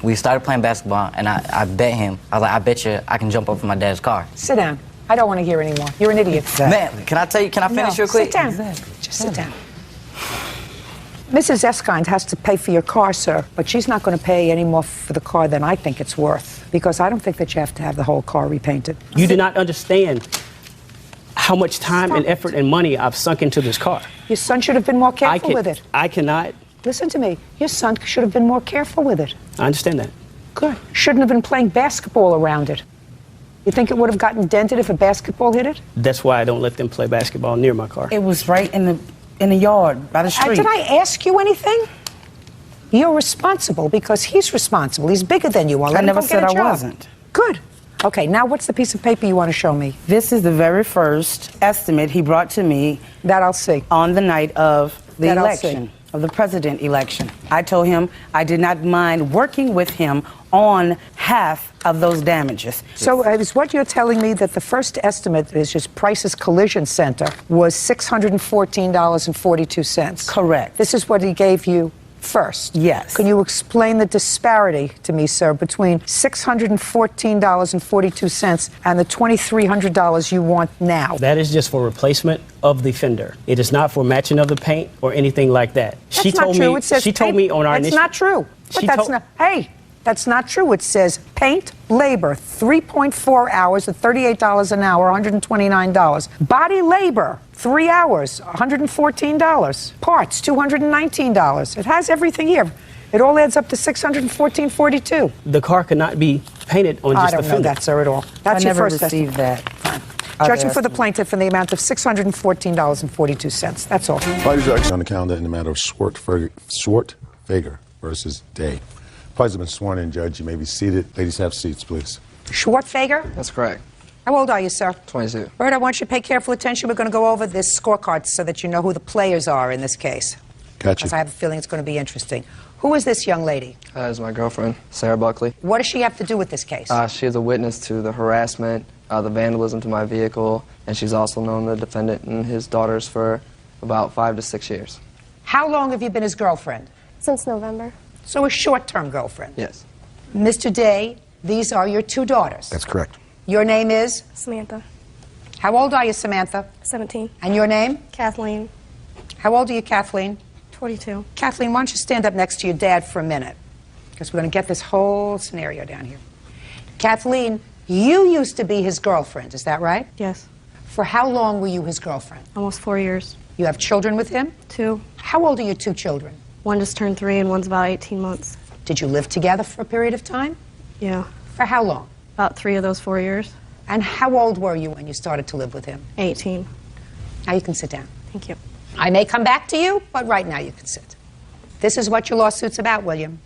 We started playing basketball, and I bet him. I was like, I bet you I can jump over my dad's car.
Sit down. I don't want to hear anymore. You're an idiot.
Man, can I finish real quick?
Sit down. Just sit down. Mrs. Eskind has to pay for your car, sir, but she's not going to pay any more for the car than I think it's worth, because I don't think that you have to have the whole car repainted.
You do not understand how much time and effort and money I've sunk into this car.
Your son should have been more careful with it.
I cannot.
Listen to me. Your son should have been more careful with it.
I understand that.
Good. Shouldn't have been playing basketball around it. You think it would have gotten dented if a basketball hit it?
That's why I don't let them play basketball near my car.
It was right in the yard by the street.
Did I ask you anything? You're responsible because he's responsible. He's bigger than you are.
I never said I wasn't.
Good. Okay, now what's the piece of paper you want to show me?
This is the very first estimate he brought to me.
That I'll see.
On the night of the
that
election. of the president election. I told him I did not mind working with him on half of those damages.
So is what you're telling me that the first estimate is just Price's Collision Center was $614.42?
Correct.
This is what he gave you first?
Yes.
Can you explain the disparity to me, sir, between $614.42 and the $2,300 you want now?
That is just for replacement of the fender. It is not for matching of the paint or anything like that.
That's not true. It says
she told
paint.
me on our
That's
initial.
not true. But that's not. Hey, that's not true. It says paint, labor, 3.4 hours at $38 an hour, $129. Body labor, 3 hours, $114. Parts, $219. It has everything here. It all adds up to $614.42.
The car could not be painted on just the fender.
I don't know that, sir, at all. That's
I
your
never
first
received
estimate.
that.
Judgment for the plaintiff in the amount of $614.42. That's all.
Parties on the calendar in the matter of Schwartfeger versus Day. Parties have been sworn in, Judge. You may be seated. Ladies, have seats, please.
Schwartfeger?
That's correct.
How old are you, sir?
22.
Bert, I want you to pay careful attention. We're going to go over this scorecard so that you know who the players are in this case.
Gotcha.
Because I have a feeling it's going to be interesting. Who is this young lady?
That is my girlfriend, Sarah Buckley.
What does she have to do with this case?
She is a witness to the harassment, the vandalism to my vehicle, and she's also known the defendant and his daughters for about 5 to 6 years.
How long have you been his girlfriend?
Since November.
So a short-term girlfriend?
Yes.
Mr. Day, these are your 2 daughters.
That's correct.
Your name is?
Samantha.
How old are you, Samantha?
17.
And your name?
Kathleen.
How old are you, Kathleen?
22.
Kathleen, why don't you stand up next to your dad for a minute? Because we're going to get this whole scenario down here. Kathleen, you used to be his girlfriend, is that right?
Yes.
For how long were you his girlfriend?
Almost 4 years.
You have children with him?
2.
How old are your 2 children?
One just turned 3 and one's about 18 months.
Did you live together for a period of time?
Yeah.
For how long?
About 3 of those 4 years.
And how old were you when you started to live with him?
18.
Now you can sit down.
Thank you.
I may come back to you, but right now you can sit. This is what your lawsuit's about, William.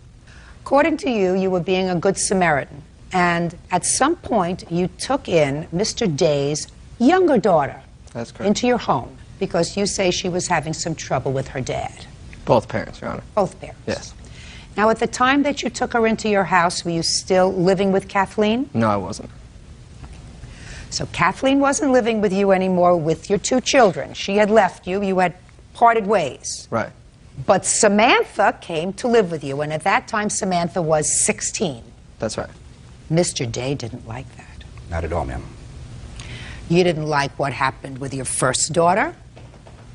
According to you, you were being a good Samaritan. And at some point, you took in Mr. Day's younger daughter.
That's correct.
Into your home because you say she was having some trouble with her dad.
Both parents, Your Honor.
Both parents?
Yes.
Now, at the time that you took her into your house, were you still living with Kathleen?
No, I wasn't.
So Kathleen wasn't living with you anymore with your 2 children. She had left you. You had parted ways.
Right.
But Samantha came to live with you, and at that time, Samantha was 16.
That's right.
Mr. Day didn't like that.
Not at all, ma'am.
You didn't like what happened with your first daughter,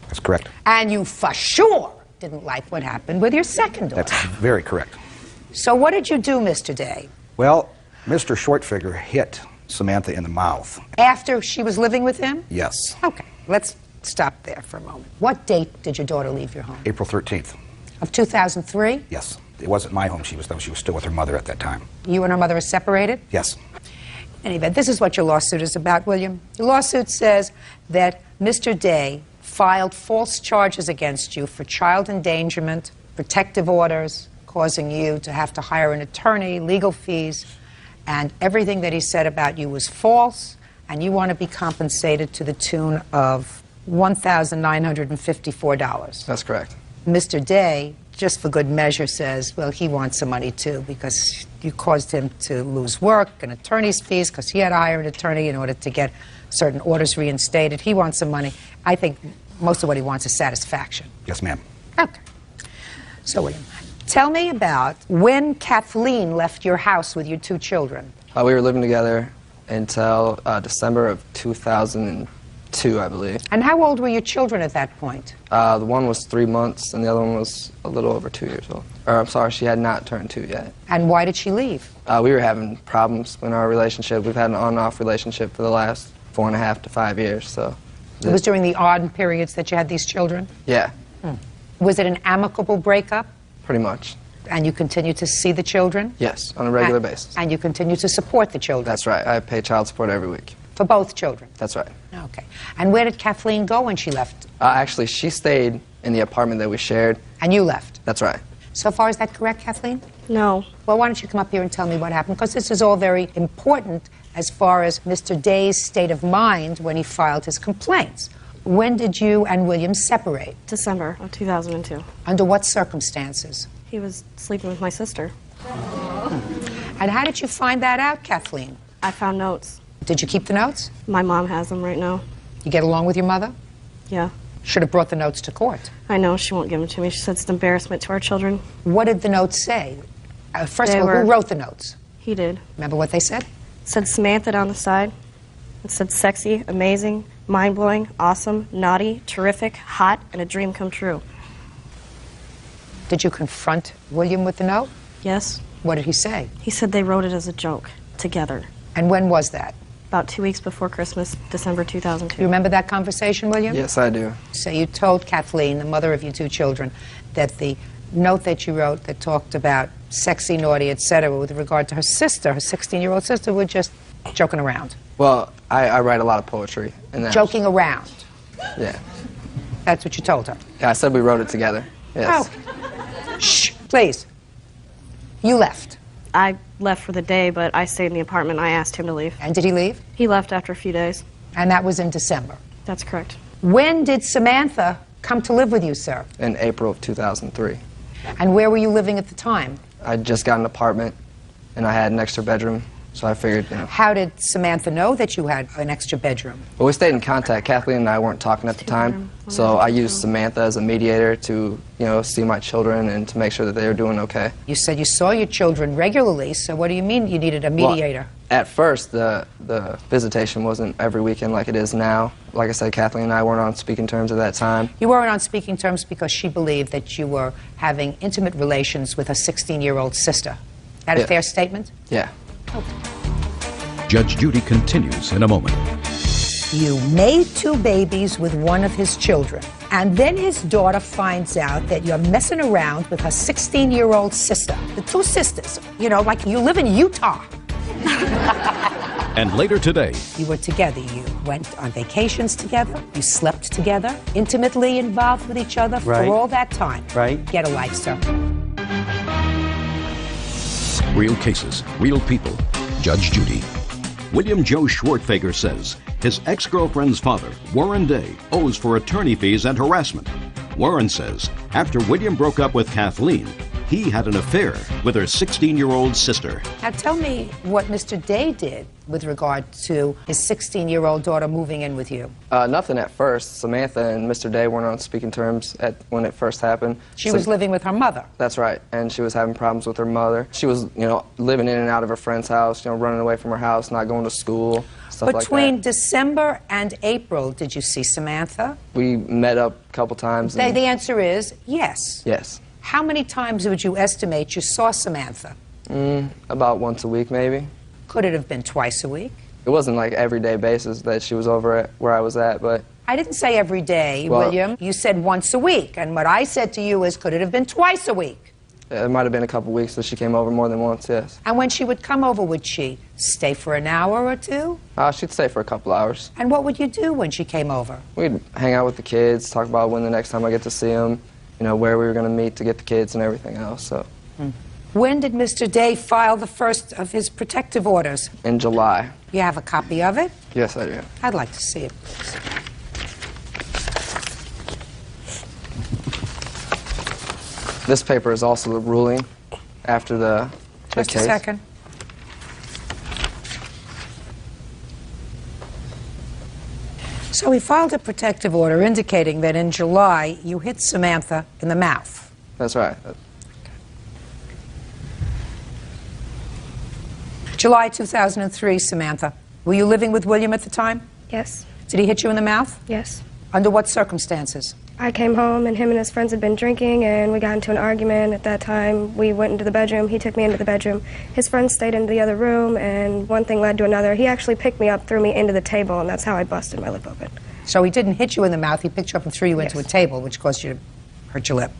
That's correct.
and you for sure didn't like what happened with your second daughter.
That's very correct.
So what did you do, Mr. Day?
Well, Mr. Shortfigure hit Samantha in the mouth.
After she was living with him?
Yes.
Okay, let's stop there for a moment. What date did your daughter leave your home?
April 13th.
Of 2003?
Yes. It wasn't my home she was, though. She was still with her mother at that time.
You and her mother are separated?
Yes.
In any event, this is what your lawsuit is about, William. The lawsuit says that Mr. Day filed false charges against you for child endangerment, protective orders, causing you to have to hire an attorney, legal fees, and everything that he said about you was false, and you want to be compensated to the tune of $1,954.
That's correct.
Mr. Day, just for good measure, says, well, he wants some money too because you caused him to lose work and attorney's fees because he had to hire an attorney in order to get certain orders reinstated. He wants some money. I think most of what he wants is satisfaction.
Yes, ma'am.
Okay. So, William, tell me about when Kathleen left your house with your 2 children.
We were living together until December of 2002, I believe.
And how old were your children at that point?
The one was 3 months, and the other one was a little over 2 years old. Or, I'm sorry, she had not turned 2 yet.
And why did she leave?
We were having problems in our relationship. We've had an on-off relationship for the last 4.5 to 5 years, so...
It was during the odd periods that you had these children?
Yeah.
Was it an amicable breakup?
Pretty much.
And you continue to see the children?
Yes, on a regular basis.
And you continue to support the children?
That's right. I pay child support every week.
For both children?
That's right.
Okay. And where did Kathleen go when she left?
Actually, she stayed in the apartment that we shared.
And you left?
That's right.
So far, is that correct, Kathleen?
No.
Well, why don't you come up here and tell me what happened? Because this is all very important as far as Mr. Day's state of mind when he filed his complaints. When did you and William separate?
December of 2002.
Under what circumstances?
He was sleeping with my sister.
And how did you find that out, Kathleen?
I found notes.
Did you keep the notes?
My mom has them right now.
You get along with your mother?
Yeah.
Should have brought the notes to court.
I know, she won't give them to me. She said it's an embarrassment to our children.
What did the notes say? First of all, who wrote the notes?
He did.
Remember what they said?
It said Samantha down the side. It said sexy, amazing, mind-blowing, awesome, naughty, terrific, hot, and a dream come true.
Did you confront William with the note?
Yes.
What did he say?
He said they wrote it as a joke, together.
And when was that?
About 2 weeks before Christmas, December 2002.
You remember that conversation, William?
Yes, I do.
So you told Kathleen, the mother of your 2 children, that the note that you wrote that talked about sexy, naughty, etc., with regard to her sister, her 16-year-old sister, were just joking around.
Well, I write a lot of poetry. And
Joking around.
Yeah.
That's what you told her.
Yeah, I said we wrote it together. Yes.
Oh. Shh, please. You left.
I left for the day, but I stayed in the apartment. I asked him to leave.
And did he leave?
He left after a few days.
And that was in December?
That's correct.
When did Samantha come to live with you, sir?
In April of 2003.
And where were you living at the time?
I just got an apartment, and I had an extra bedroom, so I figured, you know.
How did Samantha know that you had an extra bedroom?
Well, we stayed in contact. Kathleen and I weren't talking at the time, so I used Samantha as a mediator to, you know, see my children and to make sure that they were doing okay.
You said you saw your children regularly, so what do you mean you needed a mediator?
Well, at first, the visitation wasn't every weekend like it is now. Like I said, Kathleen and I weren't on speaking terms at that time.
You weren't on speaking terms because she believed that you were having intimate relations with her 16-year-old sister. That a fair statement?
Yeah.
Judge Judy continues in a moment.
You made 2 babies with one of his children, and then his daughter finds out that you're messing around with her 16-year-old sister. The 2 sisters, you know, like you live in Utah.
And later today,
you were together. You went on vacations together. You slept together, intimately involved with each other for all that time.
Right.
Get a life, sir.
real cases, real people. Judge Judy. William Joe Schwartfager says his ex-girlfriend's father, Warren Day, owes for attorney fees and harassment. Warren says after William broke up with Kathleen, he had an affair with her 16-year-old sister.
Now tell me what Mr. Day did with regard to his 16-year-old daughter moving in with you.
Nothing at first. Samantha and Mr. Day weren't on speaking terms when it first happened.
She was living with her mother.
That's right, and she was having problems with her mother. She was, living in and out of her friend's house, running away from her house, not going to school, stuff like that.
Between December and April, did you see Samantha?
We met up a couple times.
The answer is yes.
Yes.
How many times would you estimate you saw Samantha?
About once a week, maybe.
Could it have been twice a week?
It wasn't like everyday basis that she was over at where I was at, but...
I didn't say every day, William. You said once a week, and what I said to you is, could it have been twice a week?
It might have been a couple weeks that she came over more than once, yes.
And when she would come over, would she stay for an hour or two?
She'd stay for a couple hours.
And what would you do when she came over?
We'd hang out with the kids, talk about when the next time I get to see them, where we were going to meet to get the kids and everything else, so...
When did Mr. Day file the first of his protective orders?
In July.
You have a copy of it?
Yes, I do.
I'd like to see it, please.
This paper is also the ruling after the case.
Just a second. So he filed a protective order indicating that in July you hit Samantha in the mouth.
That's right.
July 2003, Samantha. Were you living with William at the time?
Yes.
Did he hit you in the mouth?
Yes.
Under what circumstances?
I came home and him and his friends had been drinking and we got into an argument. At that time, we went into the bedroom. He took me into the bedroom. His friends stayed in the other room and one thing led to another. He actually picked me up, threw me into the table, and that's how I busted my lip open.
So he didn't hit you in the mouth, he picked you up and threw you into a table, which caused you to hurt your lip.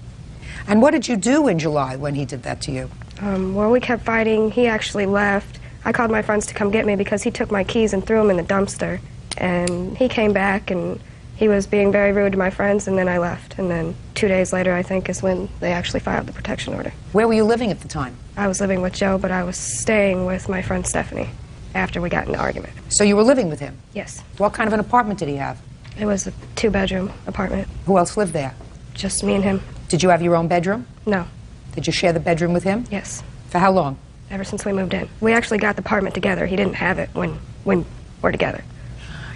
And what did you do in July when he did that to you?
Well, we kept fighting. He actually left. I called my friends to come get me because he took my keys and threw them in the dumpster. And he came back and he was being very rude to my friends, and then I left. And then 2 days later, I think, is when they actually filed the protection order.
Where were you living at the time?
I was living with Joe, but I was staying with my friend Stephanie after we got in an argument.
So you were living with him?
Yes.
What kind of an apartment did he have?
It was a 2-bedroom apartment.
Who else lived there?
Just me and him.
Did you have your own bedroom?
No.
Did you share the bedroom with him?
Yes.
For how long?
Ever since we moved in. We actually got the apartment together. He didn't have it when we're together.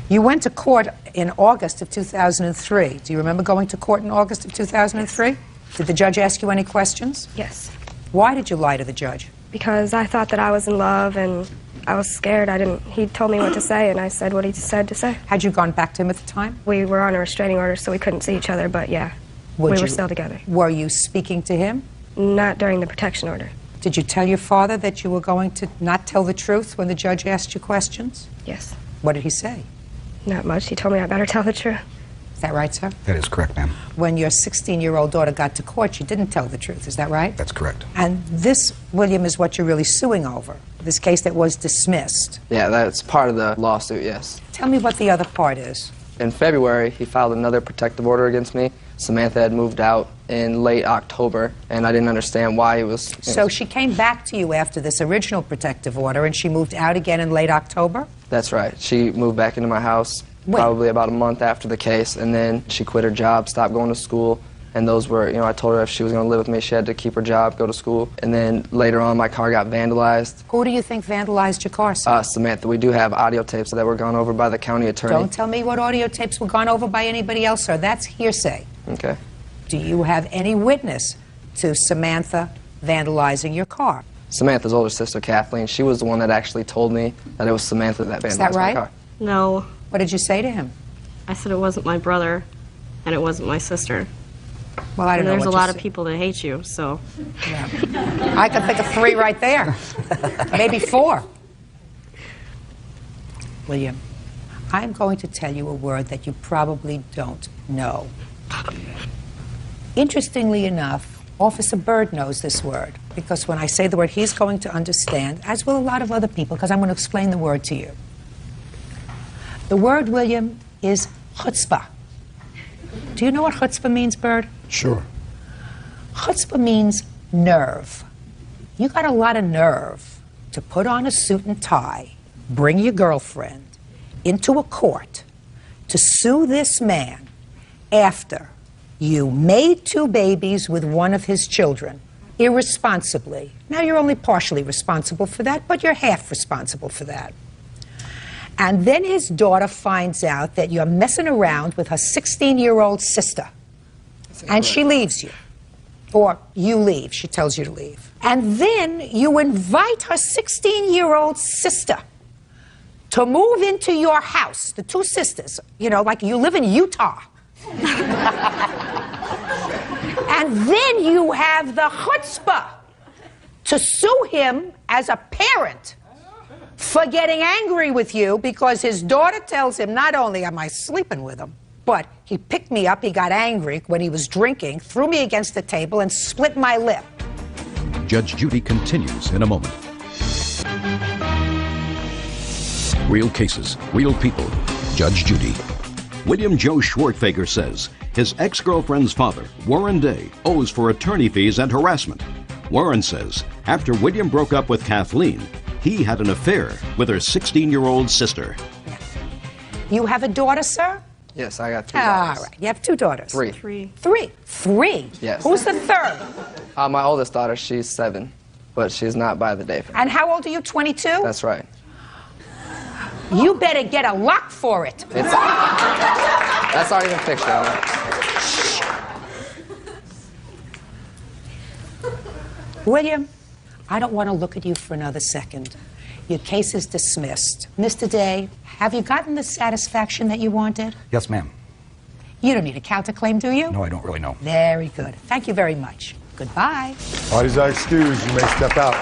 You went to court in August of 2003. Do you remember going to court in August of 2003? Yes. Did the judge ask you any questions?
Yes.
Why did you lie to the judge?
Because I thought that I was in love and I was scared. He told me what to say and I said what he said to say.
Had you gone back to him at the time?
We were on a restraining order, so we couldn't see each other, but yeah, we were still together.
Were you speaking to him?
Not during the protection order.
Did you tell your father that you were going to not tell the truth when the judge asked you questions?
Yes.
What did he say?
Not much. He told me I better tell the truth.
Is that right, sir?
That is correct, ma'am.
When your 16-year-old daughter got to court, you didn't tell the truth. Is that right?
That's correct.
And this, William, is what you're really suing over, this case that was dismissed.
Yeah, that's part of the lawsuit, yes.
Tell me what the other part is.
In February, he filed another protective order against me. Samantha had moved out in late October, and I didn't understand why he was...
So she came back to you after this original protective order, and she moved out again in late October?
That's right. She moved back into my house probably about a month after the case, and then she quit her job, stopped going to school, and those were, you know, I told her if she was going to live with me, she had to keep her job, go to school. And then later on, my car got vandalized.
Who do you think vandalized your car, sir?
Samantha. We do have audio tapes that were gone over by the county attorney.
Don't tell me what audio tapes were gone over by anybody else, sir. That's hearsay.
Okay.
Do you have any witness to Samantha vandalizing your car?
Samantha's older sister, Kathleen, she was the one that actually told me that it was Samantha that vandalized my car.
No.
What did you say to him?
I said it wasn't my brother and it wasn't my sister.
Well, I don't know.
There's a lot of people that hate you, so.
Yeah. I can think of 3 right there. Maybe 4. William, I'm going to tell you a word that you probably don't know. Interestingly enough, Officer Byrd knows this word, because when I say the word, he's going to understand, as will a lot of other people, because I'm going to explain the word to you. The word, William, is chutzpah. Do you know what chutzpah means, Byrd?
Sure.
Chutzpah means nerve. You got a lot of nerve to put on a suit and tie, bring your girlfriend into a court to sue this man after you made 2 babies with one of his children irresponsibly. Now, you're only partially responsible for that, but you're half responsible for that. And then his daughter finds out that you're messing around with her 16-year-old sister. And she leaves you. Or you leave. She tells you to leave. And then you invite her 16-year-old sister to move into your house, the 2 sisters. You know, like you live in Utah. And then you have the chutzpah to sue him as a parent for getting angry with you because his daughter tells him, not only am I sleeping with him, but he picked me up, he got angry when he was drinking, threw me against the table, and split my lip.
Judge Judy continues in a moment. Real cases, real people. Judge Judy. William Joe Schwartfager says his ex-girlfriend's father, Warren Day, owes for attorney fees and harassment. Warren says after William broke up with Kathleen, he had an affair with her 16-year-old sister.
You have a daughter, sir?
Yes, I got 3 daughters.
All right. You have 2 daughters?
3.
3?
Yes.
Who's the 3rd?
My oldest daughter, she's 7, but she's not by the day.
And how old are you, 22?
That's right.
You better get a lock for it.
That's already been fixed, Your Honor.
William, I don't want to look at you for another second. Your case is dismissed. Mr. Day, have you gotten the satisfaction that you wanted?
Yes, ma'am.
You don't need a counterclaim, do you?
No, I don't really know.
Very good. Thank you very much. Goodbye.
Parties are excused. You may step out.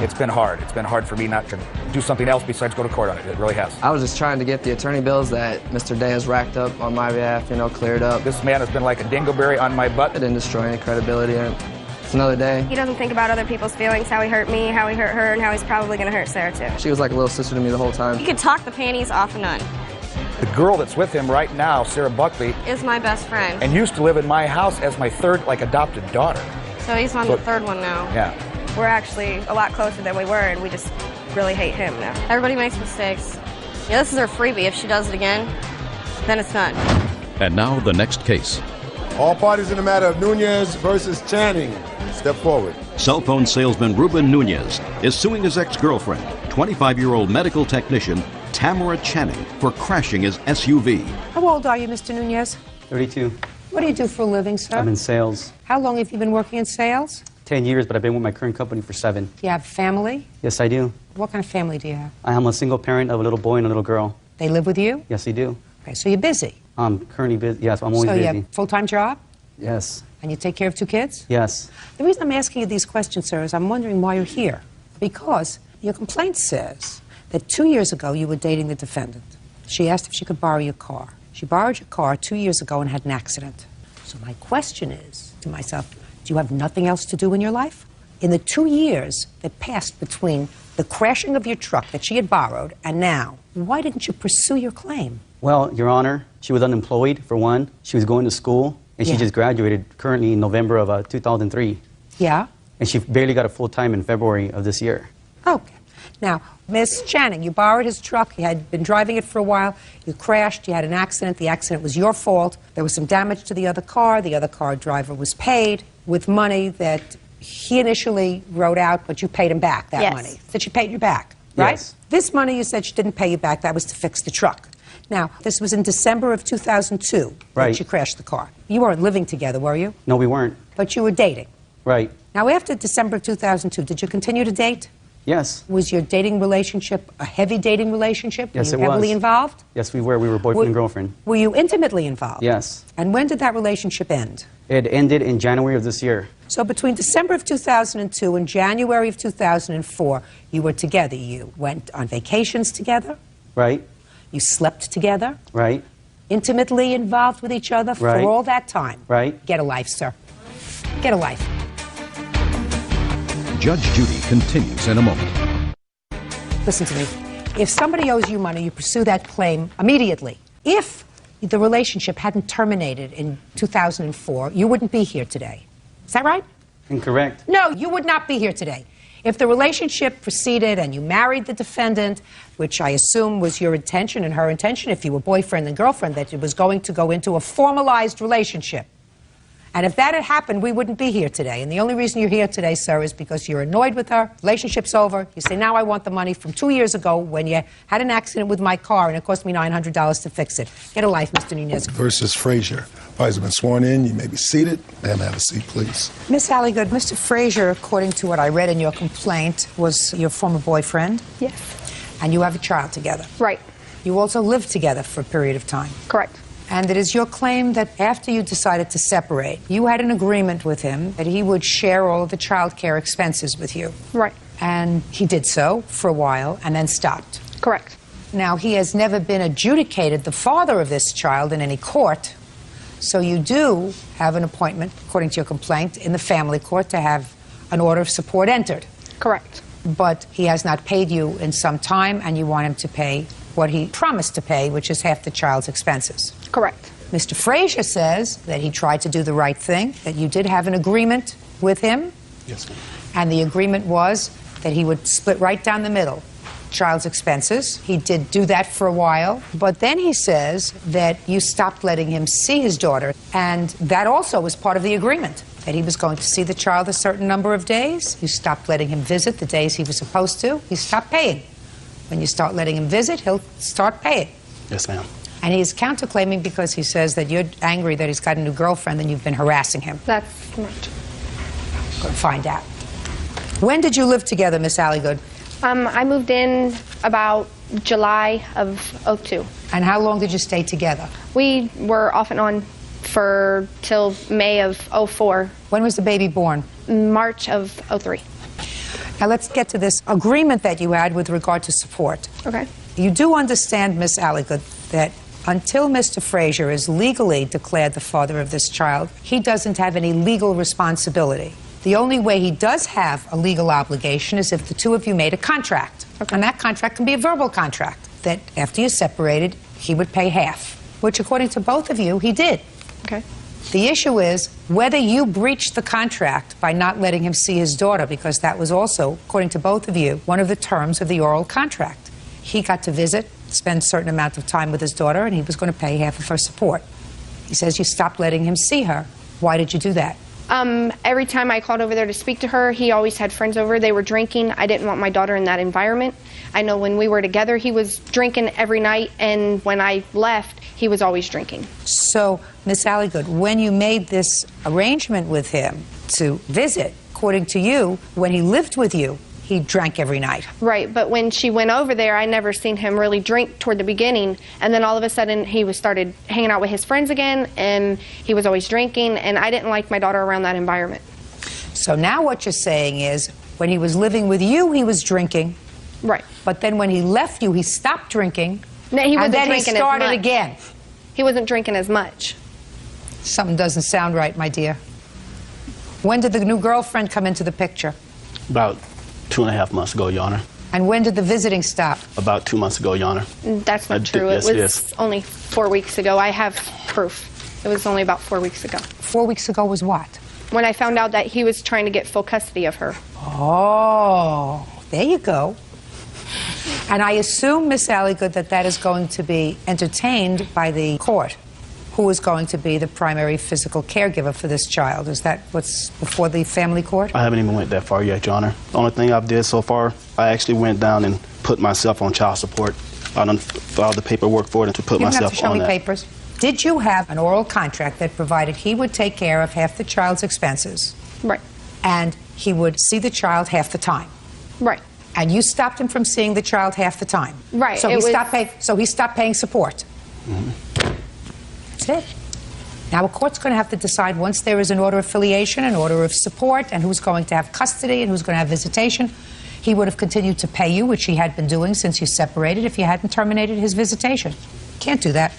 It's been hard. It's been hard for me not to do something else besides go to court on it. It really has.
I was just trying to get the attorney bills that Mr. Day has racked up on my behalf, you know, cleared up.
This man has been like a dingleberry on my butt.
It didn't destroy any credibility. It's another day.
He doesn't think about other people's feelings, how he hurt me, how he hurt her, and how he's probably going to hurt Sarah, too.
She was like a little sister to me the whole time.
You could talk the panties off a nun.
The girl that's with him right now, Sarah Buckley,
Is my best friend.
and used to live in my house as my 3rd, like, adopted daughter.
So he's on the 3rd one now.
Yeah.
We're actually a lot closer than we were, and we just really hate him now.
Everybody makes mistakes. Yeah, this is her freebie if she does it again. then it's not.
And now the next case.
All parties in the matter of Nunez versus Channing. Step forward.
Cell phone salesman Ruben Nunez is suing his ex-girlfriend, 25-year-old medical technician Tamara Channing, for crashing his SUV.
How old are you, Mr. Nunez?
32.
What do you do for a living, sir?
I'm in sales.
How long have you been working in sales?
10 years, but I've been with my current company for 7.
Do you have family?
Yes, I do.
What kind of family do you have?
I am a single parent of a little boy and a little girl.
They live with you?
Yes, they do.
Okay, so you're busy.
I'm currently busy. Yes, I'm always
so
busy.
So you have a full-time job?
Yes.
And you take care of 2 kids?
Yes.
The reason I'm asking you these questions, sir, is I'm wondering why you're here. Because your complaint says that 2 years ago you were dating the defendant. She asked if she could borrow your car. She borrowed your car 2 years ago and had an accident. So my question is to myself, do you have nothing else to do in your life? In the 2 years that passed between the crashing of your truck that she had borrowed and now, why didn't you pursue your claim?
Well, Your Honor, she was unemployed, for one. She was going to school, and she just graduated currently in November of 2003.
Yeah?
And she barely got a full-time in February of this year.
Okay. Now, Miss Channing, you borrowed his truck. You had been driving it for a while. You crashed. You had an accident. The accident was your fault. There was some damage to the other car. The other car driver was paid with money that he initially wrote out, but you paid him back, that money. That she paid you back, right?
Yes.
This money you said she didn't pay you back. That was to fix the truck. Now, this was in December of 2002 that you crashed the car. You weren't living together, were you?
No, we weren't.
But you were dating.
Right.
Now, after December of 2002, did you continue to date?
Yes.
Was your dating relationship a heavy dating relationship?
Yes,
were you heavily involved?
Yes, we were. We were boyfriend and girlfriend.
Were you intimately involved?
Yes.
And when did that relationship end?
It ended in January of this year.
So between December of 2002 and January of 2004, you were together. You went on vacations together.
Right.
You slept together.
Right.
Intimately involved with each other for all that time.
Right.
Get a life, sir. Get a life.
Judge Judy continues in a moment.
Listen to me. If somebody owes you money, you pursue that claim immediately. If the relationship hadn't terminated in 2004, you wouldn't be here today. Is that right?
Incorrect.
No, you would not be here today. If the relationship proceeded and you married the defendant, which I assume was your intention and her intention, if you were boyfriend and girlfriend, that it was going to go into a formalized relationship. And if that had happened, we wouldn't be here today. And the only reason you're here today, sir, is because you're annoyed with her, relationship's over. You say, now I want the money from 2 years ago when you had an accident with my car and it cost me $900 to fix it. Get a life, Mr. Nunez.
Versus Frazier. Parties have been sworn in. You may be seated. Ma'am, have a seat, please.
Miss Alligood, Mr. Frazier, according to what I read in your complaint, was your former boyfriend?
Yes.
And you have a child together?
Right.
You also lived together for a period of time?
Correct.
And it is your claim that after you decided to separate, you had an agreement with him that he would share all of the child care expenses with you.
Right.
And he did so for a while and then stopped.
Correct.
Now, he has never been adjudicated the father of this child in any court, so you do have an appointment, according to your complaint, in the family court to have an order of support entered.
Correct.
But he has not paid you in some time, and you want him to pay what he promised to pay, which is half the child's expenses.
Correct.
Mr. Frazier says that he tried to do the right thing, that you did have an agreement with him.
Yes, ma'am.
And the agreement was that he would split right down the middle child's expenses. He did do that for a while, but then he says that you stopped letting him see his daughter, and that also was part of the agreement, that he was going to see the child a certain number of days. You stopped letting him visit the days he was supposed to. He stopped paying. When you start letting him visit, he'll start paying.
Yes, ma'am.
And he's counterclaiming because he says that you're angry that he's got a new girlfriend and you've been harassing him.
That's smart.
Go find out. When did you live together, Miss Alligood?
I moved in about July of '02.
And how long did you stay together?
We were off and on for till May of '04.
When was the baby born?
March of '03.
Now let's get to this agreement that you had with regard to support.
Okay.
You do understand, Miss Alligood, that until Mr. Frazier is legally declared the father of this child, he doesn't have any legal responsibility. The only way he does have a legal obligation is if the two of you made a contract. Okay. And that contract can be a verbal contract, that after you separated, he would pay half, which according to both of you, he did.
Okay.
The issue is whether you breached the contract by not letting him see his daughter, because that was also, according to both of you, one of the terms of the oral contract. He got to visit spend a certain amount of time with his daughter, and he was going to pay half of her support. He says you stopped letting him see her. Why did you do that?
Every time I called over there to speak to her, he always had friends over. They were drinking. I didn't want my daughter in that environment. I know when we were together, he was drinking every night, and when I left, he was always drinking.
So, Miss Alligood, when you made this arrangement with him to visit, according to you, when he lived with you, he drank every night.
Right, but when she went over there, I never seen him really drink toward the beginning, and then all of a sudden he started hanging out with his friends again, and he was always drinking, and I didn't like my daughter around that environment.
So now what you're saying is, when he was living with you, he was drinking.
Right.
But then when he left you, he stopped drinking.
No, he wasn't
and then
drinking
he started
as much.
again.
He wasn't drinking as much.
Something doesn't sound right, my dear. When did the new girlfriend come into the picture?
About 2.5 months ago, Your Honor.
And when did the visiting stop?
About 2 months ago, Your Honor.
That's not true.
Yes,
it
it
was
is.
only 4 weeks ago. I have proof. It was only about 4 weeks ago.
4 weeks ago was what?
When I found out that he was trying to get full custody of her.
Oh, there you go. And I assume, Miss Alligood, that that is going to be entertained by the court. Who is going to be the primary physical caregiver for this child? Is that what's before the family court?
I haven't even went that far yet, Your Honor. The only thing I've did so far, I actually went down and put myself on child support. I done filed the paperwork for it and to put
You don't
myself
have to show
on
me
that.
papers. Did you have an oral contract that provided he would take care of half the child's expenses?
Right.
And he would see the child half the time?
Right.
And you stopped him from seeing the child half the time?
Right.
So he stopped paying support?
Mm-hmm.
That's it. Now, a court's going to have to decide once there is an order of affiliation, an order of support, and who's going to have custody and who's going to have visitation. He would have continued to pay you, which he had been doing since you separated, if you hadn't terminated his visitation. Can't do that.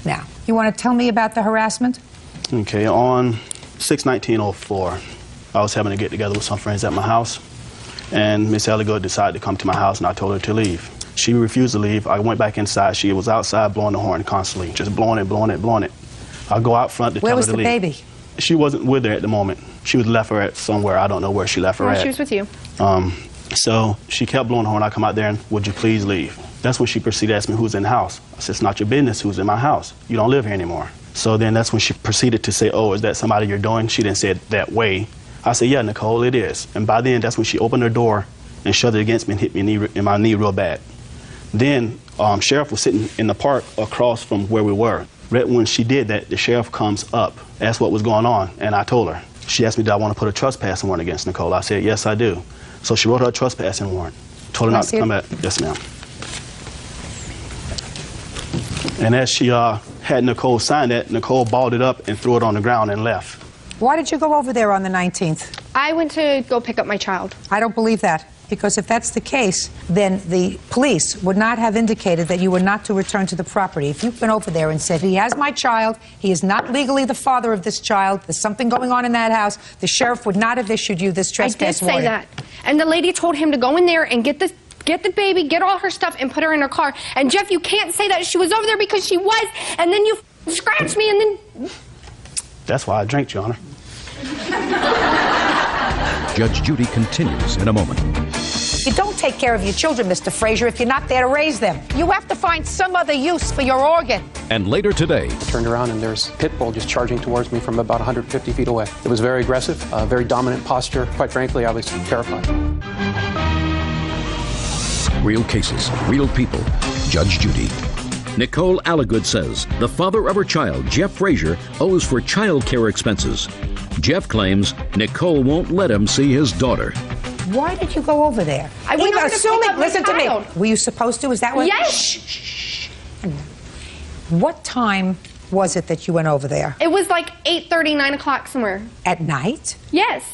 Now, you want to tell me about the harassment?
Okay, on 6/19/04, I was having a get-together with some friends at my house, and Miss Alligood decided to come to my house, and I told her to leave. She refused to leave. I went back inside. She was outside blowing the horn constantly, just blowing it, blowing it, blowing it. I go out front to tell her to leave.
Where was the baby?
She wasn't with her at the moment. She was left her at somewhere. I don't know where she left her at.
She was with you.
So she kept blowing the horn. I come out there and, would you please leave? That's when she proceeded to ask me who's in the house. I said, it's not your business who's in my house. You don't live here anymore. So then that's when she proceeded to say, oh, is that somebody you're doing? She didn't say it that way. I said, yeah, Nicole, it is. And by then, that's when she opened her door and shoved it against me and hit me in my knee real bad. Then sheriff was sitting in the park across from where we were. Right when she did that, the sheriff comes up, asked what was going on, and I told her. She asked me, did I want to put a trespassing warrant against Nicole? I said, yes, I do. So she wrote her a trespassing warrant. Told her not to come back. Yes, ma'am. And as she had Nicole sign that, Nicole balled it up and threw it on the ground and left.
Why did you go over there on the 19th?
I went to go pick up my child.
I don't believe that. Because if that's the case, then the police would not have indicated that you were not to return to the property. If you've been over there and said, he has my child, he is not legally the father of this child, there's something going on in that house, the sheriff would not have issued you this trespass warrant.
I did say that. And the lady told him to go in there and get the baby, get all her stuff, and put her in her car. And Jeff, you can't say that she was over there because she was, and then you scratched me, and then...
That's why I drank, Your Honor.
Judge Judy continues in a moment.
You don't take care of your children, Mr. Frazier, if you're not there to raise them. You have to find some other use for your organ.
And later today,
I turned around and there's a pit bull just charging towards me from about 150 feet away. It was very aggressive, very dominant posture. Quite frankly, I was terrified.
real cases, real people. Judge Judy. Nicole Alligood says the father of her child, Jeff Frazier, owes for child care expenses. Jeff claims Nicole won't let him see his daughter.
Why did you go over there?
I went over to pick up my
listen to me.
child.
Were you supposed to? Is that what?
Yes.
Shh. What time was it that you went over there?
It was like 8:30, 9 o'clock somewhere.
At night?
Yes.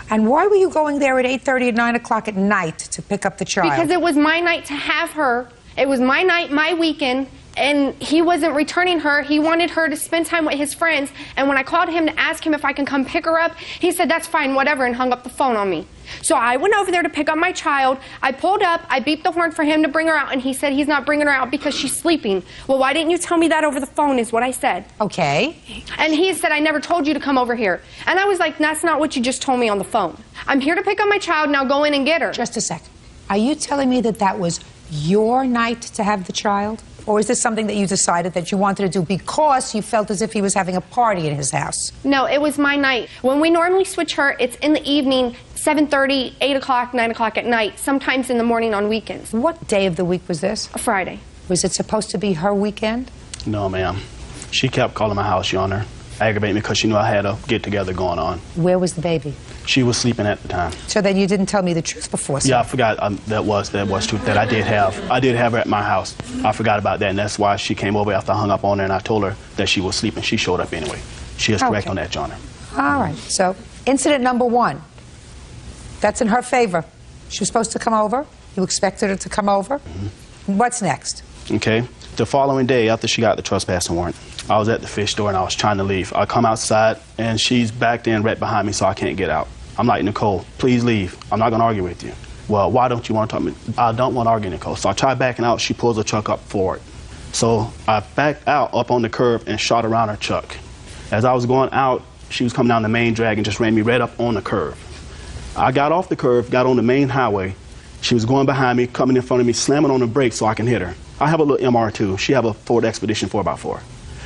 And why were you going there at 8:30 and 9 o'clock at night to pick up the child?
Because it was my night to have her. It was my night, my weekend, and he wasn't returning her. He wanted her to spend time with his friends, and when I called him to ask him if I can come pick her up, he said, that's fine, whatever, and hung up the phone on me. So I went over there to pick up my child. I pulled up, I beeped the horn for him to bring her out, and he said he's not bringing her out because she's sleeping. Well, why didn't you tell me that over the phone is what I said.
Okay.
And he said, I never told you to come over here. And I was like, that's not what you just told me on the phone. I'm here to pick up my child, now go in and get her.
Just a sec. Are you telling me that that was your night to have the child? Or is this something that you decided that you wanted to do because you felt as if he was having a party in his house?
No, it was my night. When we normally switch her, it's in the evening, 7:30, 8 o'clock, 9 o'clock at night, sometimes in the morning on weekends.
What day of the week was this?
A Friday.
Was it supposed to be her weekend?
No, ma'am. She kept calling my house, Your Honor, aggravating me because she knew I had a get-together going on.
Where was the baby?
She was sleeping at the time.
So then you didn't tell me the truth before, sir.
Yeah, I forgot that was truth, that I did have her at my house. I forgot about that, and that's why she came over after I hung up on her, and I told her that she was sleeping. She showed up anyway. She is correct on that, Your Honor.
All right, so incident number 1, that's in her favor. She was supposed to come over. You expected her to come over. What's next?
Okay. The following day, after she got the trespassing warrant, I was at the fish store and I was trying to leave. I come outside and she's backed in right behind me, so I can't get out. I'm like, Nicole, please leave. I'm not going to argue with you. Well, why don't you want to talk to me? I don't want to argue, Nicole. So I try backing out. She pulls the truck up forward. So I backed out up on the curb and shot around her truck. As I was going out, she was coming down the main drag and just ran me right up on the curb. I got off the curb, got on the main highway. She was going behind me, coming in front of me, slamming on the brakes so I can hit her. I have a little MR2. She have a Ford Expedition 4x4.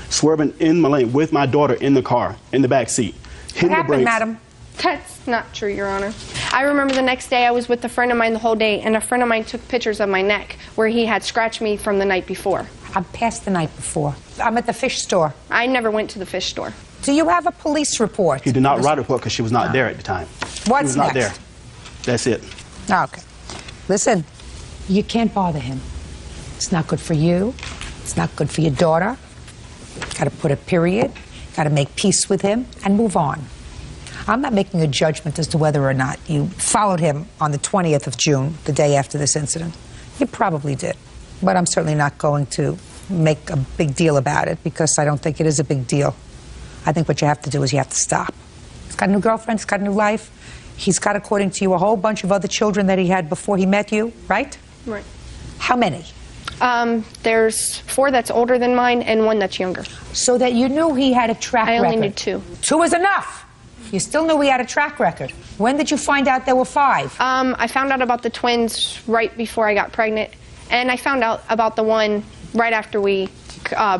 Swerving in my lane with my daughter in the car, in the back seat.
What happened, madam? That's not true, Your Honor. I remember the next day I was with a friend of mine the whole day, and a friend of mine took pictures of my neck where he had scratched me from the night before.
I'm past the night before. I'm at the fish store.
I never went to the fish store.
Do you have a police report?
He did not write a report because she was not there at the time.
What's
she was not
next?
there. That's it.
Okay. Listen, you can't bother him. It's not good for you. It's not good for your daughter. Got to put a period. Got to make peace with him and move on. I'm not making a judgment as to whether or not you followed him on the 20th of June, the day after this incident. You probably did. But I'm certainly not going to make a big deal about it because I don't think it is a big deal. I think what you have to do is you have to stop. He's got a new girlfriend. He's got a new life. He's got, according to you, a whole bunch of other children that he had before he met you, right?
Right.
How many?
There's 4 that's older than mine and 1 that's younger.
So that you knew he had a track record?
I only knew 2.
2 is enough. You still knew he had a track record. When did you find out there were 5?
I found out about the twins right before I got pregnant, and I found out about the one right after we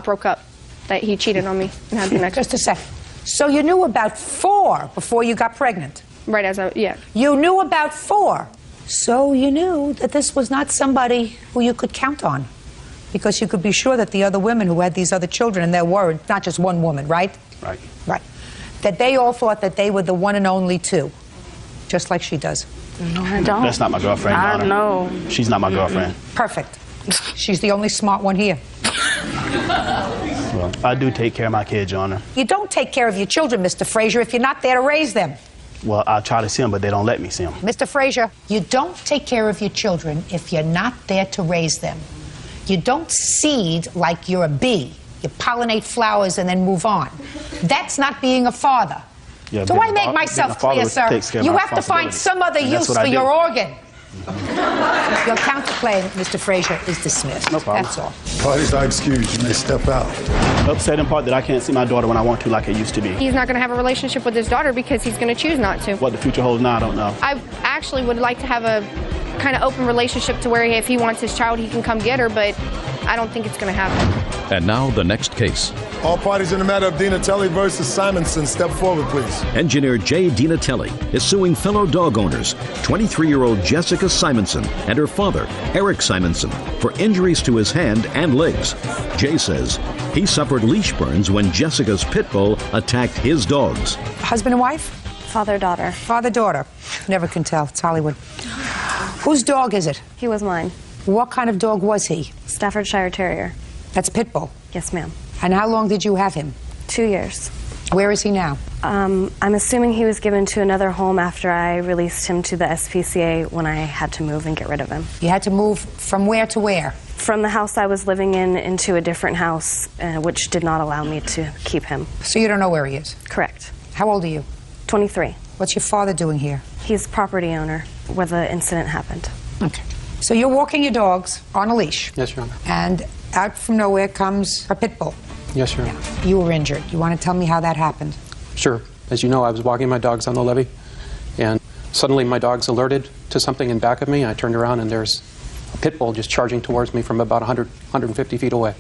broke up, that he cheated on me and had the next.
Just a second. So you knew about 4 before you got pregnant?
Right, yeah.
You knew about 4. So you knew that this was not somebody who you could count on, because you could be sure that the other women who had these other children, and there were not just one woman, right?
Right.
Right. That they all thought that they were the one and only 2, just like she does.
No, I don't.
That's not my girlfriend, Your Honor.
I know.
She's not my girlfriend.
Perfect. She's the only smart one here.
Well, I do take care of my kids, Your Honor.
You don't take care of your children, Mr. Frazier, if you're not there to raise them.
Well, I try to see them, but they don't let me see them.
Mr. Frazier, you don't take care of your children if you're not there to raise them. You don't seed like you're a bee. You pollinate flowers and then move on. That's not being a father.
Yeah,
Do I make myself clear, sir? You have to find some other use for your organ. Your counterclaim, Mr. Frazier, is dismissed.
No problem.
That's all.
Parties are excused. You may step out.
Upset in part that I can't see my daughter when I want to like I used to be.
He's not going to have a relationship with his daughter because he's going to choose not to.
What the future holds now, I don't know.
I actually would like to have a kind of open relationship to where if he wants his child, he can come get her, but I don't think it's going to happen.
And now the next case.
All parties in the matter of Dinatelli versus Simonson, step forward, please.
Engineer Jay Dinatelli is suing fellow dog owners, 23-year-old Jessica Simonson and her father, Eric Simonson, for injuries to his hand and legs. Jay says he suffered leash burns when Jessica's pit bull attacked his dogs.
Husband and wife?
Father-daughter.
Father-daughter. Never can tell. It's Hollywood. Whose dog is it?
He was mine.
What kind of dog was he?
Staffordshire Terrier.
That's a pit bull?
Yes, ma'am.
And how long did you have him?
2 years.
Where is he now?
I'm assuming he was given to another home after I released him to the SPCA when I had to move and get rid of him.
You had to move from where to where?
From the house I was living in into a different house, which did not allow me to keep him.
So you don't know where he is?
Correct.
How old are you?
23.
What's your father doing here?
He's property owner where the incident happened.
Okay. So you're walking your dogs on a leash.
Yes, Your Honor.
And out from nowhere comes a pit bull.
Yes, Your Honor.
You were injured. You want to tell me how that happened?
Sure. As you know, I was walking my dogs on the levee, and suddenly my dogs alerted to something in back of me. I turned around, and there's a pit bull just charging towards me from about 150 feet away.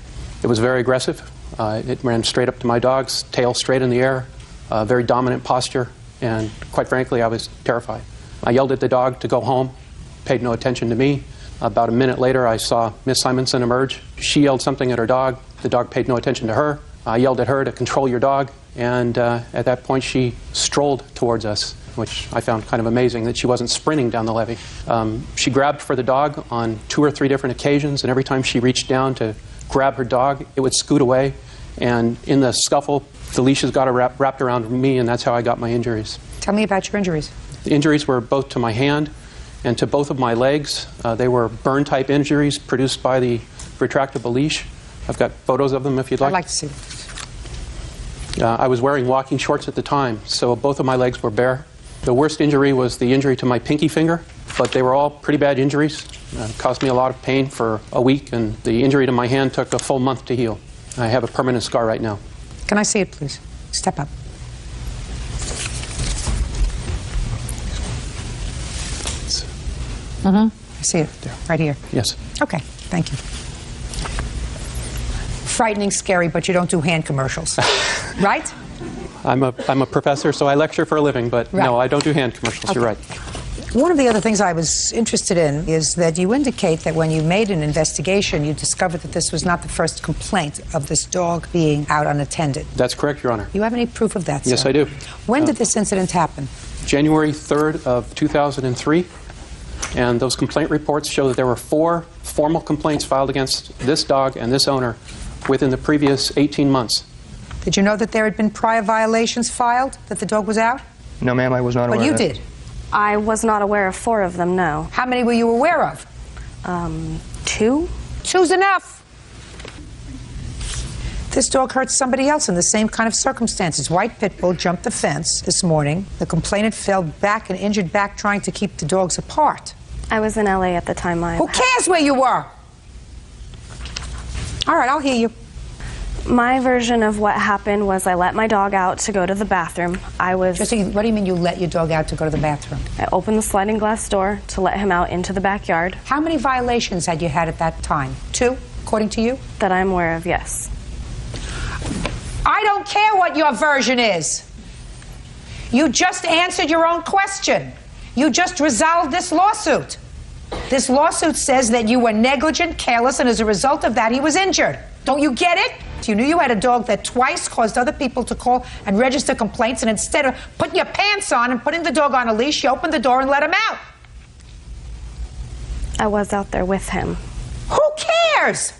It was very aggressive. It ran straight up to my dog's tail, straight in the air, very dominant posture, and quite frankly, I was terrified. I yelled at the dog to go home, paid no attention to me. About a minute later, I saw Miss Simonson emerge. She yelled something at her dog. The dog paid no attention to her. I yelled at her to control your dog, and at that point, she strolled towards us, which I found kind of amazing that she wasn't sprinting down the levee. She grabbed for the dog on 2 or 3 different occasions, and every time she reached down to grab her dog, it would scoot away, and in the scuffle, the leashes got wrapped around me, and that's how I got my injuries.
Tell me about your injuries.
The injuries were both to my hand and to both of my legs. They were burn-type injuries produced by the retractable leash. I've got photos of them if you'd like.
I'd like to see them.
I was wearing walking shorts at the time, so both of my legs were bare. The worst injury was the injury to my pinky finger, but they were all pretty bad injuries. Caused me a lot of pain for a week, and the injury to my hand took a full month to heal. I have a permanent scar right now.
Can I see it, please? Step up. I see it right here.
Yes.
Okay, thank you. Frightening, scary, but you don't do hand commercials, right?
I'm a professor, so I lecture for a living, but no, I don't do hand commercials.
Okay.
You're right.
One of the other things I was interested in is that you indicate that when you made an investigation, you discovered that this was not the first complaint of this dog being out unattended.
That's correct, Your Honor.
You have any proof of that, sir?
Yes, I do.
When did this incident happen?
January 3rd of 2003, and those complaint reports show that there were 4 formal complaints filed against this dog and this owner within the previous 18 months.
Did you know that there had been prior violations filed, that the dog was out?
No, ma'am, I was not aware
But you
of that.
did?
I was not aware of 4 of them, no.
How many were you aware of?
2.
2's enough. This dog hurt somebody else in the same kind of circumstances. White pit bull jumped the fence this morning. The complainant fell back and injured back trying to keep the dogs apart.
I was in LA at the time.
Who cares where you were? All right, I'll hear you.
My version of what happened was I let my dog out to go to the bathroom.
What do you mean you let your dog out to go to the bathroom?
I opened the sliding glass door to let him out into the backyard.
How many violations had you had at that time? 2, according to you?
That I'm aware of, yes.
I don't care what your version is. You just answered your own question. You just resolved this lawsuit. This lawsuit says that you were negligent, careless, and as a result of that, he was injured. Don't you get it? You knew you had a dog that twice caused other people to call and register complaints, and instead of putting your pants on and putting the dog on a leash, you opened the door and let him out.
I was out there with him.
Who cares?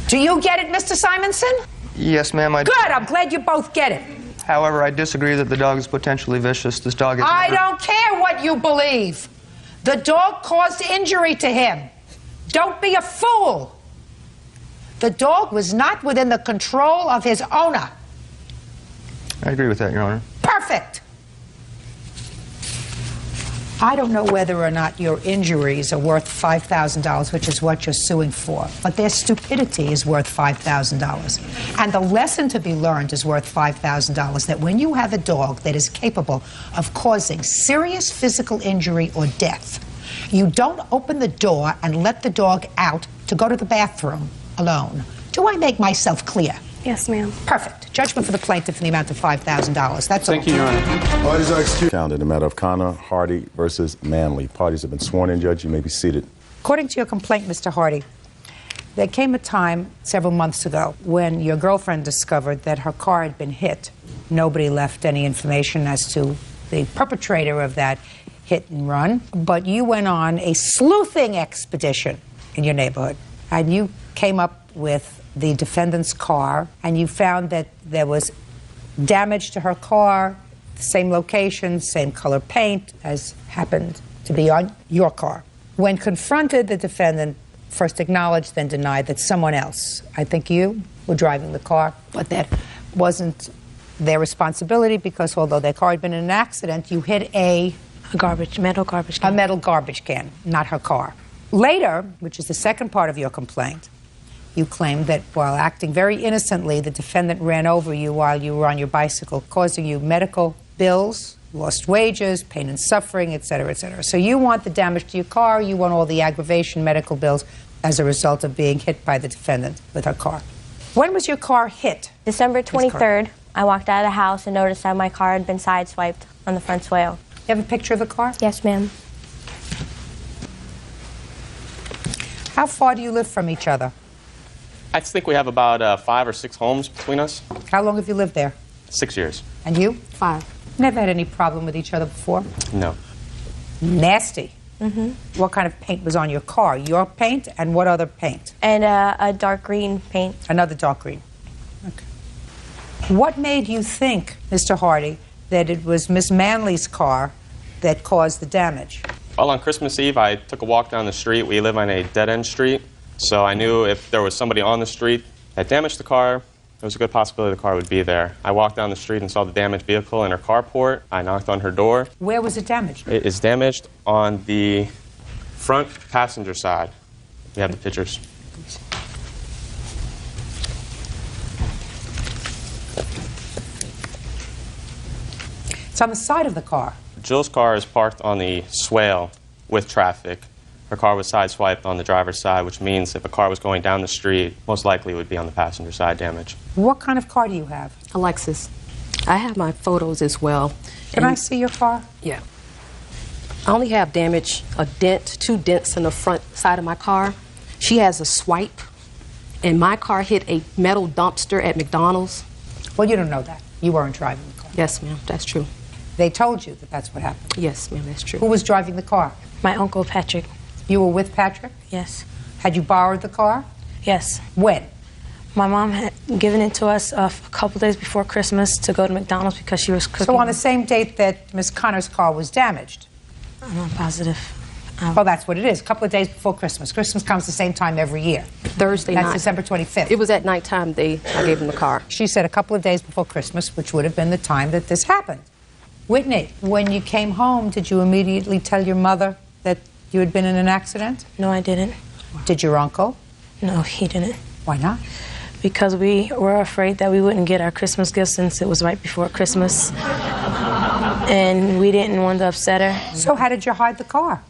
Do you get it, Mr. Simonson?
Yes, ma'am, I do.
Good, I'm glad you both get it.
However, I disagree that the dog is potentially vicious. This dog is
I don't care what you believe. The dog caused injury to him. Don't be a fool. The dog was not within the control of his owner.
I agree with that, Your Honor.
Perfect. I don't know whether or not your injuries are worth $5,000, which is what you're suing for, but their stupidity is worth $5,000. And the lesson to be learned is worth $5,000, that when you have a dog that is capable of causing serious physical injury or death, you don't open the door and let the dog out to go to the bathroom alone. Do I make myself clear?
Yes, ma'am.
Perfect. Judgment for the plaintiff in the amount of $5,000. That's all.
Thank you, Your Honor.
Parties are excused. Found in the matter of Connor Hardy versus Manley. Parties have been sworn in. Judge, you may be seated.
According to your complaint, Mr. Hardy, there came a time several months ago when your girlfriend discovered that her car had been hit. Nobody left any information as to the perpetrator of that hit and run, but you went on a sleuthing expedition in your neighborhood, and you came up with the defendant's car, and you found that there was damage to her car, same location, same color paint as happened to be on your car. When confronted, the defendant first acknowledged, then denied that someone else, I think you, were driving the car, but that wasn't their responsibility because although their car had been in an accident, you hit a
metal garbage can.
A metal garbage can, not her car. Later, which is the second part of your complaint, you claimed that while acting very innocently, the defendant ran over you while you were on your bicycle, causing you medical bills, lost wages, pain and suffering, et cetera, et cetera. So you want the damage to your car, you want all the aggravation, medical bills as a result of being hit by the defendant with her car. When was your car hit?
December 23rd, I walked out of the house and noticed that my car had been sideswiped on the front swale.
You have a picture of the car?
Yes, ma'am.
How far do you live from each other?
I think we have about 5 or 6 homes between us.
How long have you lived there?
6 years.
And you?
5.
Never had any problem with each other before?
No.
Nasty. What kind of paint was on your car? Your paint and what other paint?
And a dark green paint.
Another dark green. Okay. What made you think, Mr. Hardy, that it was Miss Manley's car that caused the damage?
Well, on Christmas Eve, I took a walk down the street. We live on a dead-end street, so I knew if there was somebody on the street that damaged the car, there was a good possibility the car would be there. I walked down the street and saw the damaged vehicle in her carport. I knocked on her door.
Where was it damaged?
It is damaged on the front passenger side. You have the pictures.
It's on the side of the car.
Jill's car is parked on the swale with traffic. Her car was sideswiped on the driver's side, which means if a car was going down the street, most likely it would be on the passenger side damage.
What kind of car do you have?
A Lexus. I have my photos as well.
Can I see your car?
Yeah. I only have damage, a dent, 2 dents in the front side of my car. She has a swipe, and my car hit a metal dumpster at McDonald's.
Well, you don't know that. You weren't driving the car.
Yes, ma'am, that's true.
They told you that that's what happened?
Yes, ma'am, that's true.
Who was driving the car?
My Uncle Patrick.
You were with Patrick?
Yes.
Had you borrowed the car?
Yes.
When?
My mom had given it to us a couple days before Christmas to go to McDonald's because she was cooking.
So on the same date that Miss Connor's car was damaged?
I'm not positive.
Well, that's what it is. A couple of days before Christmas. Christmas comes the same time every year.
Thursday night.
That's December 25th.
It was at nighttime I gave him the car.
She said a couple of days before Christmas, which would have been the time that this happened. Whitney, when you came home, did you immediately tell your mother that you had been in an accident?
No, I didn't.
Did your uncle?
No, he didn't.
Why not?
Because we were afraid that we wouldn't get our Christmas gift since it was right before Christmas. And we didn't want to upset her.
So how did you hide the car?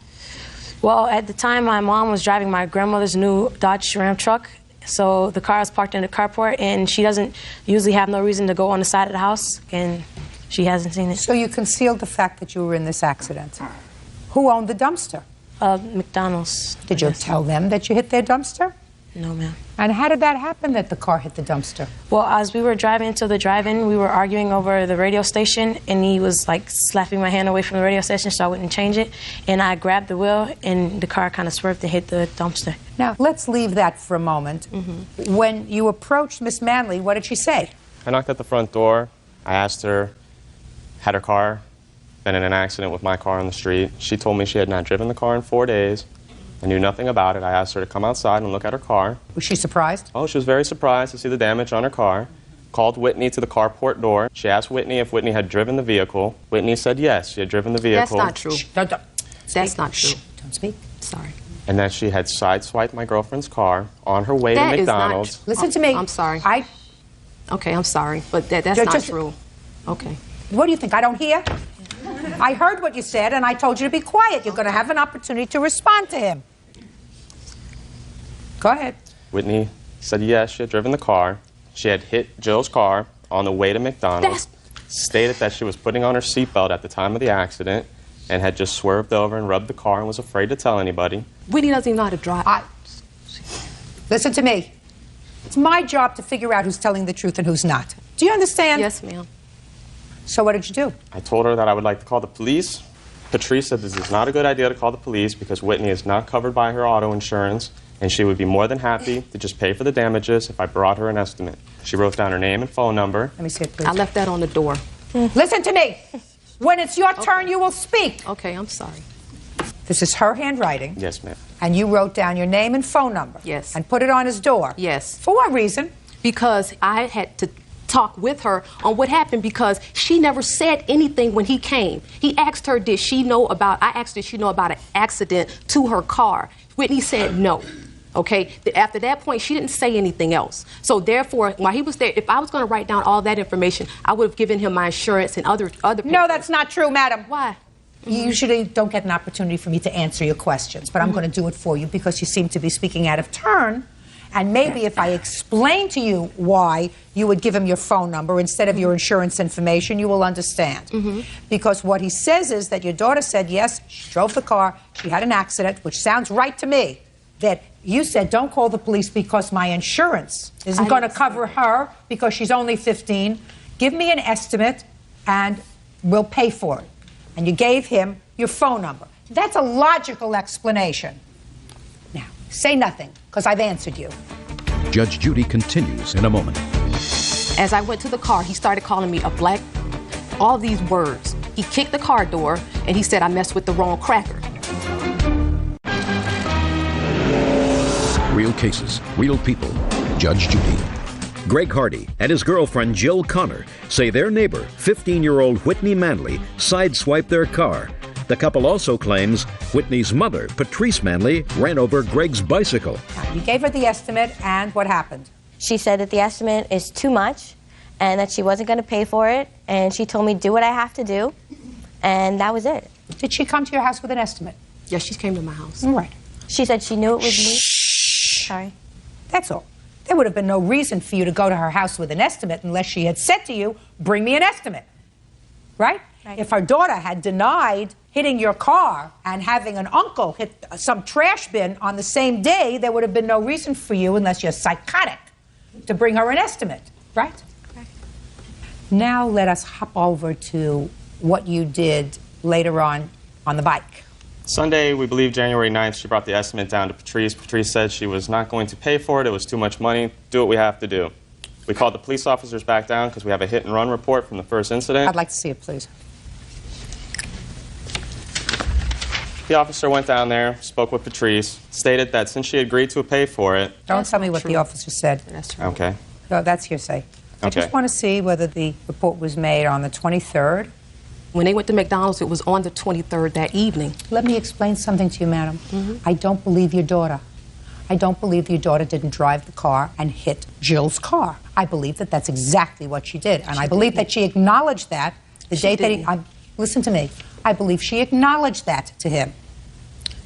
Well, at the time, my mom was driving my grandmother's new Dodge Ram truck. So the car was parked in the carport, and she doesn't usually have no reason to go on the side of the house, and she hasn't seen it.
So you concealed the fact that you were in this accident. Who owned the dumpster?
McDonald's.
Did you tell them that you hit their dumpster?
No, ma'am.
And how did that happen that the car hit the dumpster?
Well, as we were driving to the drive-in, we were arguing over the radio station, and he was like slapping my hand away from the radio station so I wouldn't change it. And I grabbed the wheel, and the car kind of swerved and hit the dumpster.
Now, let's leave that for a moment. When you approached Miss Manley, what did she say?
I knocked at the front door. I asked her, had her car been in an accident with my car on the street? She told me she had not driven the car in 4 days. I knew nothing about it. I asked her to come outside and look at her car.
Was she surprised?
Oh, she was very surprised to see the damage on her car. Called Whitney to the carport door. She asked Whitney if Whitney had driven the vehicle. Whitney said yes, she had driven the vehicle.
That's not true.
Don't
That's not true.
Don't speak.
Sorry.
And that she had sideswiped my girlfriend's car on her way
That
to
is not
McDonald's.
true.
Listen to me.
I'm sorry. Okay, I'm sorry, but that's
You're
not
just-
true. Okay.
What do you think? I don't hear? I heard what you said, and I told you to be quiet. You're going to have an opportunity to respond to him. Go ahead.
Whitney said yes, she had driven the car. She had hit Jill's car on the way to McDonald's. Stated that she was putting on her seatbelt at the time of the accident and had just swerved over and rubbed the car and was afraid to tell anybody.
Whitney doesn't even know how to drive.
Listen to me. It's my job to figure out who's telling the truth and who's not. Do you understand?
Yes, ma'am.
So what did you do?
I told her that I would like to call the police. Patrice said this is not a good idea to call the police because Whitney is not covered by her auto insurance, and she would be more than happy to just pay for the damages if I brought her an estimate. She wrote down her name and phone number.
Let me see it, please.
I left that on the door.
Listen to me. When it's your turn, you will speak.
Okay, I'm sorry.
This is her handwriting.
Yes, ma'am.
And you wrote down your name and phone number.
Yes.
And put it on his door.
Yes.
For what reason?
Because I had to talk with her on what happened because she never said anything when he came. He asked her, I asked, did she know about an accident to her car? Whitney said no.
Okay, after that point, she didn't say anything else. So therefore, while he was there, if I was going to write down all that information, I would have given him my insurance and other papers.
No, that's not true, madam.
Why?
You usually don't get an opportunity for me to answer your questions, but I'm going to do it for you because you seem to be speaking out of turn. And maybe if I explain to you why you would give him your phone number instead of your insurance information, you will understand. Because what he says is that your daughter said, yes, she drove the car, she had an accident, which sounds right to me, that you said, don't call the police because my insurance isn't going to cover her because she's only 15. Give me an estimate and we'll pay for it. And you gave him your phone number. That's a logical explanation. Now, say nothing, because I've answered you.
Judge Judy continues in a moment.
As I went to the car, he started calling me a black, all these words. He kicked the car door, and he said I messed with the wrong cracker.
Real cases, real people. Judge Judy. Greg Hardy and his girlfriend Jill Connor say their neighbor, 15-year-old Whitney Manley, sideswiped their car. The couple also claims Whitney's mother, Patrice Manley, ran over Greg's bicycle.
You gave her the estimate, and what happened?
She said that the estimate is too much and that she wasn't going to pay for it, and she told me do what I have to do, and that was it.
Did she come to your house with an estimate?
Yes, she came to my house.
All right.
She said she knew it was me. Sorry.
That's all. There would have been no reason for you to go to her house with an estimate unless she had said to you, bring me an estimate. Right? If her daughter had denied hitting your car and having an uncle hit some trash bin on the same day, there would have been no reason for you, unless you're psychotic, to bring her an estimate. Right? Now let us hop over to what you did later on the bike.
Sunday, we believe January 9th, she brought the estimate down to Patrice. Patrice said she was not going to pay for it. It was too much money. Do what we have to do. We called the police officers back down because we have a hit-and-run report from the first incident.
I'd like to see it, please.
The officer went down there, spoke with Patrice, stated that since she agreed to pay for it...
Don't tell me what the officer said.
That's true.
Okay.
No, that's hearsay. I
Okay.
just want to see whether the report was made on the 23rd.
When they went to McDonald's, it was on the 23rd that evening.
Let me explain something to you, madam. I don't believe your daughter. I don't believe your daughter didn't drive the car and hit Jill's car. I believe that that's exactly what she did. And I believe that she acknowledged that the day that he... listen to me. I believe she acknowledged that to him.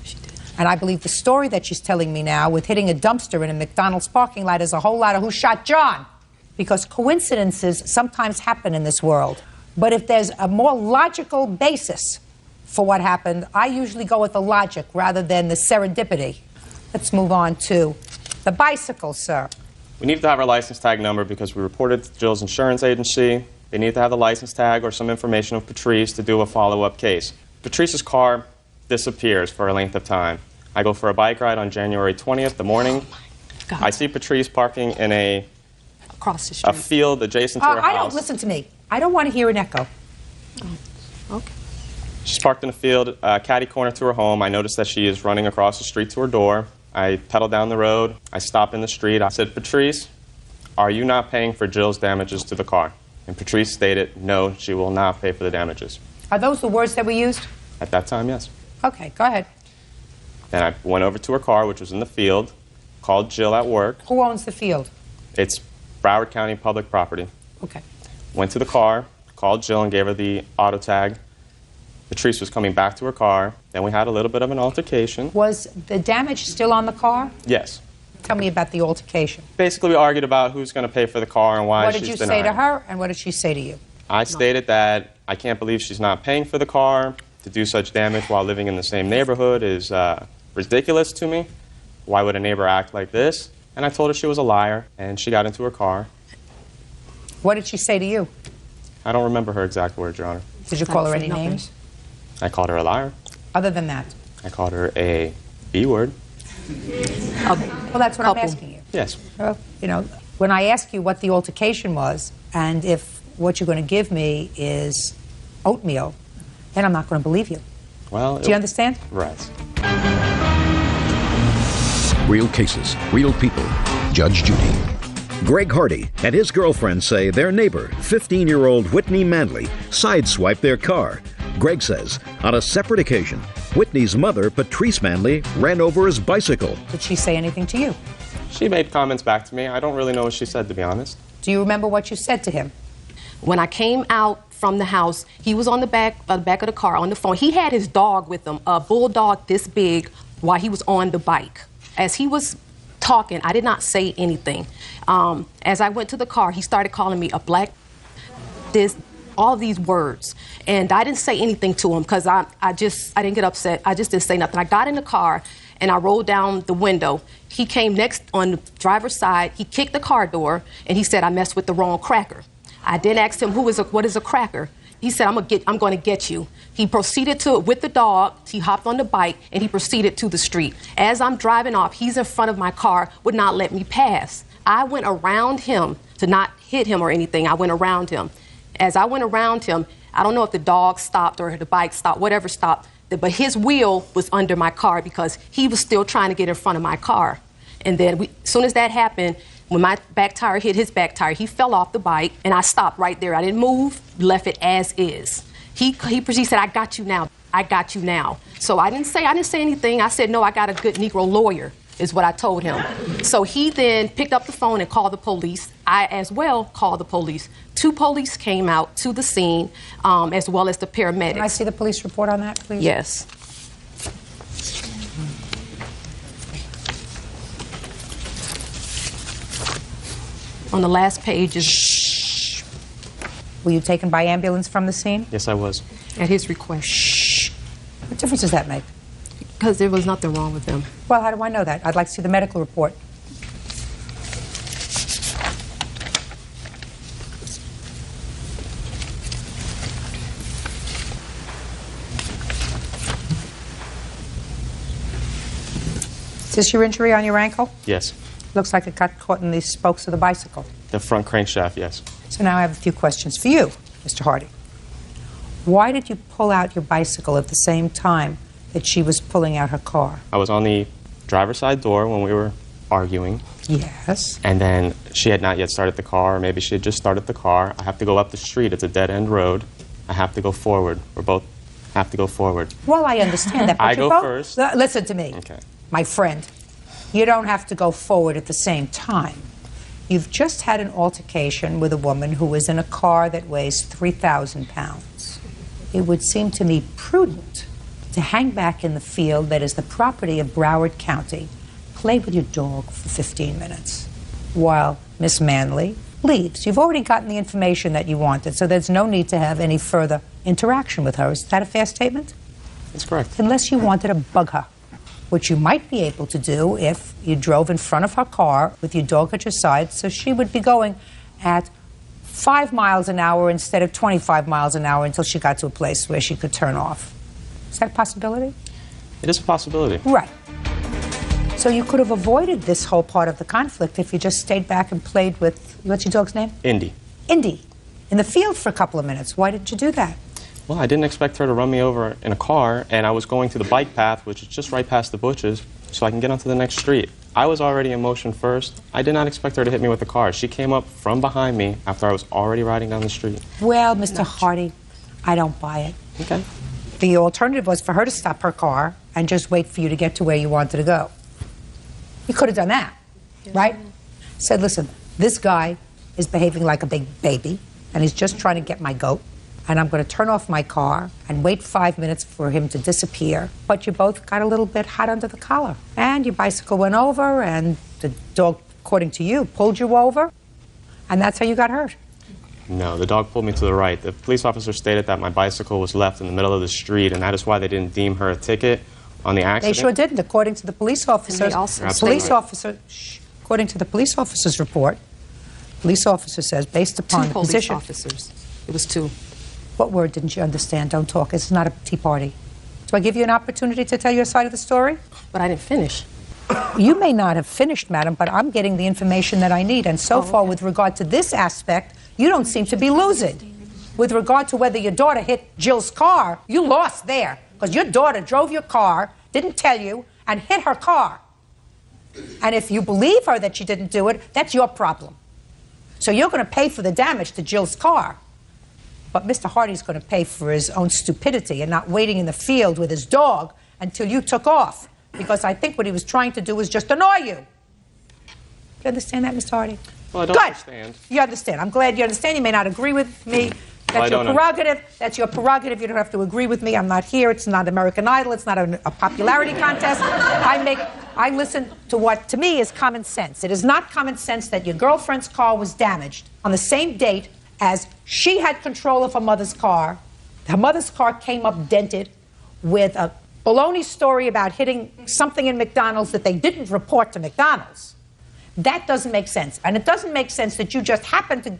She did. And I believe the story that she's telling me now with hitting a dumpster in a McDonald's parking lot is a whole lot of who shot John. Because coincidences sometimes happen in this world. But if there's a more logical basis for what happened, I usually go with the logic rather than the serendipity. Let's move on to the bicycle, sir.
We need to have our license tag number because we reported to Jill's insurance agency. They need to have the license tag or some information of Patrice to do a follow-up case. Patrice's car disappears for a length of time. I go for a bike ride on January 20th, the morning. I see Patrice parking in
across the street.
a field adjacent to her house.
Listen to me. I don't want to hear an echo.
Okay.
She's parked in a field, catty corner to her home. I notice that she is running across the street to her door. I pedal down the road. I stop in the street. I said, Patrice, are you not paying for Jill's damages to the car? And Patrice stated, no, she will not pay for the damages.
Are those the words that we used?
At that time, yes.
Okay, go ahead.
Then I went over to her car, which was in the field, called Jill at work.
Who owns the field?
It's Broward County public property.
Okay.
Went to the car, called Jill and gave her the auto tag. Patrice was coming back to her car. Then we had a little bit of an altercation.
Was the damage still on the car?
Yes.
Tell me about the altercation.
Basically, we argued about who's going to pay for the car and why
What
she's
did you
denying.
say to her, and what did she say to you?
I stated that I can't believe she's not paying for the car. To do such damage while living in the same neighborhood is ridiculous to me. Why would a neighbor act like this? And I told her she was a liar, and she got into her car.
What did she say to you?
I don't remember her exact words, Your Honor.
Did you call her any names?
I called her a liar.
Other than that?
I called her a B word.
Well, that's what I'm asking you.
Yes.
Well, you know, when I ask you what the altercation was, and if what you're going to give me is oatmeal, then I'm not going to believe you.
Well,
Do you understand?
Right.
Real cases, real people. Judge Judy. Greg Hardy and his girlfriend say their neighbor, 15-year-old Whitney Manley, sideswiped their car. Greg says on a separate occasion, Whitney's mother, Patrice Manley, ran over his bicycle.
Did she say anything to you?
She made comments back to me. I don't really know what she said, to be honest.
Do you remember what you said to him?
When I came out from the house, he was on the back of the car on the phone. He had his dog with him, a bulldog this big, while he was on the bike. As he was talking, I did not say anything. As I went to the car, he started calling me a black, all these words. And I didn't say anything to him because I didn't get upset. I just didn't say nothing. I got in the car and I rolled down the window. He came next on the driver's side. He kicked the car door and he said, I messed with the wrong cracker. I then asked him, what is a cracker? He said, I'm going to get you. He proceeded with the dog. He hopped on the bike and he proceeded to the street. As I'm driving off, he's in front of my car, would not let me pass. I went around him to not hit him or anything. I went around him. As I went around him, I don't know if the dog stopped or the bike stopped, whatever stopped, but his wheel was under my car because he was still trying to get in front of my car. And then as soon as that happened, when my back tire hit his back tire, he fell off the bike and I stopped right there. I didn't move, left it as is. He said, I got you now. I got you now. So I didn't say anything. I said, no, I got a good Negro lawyer, is what I told him. So he then picked up the phone and called the police. I as well called the police. 2 police came out to the scene, as well as the paramedics.
Can I see the police report on that, please?
Yes. On the last page is...
Shh. Were you taken by ambulance from the scene?
Yes, I was.
At his request.
Shh. What difference does that make?
Because there was nothing wrong with him.
Well, how do I know that? I'd like to see the medical report. Is this your injury on your ankle?
Yes.
Looks like it got caught in the spokes of the bicycle.
The front crankshaft, yes.
So now I have a few questions for you, Mr. Hardy. Why did you pull out your bicycle at the same time that she was pulling out her car?
I was on the driver's side door when we were arguing.
Yes.
And then she had not yet started the car, or maybe she had just started the car. I have to go up the street. It's a dead-end road. I have to go forward. We both have to go forward.
Well, I understand that, but
I
you
go
both,
first.
Listen to me,
Okay.
my friend. You don't have to go forward at the same time. You've just had an altercation with a woman who was in a car that weighs 3,000 pounds. It would seem to me prudent to hang back in the field that is the property of Broward County, play with your dog for 15 minutes, while Miss Manley leaves. You've already gotten the information that you wanted, so there's no need to have any further interaction with her. Is that a fair statement?
That's correct.
Unless you wanted to bug her, which you might be able to do if you drove in front of her car with your dog at your side, so she would be going at 5 miles an hour instead of 25 miles an hour until she got to a place where she could turn off. Is that a possibility?
It is a possibility.
Right. So you could have avoided this whole part of the conflict if you just stayed back and played with, what's your dog's name?
Indy.
Indy. In the field for a couple of minutes. Why did you do that?
Well, I didn't expect her to run me over in a car, and I was going to the bike path, which is just right past the bushes, so I can get onto the next street. I was already in motion first. I did not expect her to hit me with the car. She came up from behind me after I was already riding down the street.
Well, Mr. Hardy, I don't buy it.
Okay.
The alternative was for her to stop her car and just wait for you to get to where you wanted to go. You could have done that, right? Said, listen, this guy is behaving like a big baby, and he's just trying to get my goat, and I'm going to turn off my car and wait 5 minutes for him to disappear. But you both got a little bit hot under the collar, and your bicycle went over, and the dog, according to you, pulled you over, and that's how you got hurt.
No, the dog pulled me to the right. The police officer stated that my bicycle was left in the middle of the street, and that is why they didn't deem her a ticket on the accident.
They sure didn't, according to the police officers. According to the police officer's report, police officer says, based upon the position.
2 police officers. It was 2.
What word didn't you understand? Don't talk. It's not a tea party. Do I give you an opportunity to tell your side of the story?
But I didn't finish.
You may not have finished, madam, but I'm getting the information that I need. And so far, with regard to this aspect, you don't seem to be losing. With regard to whether your daughter hit Jill's car, you lost there. Because your daughter drove your car, didn't tell you, and hit her car. And if you believe her that she didn't do it, that's your problem. So you're going to pay for the damage to Jill's car. but Mr. Hardy's going to pay for his own stupidity and not waiting in the field with his dog until you took off, because I think what he was trying to do was just annoy you. You understand that, Mr. Hardy?
Well, I don't
Good.
understand.
You understand. I'm glad you understand. You may not agree with me. That's your prerogative. That's your prerogative. You don't have to agree with me. I'm not here. It's not American Idol. It's not a popularity contest. I listen to what, to me, is common sense. It is not common sense that your girlfriend's car was damaged on the same date as she had control of her mother's car. Her mother's car came up dented with a baloney story about hitting something in McDonald's that they didn't report to McDonald's. That doesn't make sense. And it doesn't make sense that you just happened to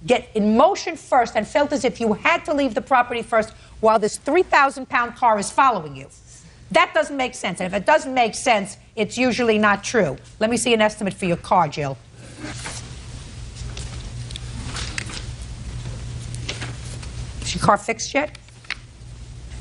get in motion first and felt as if you had to leave the property first while this 3,000-pound car is following you. That doesn't make sense. And if it doesn't make sense, it's usually not true. Let me see an estimate for your car, Jill. Is your car fixed yet?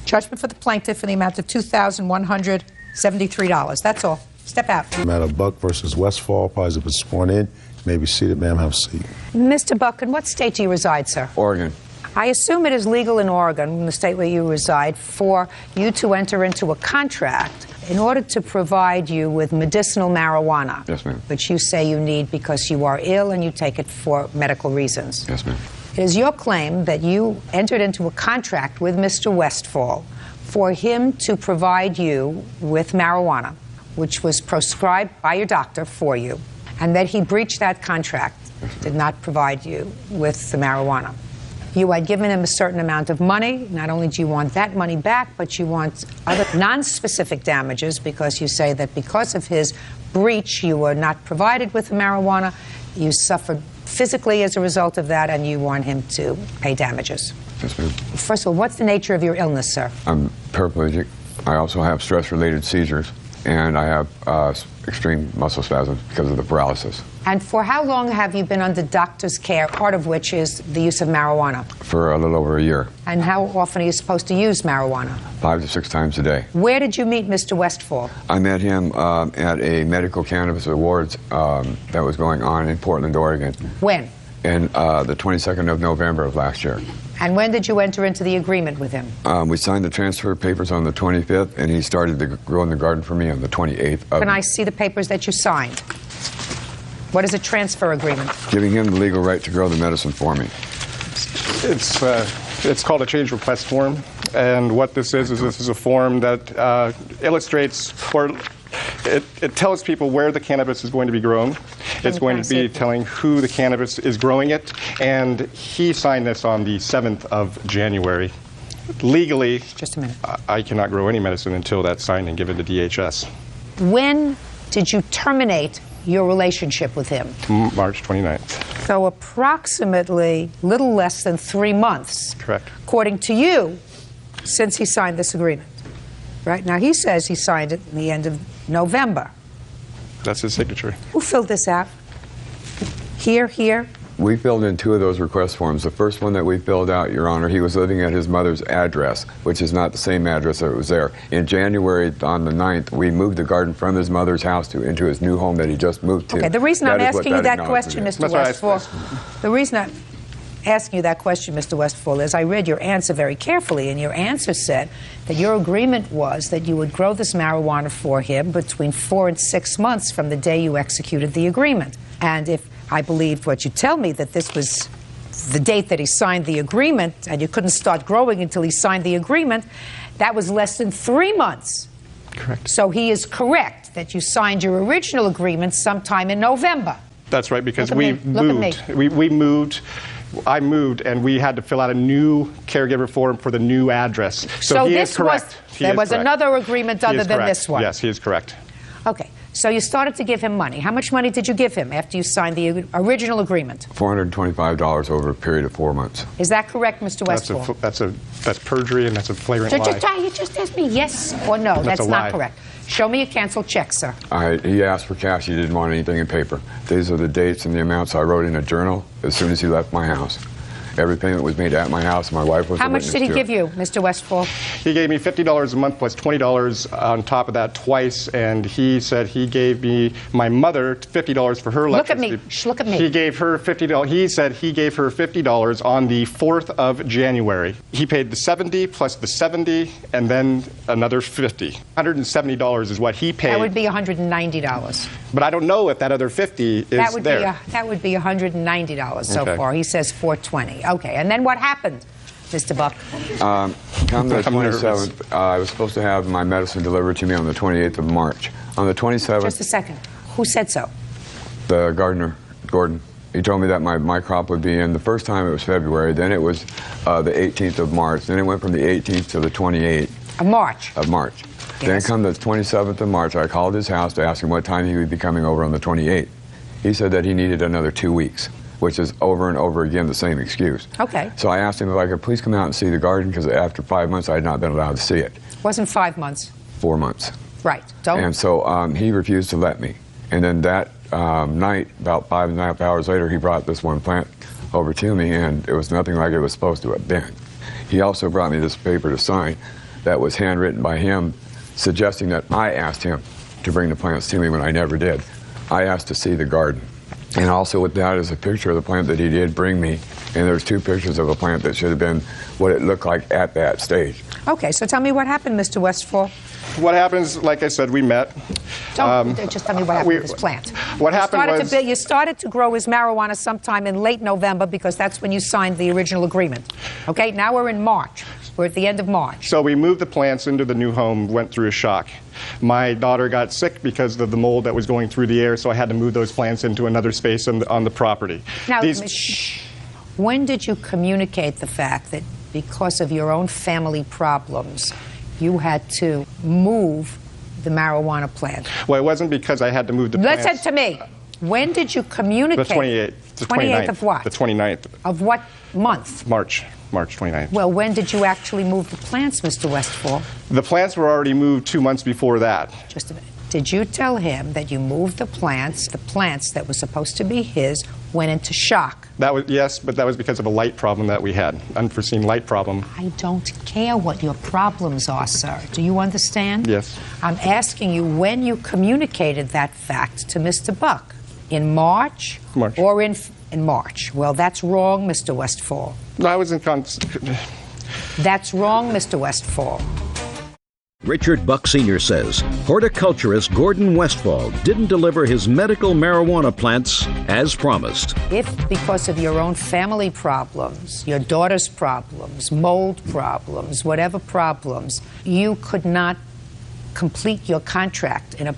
Judgment for the plaintiff in the amount of $2,173. That's all. Step out.
Matter of Buck versus Westfall. Probably been sworn in. You may be seated, ma'am. Have a seat.
Mr. Buck, in what state do you reside, sir?
Oregon.
I assume it is legal in Oregon, in the state where you reside, for you to enter into a contract in order to provide you with medicinal marijuana.
Yes, ma'am.
Which you say you need because you are ill and you take it for medical reasons.
Yes, ma'am.
It is your claim that you entered into a contract with Mr. Westfall for him to provide you with marijuana, which was prescribed by your doctor for you, and that he breached that contract, did not provide you with the marijuana. You had given him a certain amount of money. Not only do you want that money back, but you want other non-specific damages, because you say that because of his breach, you were not provided with the marijuana, you suffered physically as a result of that, and you want him to pay damages.
Yes, ma'am.
First of all, what's the nature of your illness, sir?
I'm paraplegic. I also have stress-related seizures, and I have extreme muscle spasms because of the paralysis.
And for how long have you been under doctor's care, part of which is the use of marijuana?
For a little over a year.
And how often are you supposed to use marijuana?
5 to 6 times a day.
Where did you meet Mr. Westfall?
I met him at a medical cannabis awards that was going on in Portland, Oregon.
When?
In the 22nd of November of last year.
And when did you enter into the agreement with him?
We signed the transfer papers on the 25th, and he started to grow in the garden for me on the 28th.
Can I see the papers that you signed? What is a transfer agreement?
Giving him the legal right to grow the medicine for me.
It's called a change request form, and what this is a form that illustrates, or it tells people where the cannabis is going to be grown. It's going to be telling who the cannabis is growing it, and he signed this on the 7th of January. Legally,
just a minute,
I cannot grow any medicine until that's signed and given to DHS.
When did you terminate your relationship with him?
March 29th.
So approximately little less than 3 months.
Correct.
According to you, since he signed this agreement. Right? Now, he says he signed it in the end of November.
That's his signature.
Who filled this out? Here?
We filled in 2 of those request forms. The first one that we filled out, Your Honor, he was living at his mother's address, which is not the same address that was there. In January, on the 9th, we moved the garden from his mother's house into his new home that he just moved to.
Okay, the reason I'm asking you that question, Mr. Westfall, the reason I'm asking you that question, Mr. Westfall, is I read your answer very carefully, and your answer said that your agreement was that you would grow this marijuana for him between 4 and 6 months from the day you executed the agreement. And if I believed what you tell me, that this was the date that he signed the agreement, and you couldn't start growing until he signed the agreement, that was less than 3 months.
Correct.
So he is correct that you signed your original agreement sometime in November.
That's right, because we moved. We moved. I moved, and we had to fill out a new caregiver form for the new address. So he is correct.
There was another agreement other than this one.
Yes, he is correct.
Okay. So you started to give him money. How much money did you give him after you signed the original agreement?
$425 over a period of 4 months.
Is that correct, Mr. Westfall?
That's perjury, and that's a flagrant lie.
You just asked me yes or no. That's not correct. Show me a canceled check, sir.
He asked for cash. He didn't want anything in paper. These are the dates and the amounts I wrote in a journal as soon as he left my house. Every payment was made at my house. My wife was
How
a
much
witness
did he
to
give
it.
you, Mr. Westfall?
He gave me $50 a month plus $20 on top of that twice, and he said he gave me, my mother, $50 for her
Look at
electricity.
me. Shh, look at me.
He gave her $50. He said he gave her $50 on the 4th of January. He paid the 70 plus the 70 and then another 50. $170 is what he paid.
That would be $190.
But I don't know if that other 50 is
That would
there.
that would be $190 so
Okay.
far. He says $420. Okay, and then what happened, Mr. Buck?
Come the
I'm nervous.
27th, I was supposed to have my medicine delivered to me on the 28th of March. On the 27th,
Just a second. Who said so?
the gardener, Gordon, he told me that my crop would be in. The first time it was February, then it was the 18th of March, then it went from the 18th to the 28th.
Of March.
Of March.
Yes.
Then come the 27th of March, I called his house to ask him what time he would be coming over on the 28th. He said that he needed another 2 weeks, which is over and over again the same excuse.
Okay.
So I asked him if I could please come out and see the garden, because after 5 months I had not been allowed to see it.
Wasn't 5 months.
4 months.
Right. Don't.
And so he refused to let me. And then that night, about 5.5 hours later, he brought this one plant over to me, and it was nothing like it was supposed to have been. He also brought me this paper to sign that was handwritten by him, suggesting that I asked him to bring the plants to me when I never did. I asked to see the garden. And also with that is a picture of the plant that he did bring me, and there's 2 pictures of a plant that should have been what it looked like at that stage.
Okay, so tell me what happened, Mr. Westfall.
What happens, like I said, we met.
Don't just tell me what happened with this plant.
What happened was...
You started to grow his marijuana sometime in late November because that's when you signed the original agreement. Okay, now we're in March. We're at the end of March.
So we moved the plants into the new home, went through a shock. My daughter got sick because of the mold that was going through the air, so I had to move those plants into another space on the property.
Now, when did you communicate the fact that because of your own family problems, you had to move the marijuana plant?
Well, it wasn't because I had to move the plants.
Listen to me. When did you communicate?
The 28th. The
28th of what?
The 29th.
Of what month?
March 29th.
Well, when did you actually move the plants, Mr. Westfall?
The plants were already moved 2 months before that.
Just a minute. Did you tell him that you moved the plants that were supposed to be his went into shock?
That was, yes, but that was because of a light problem that we had, unforeseen light problem.
I don't care what your problems are, sir. Do you understand?
Yes.
I'm asking you when you communicated that fact to Mr. Buck. In March?
March.
Or in March? Well, that's wrong, Mr. Westfall.
No, I was in
That's wrong, Mr. Westfall.
Richard Buck Sr. says horticulturist Gordon Westfall didn't deliver his medical marijuana plants as promised.
If because of your own family problems, your daughter's problems, mold problems, whatever problems, you could not complete your contract in a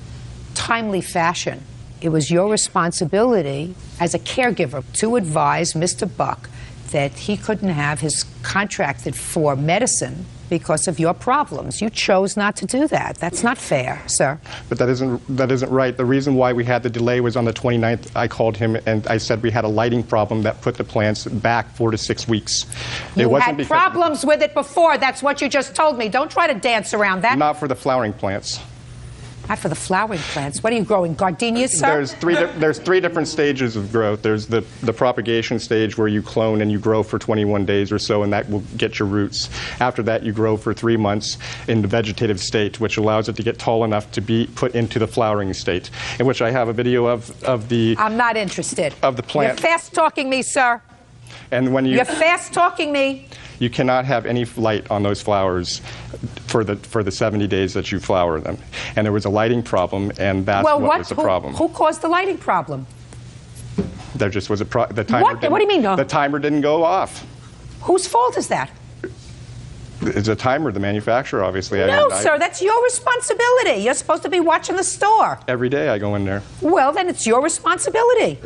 timely fashion, it was your responsibility as a caregiver to advise Mr. Buck that he couldn't have his contracted for medicine because of your problems. You chose not to do that. That's not fair, sir.
But that isn't right. The reason why we had the delay was on the 29th. I called him and I said we had a lighting problem that put the plants back 4 to 6 weeks.
You had problems with it before. That's what you just told me. Don't try to dance around that.
Not for the flowering plants.
Not for the flowering plants. What are you growing, gardenias, sir?
There's three different stages of growth. There's the propagation stage where you clone and you grow for 21 days or so, and that will get your roots. After that, you grow for 3 months in the vegetative state, which allows it to get tall enough to be put into the flowering state, in which I have a video of the...
I'm not interested.
...of the plant.
You're fast-talking me, sir.
And when
You're fast-talking me.
You cannot have any light on those flowers for the 70 days that you flower them. And there was a lighting problem, and that's what was the problem.
Who caused the lighting problem?
There just was the timer.
What do you mean? No?
The timer didn't go off.
Whose fault is that?
It's a timer, the manufacturer, obviously.
No, sir, that's your responsibility. You're supposed to be watching the store.
Every day I go in there.
Well, then it's your responsibility.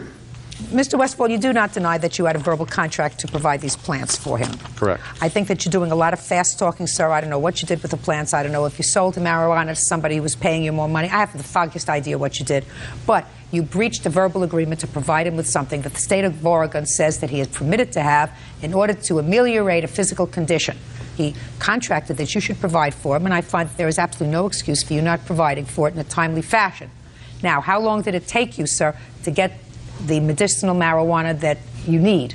Mr. Westfall, you do not deny that you had a verbal contract to provide these plants for him.
Correct.
I think that you're doing a lot of fast talking, sir. I don't know what you did with the plants. I don't know if you sold the marijuana to somebody who was paying you more money. I have the foggiest idea what you did. But you breached a verbal agreement to provide him with something that the state of Oregon says that he is permitted to have in order to ameliorate a physical condition. He contracted that you should provide for him, and I find that there is absolutely no excuse for you not providing for it in a timely fashion. Now, how long did it take you, sir, to get the medicinal marijuana that you need?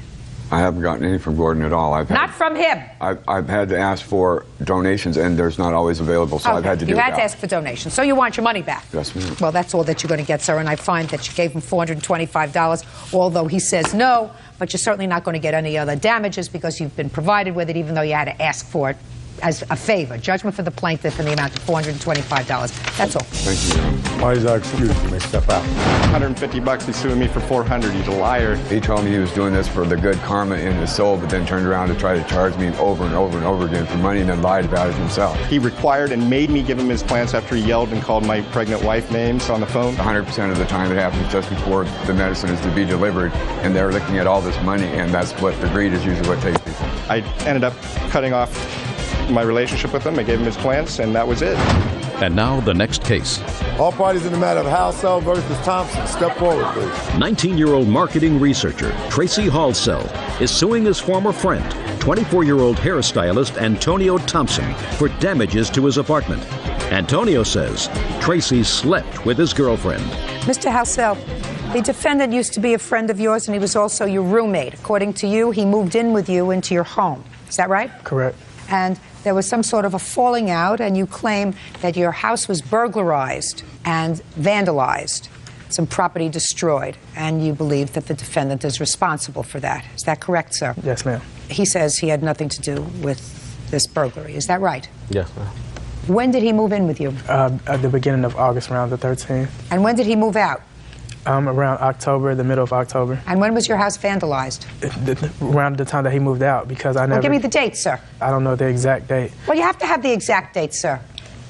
I haven't gotten any from Gordon at all.
Not from him.
I've had to ask for donations, and there's not always available, so I've had to do it.
You had to
out.
ask for donations, so you want your money back.
Yes, ma'am.
Well, that's all that you're going to get, sir, and I find that you gave him $425, although he says no, but you're certainly not going to get any other damages because you've been provided with it, even though you had to ask for it as a favor. Judgment for the plaintiff in the amount of $425. That's all.
Thank you.
Why is that excused? You may step out.
$150, he's suing me for $400. He's a liar.
He told me he was doing this for the good karma in his soul, but then turned around to try to charge me over and over and over again for money and then lied about it himself.
He required and made me give him his plans after he yelled and called my pregnant wife names on the phone.
100% of the time it happens just before the medicine is to be delivered, and they're looking at all this money, and that's what the greed is usually what takes people.
I ended up cutting off my relationship with him. I gave him his plans, and that was it.
And now the next case.
All parties in the matter of Halsell versus Thompson, step forward, please.
19-year-old marketing researcher Tracy Halsell is suing his former friend, 24-year-old hairstylist Antonio Thompson, for damages to his apartment. Antonio says Tracy slept with his girlfriend.
Mr. Halsell, the defendant used to be a friend of yours, and he was also your roommate. According to you, he moved in with you into your home. Is that right?
Correct.
And there was some sort of a falling out, and you claim that your house was burglarized and vandalized, some property destroyed, and you believe that the defendant is responsible for that. Is that correct, sir?
Yes, ma'am.
He says he had nothing to do with this burglary. Is that right?
Yes, ma'am.
When did he move in with you?
At the beginning of August, around the 13th.
And when did he move out?
Around October, the middle of October.
And when was your house vandalized?
Around the time that he moved out, because I never...
Well, give me the date, sir.
I don't know the exact date.
Well, you have to have the exact date, sir.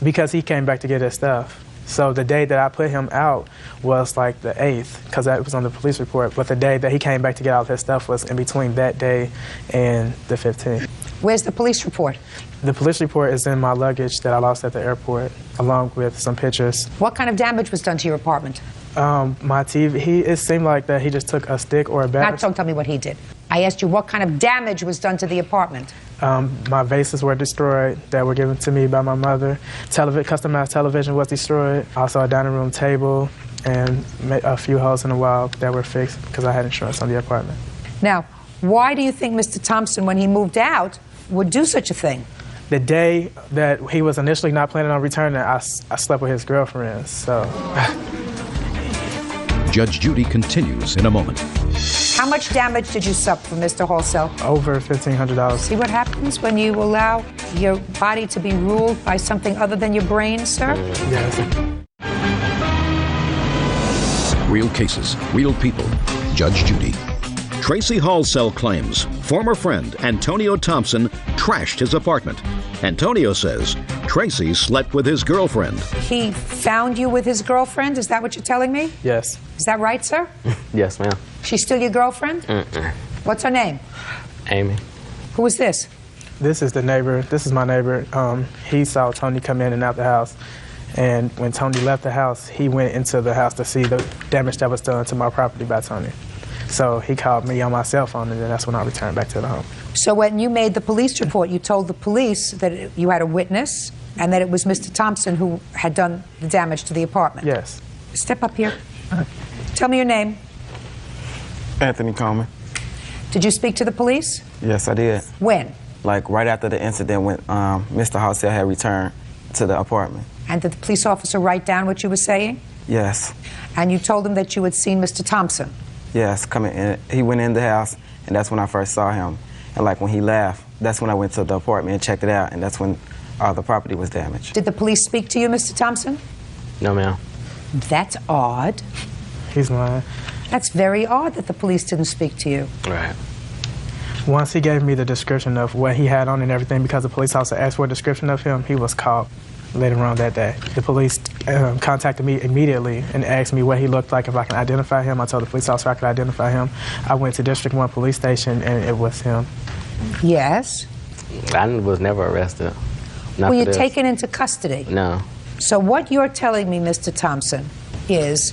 Because he came back to get his stuff. So the day that I put him out was like the 8th, because that was on the police report. But the day that he came back to get all of his stuff was in between that day and the 15th.
Where's the police report?
The police report is in my luggage that I lost at the airport, along with some pictures.
What kind of damage was done to your apartment?
My TV, it seemed like that he just took a stick or a bat.
Don't tell me what he did. I asked you what kind of damage was done to the apartment.
My vases were destroyed that were given to me by my mother. Customized television was destroyed. Also a dining room table and a few holes in the wall that were fixed because I had insurance on the apartment.
Now, why do you think Mr. Thompson, when he moved out, would do such a thing?
The day that he was initially not planning on returning, I slept with his girlfriend, so...
Judge Judy continues in a moment.
How much damage did you suffer from Mr. Halsell?
Over $1,500.
See what happens when you allow your body to be ruled by something other than your brain, sir?
Yes.
Real cases, real people. Judge Judy. Tracy Halsell claims former friend Antonio Thompson trashed his apartment. Antonio says Tracy slept with his girlfriend.
He found you with his girlfriend? Is that what you're telling me?
Yes.
Is that right, sir?
Yes, ma'am.
She's still your girlfriend?
Mm-mm.
What's her name?
Amy.
Who is this?
This is the neighbor. This is my neighbor. He saw Tony come in and out the house. And when Tony left the house, he went into the house to see the damage that was done to my property by Tony. So he called me on my cell phone, and then that's when I returned back to the home.
So when you made the police report, you told the police that you had a witness and that it was Mr. Thompson who had done the damage to the apartment?
Yes.
Step up here. Tell me your name.
Anthony Coleman.
Did you speak to the police?
Yes, I did.
When?
Like right after the incident when Mr. Halsell had returned to the apartment.
And did the police officer write down what you were saying?
Yes.
And you told him that you had seen Mr. Thompson?
Yes, coming in. He went in the house, and that's when I first saw him. And like when he left, that's when I went to the apartment and checked it out, and that's when all the property was damaged.
Did the police speak to you, Mr. Thompson?
No, ma'am.
That's odd.
He's lying.
That's very odd that the police didn't speak to you.
Right.
Once he gave me the description of what he had on and everything, because the police officer asked for a description of him, he was called later on that day. The police contacted me immediately and asked me what he looked like, if I can identify him. I told the police officer I could identify him. I went to District 1 Police Station, and it was him.
Yes?
I was never arrested.
Were you taken into custody?
No.
So what you're telling me, Mr. Thompson, is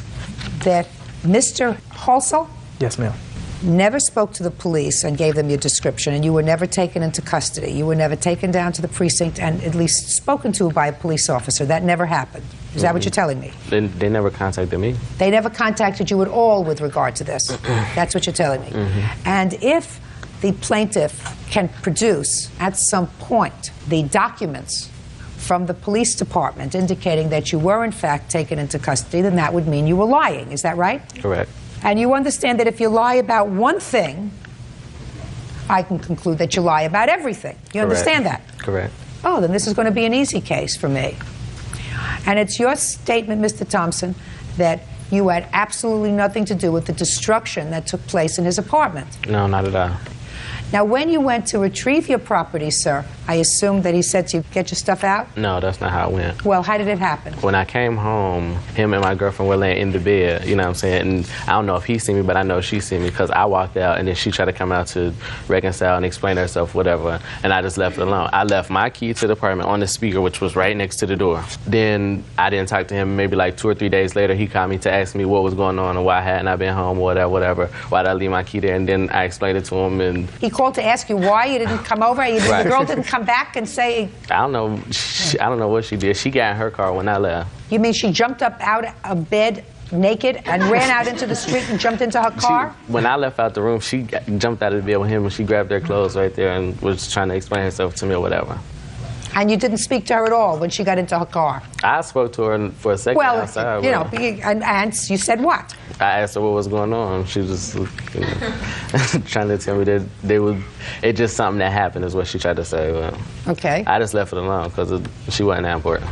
that Mr. Halsell?
Yes, ma'am.
Never spoke to the police and gave them your description, and you were never taken into custody. You were never taken down to the precinct and at least spoken to by a police officer. That never happened. Is that what you're telling me?
They never contacted me.
They never contacted you at all with regard to this. That's what you're telling me. And if the plaintiff can produce at some point the documents from the police department indicating that you were in fact taken into custody, then that would mean you were lying. Is that right?
Correct.
And you understand that if you lie about one thing, I can conclude that you lie about everything. You understand that?
Correct.
Oh, then this is going to be an easy case for me. And it's your statement, Mr. Thompson, that you had absolutely nothing to do with the destruction that took place in his apartment.
No, not at all.
Now, when you went to retrieve your property, sir, I assume that he said to you, get your stuff out?
No, that's not how it went.
Well, how did it happen?
When I came home, him and my girlfriend were laying in the bed, you know what I'm saying? And I don't know if he seen me, but I know she seen me because I walked out and then she tried to come out to reconcile and explain herself, whatever, and I just left it alone. I left my key to the apartment on the speaker, which was right next to the door. Then I didn't talk to him. Maybe like 2 or 3 days later, he called me to ask me what was going on and why hadn't I been home or whatever. Why did I leave my key there? And then I explained it to him. And
he called to ask you why you didn't come over? The girl didn't come back and say...
I don't know. I don't know what she did. She got in her car when I left.
You mean she jumped up out of bed naked and ran out into the street and jumped into her car?
When I left out the room, she jumped out of the bed with him and she grabbed their clothes right there and was trying to explain herself to me or whatever.
And you didn't speak to her at all when she got into her car?
I spoke to her for a second outside.
You know, and you said what?
I asked her what was going on. She was trying to tell me that it's just something that happened is what she tried to say. Well,
okay.
I just left it alone because she wasn't that important.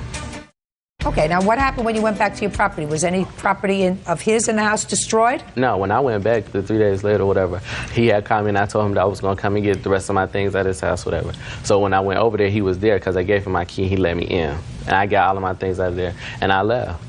Okay, now what happened when you went back to your property? Was any property of his in the house destroyed?
No, when I went back 3 days later or whatever, he had called me and I told him that I was going to come and get the rest of my things at his house, whatever. So when I went over there, he was there because I gave him my key and he let me in. And I got all of my things out of there and I left.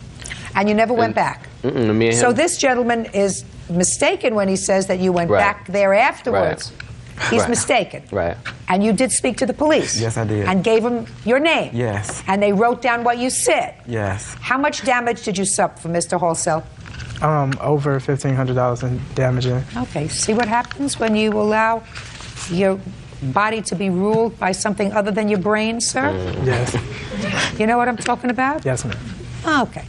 And you never went back?
Me and him.
So this gentleman is mistaken when he says that you went back there afterwards.
Right.
He's mistaken.
Right.
And you did speak to the police?
Yes, I did.
And gave them your name?
Yes.
And they wrote down what you said?
Yes.
How much damage did you suffer from Mr. Halsell?
Over $1,500 in damaging.
Okay, see what happens when you allow your body to be ruled by something other than your brain, sir?
Yes.
You know what I'm talking about?
Yes, ma'am.
Okay.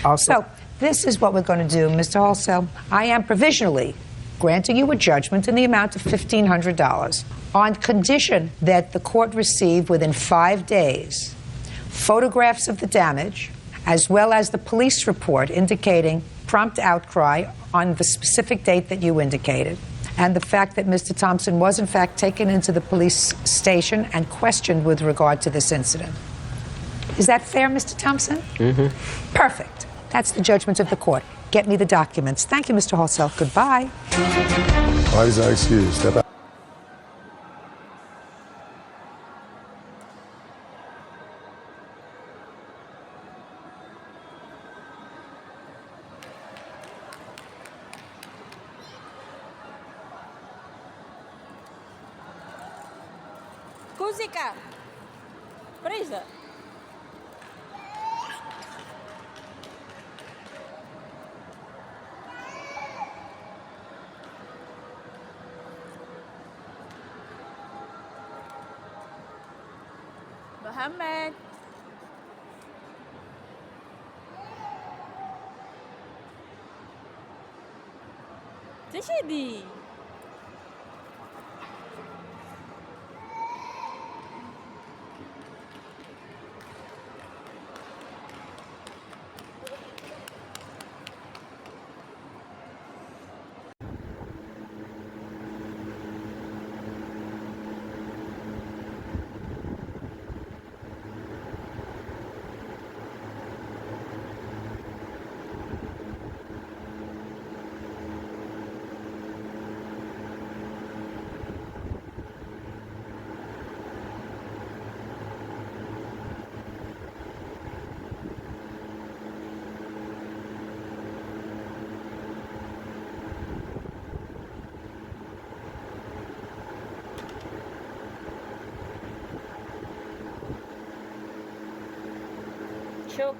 Also,
so this is what we're going to do, Mr. Halsell. I am provisionally granting you a judgment in the amount of $1,500 on condition that the court receive within 5 days photographs of the damage as well as the police report indicating prompt outcry on the specific date that you indicated and the fact that Mr. Thompson was in fact taken into the police station and questioned with regard to this incident. Is that fair, Mr. Thompson?
Mm-hmm.
Perfect. That's the judgment of the court. Get me the documents. Thank you, Mr. Halsell. Goodbye.
Why is that excuse? Step out.
Música. Presa. Muhammad. Ce ședi? Show